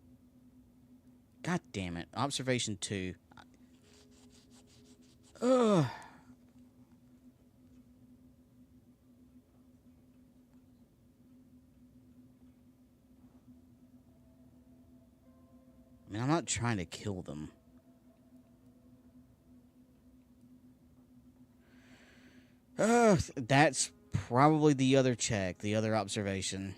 God damn it. Observation 2. Ugh. I mean, I'm not trying to kill them. That's probably the other check, the other observation.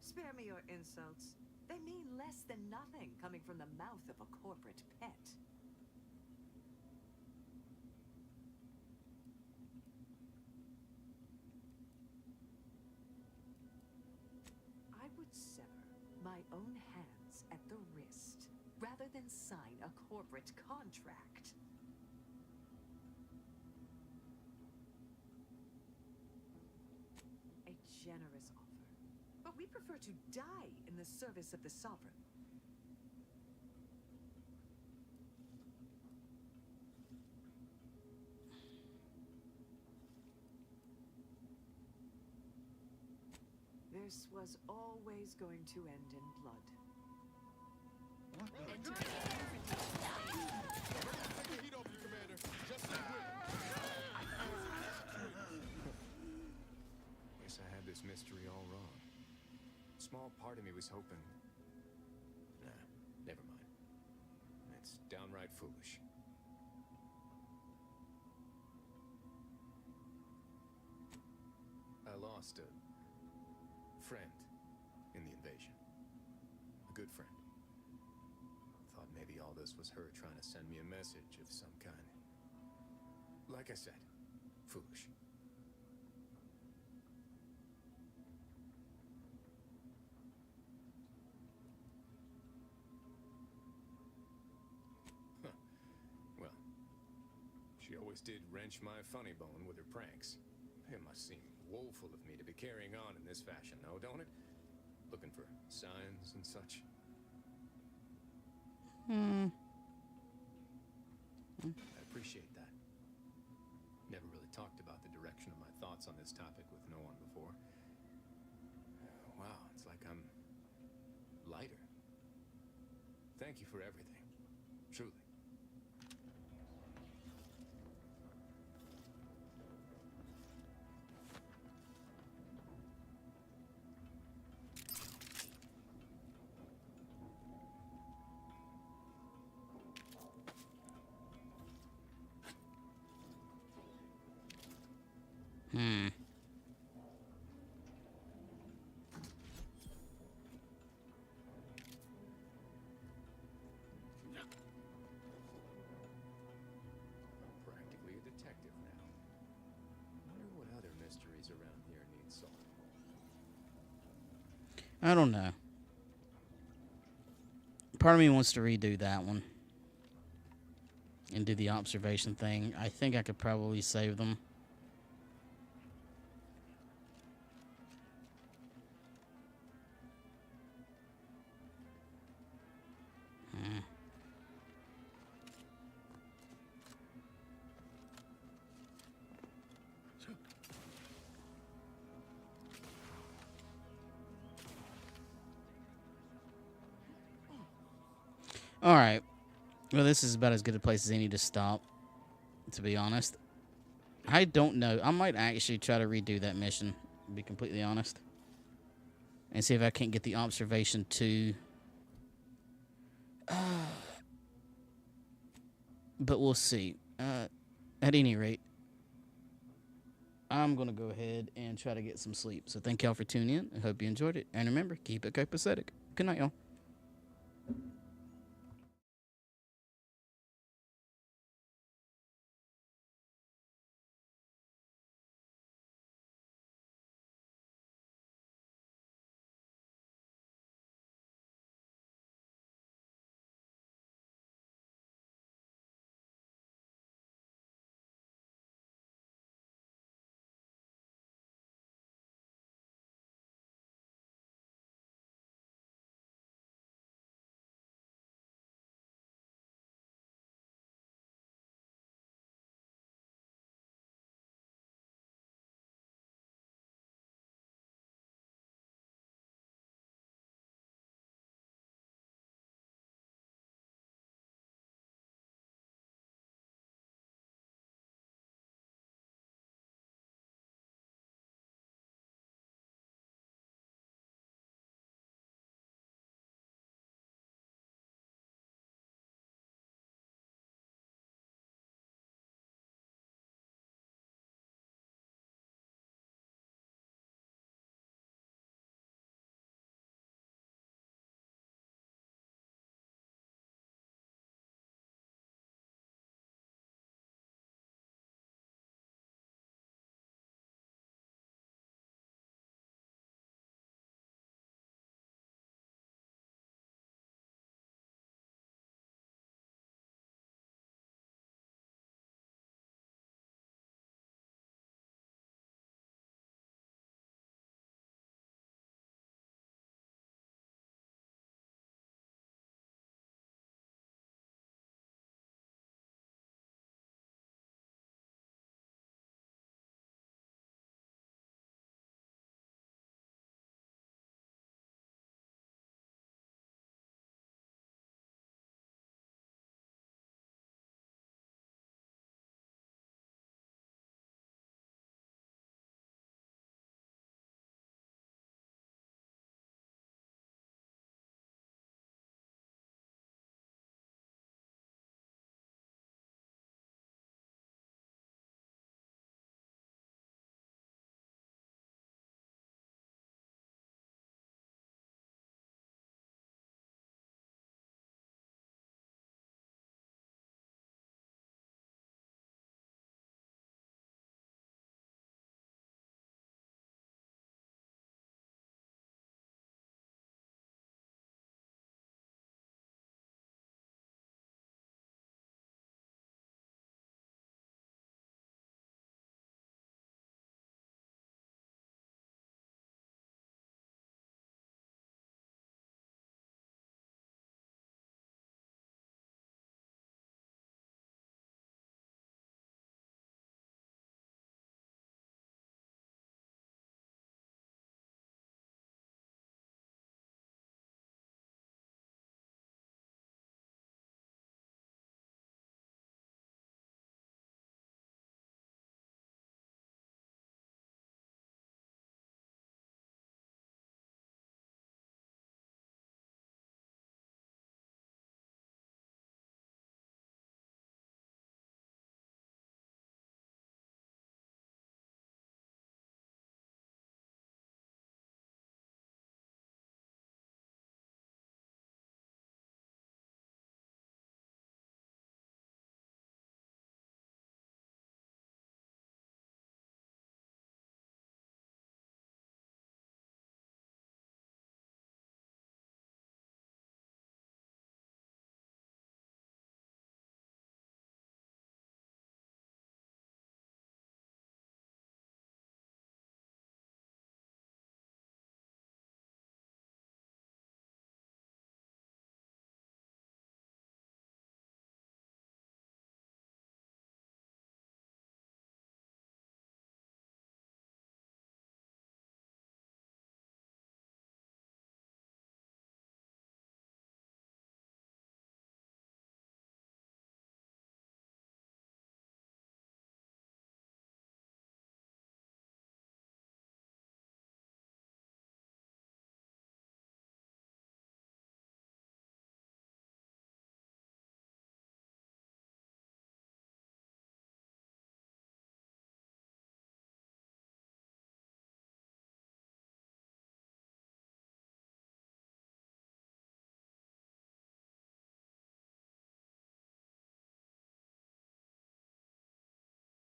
Spare me your insults. They mean less than nothing coming from the mouth of a corporate pet. I would sever my own hands fingers at the wrist, rather than sign a corporate contract. A generous offer, but we prefer to die in the service of the sovereign. This was always going to end in blood. Guess I had this mystery all wrong. Small part of me was hoping... Nah, never mind. It's downright foolish. I lost a friend in the invasion. A good friend. Thought maybe all this was her trying to send me a message of some kind. Like I said, foolish. Huh. Well, she always did wrench my funny bone with her pranks. It must seem woeful of me to be carrying on in this fashion, now, don't it? Looking for signs and such. I appreciate that. Never really talked about the direction of my thoughts on this topic with no one before. Wow, it's like I'm lighter. Thank you for everything. Truly. Practically a detective now. Wonder what other mysteries around here need solving. I don't know. Part of me wants to redo that one and do the observation thing. I think I could probably save them. Alright. Well, this is about as good a place as any to stop, to be honest. I don't know. I might actually try to redo that mission, to be completely honest. And see if I can't get the observation to... but we'll see. At any rate, I'm going to go ahead and try to get some sleep. So thank y'all for tuning in. I hope you enjoyed it. And remember, keep it copacetic. Good night, y'all.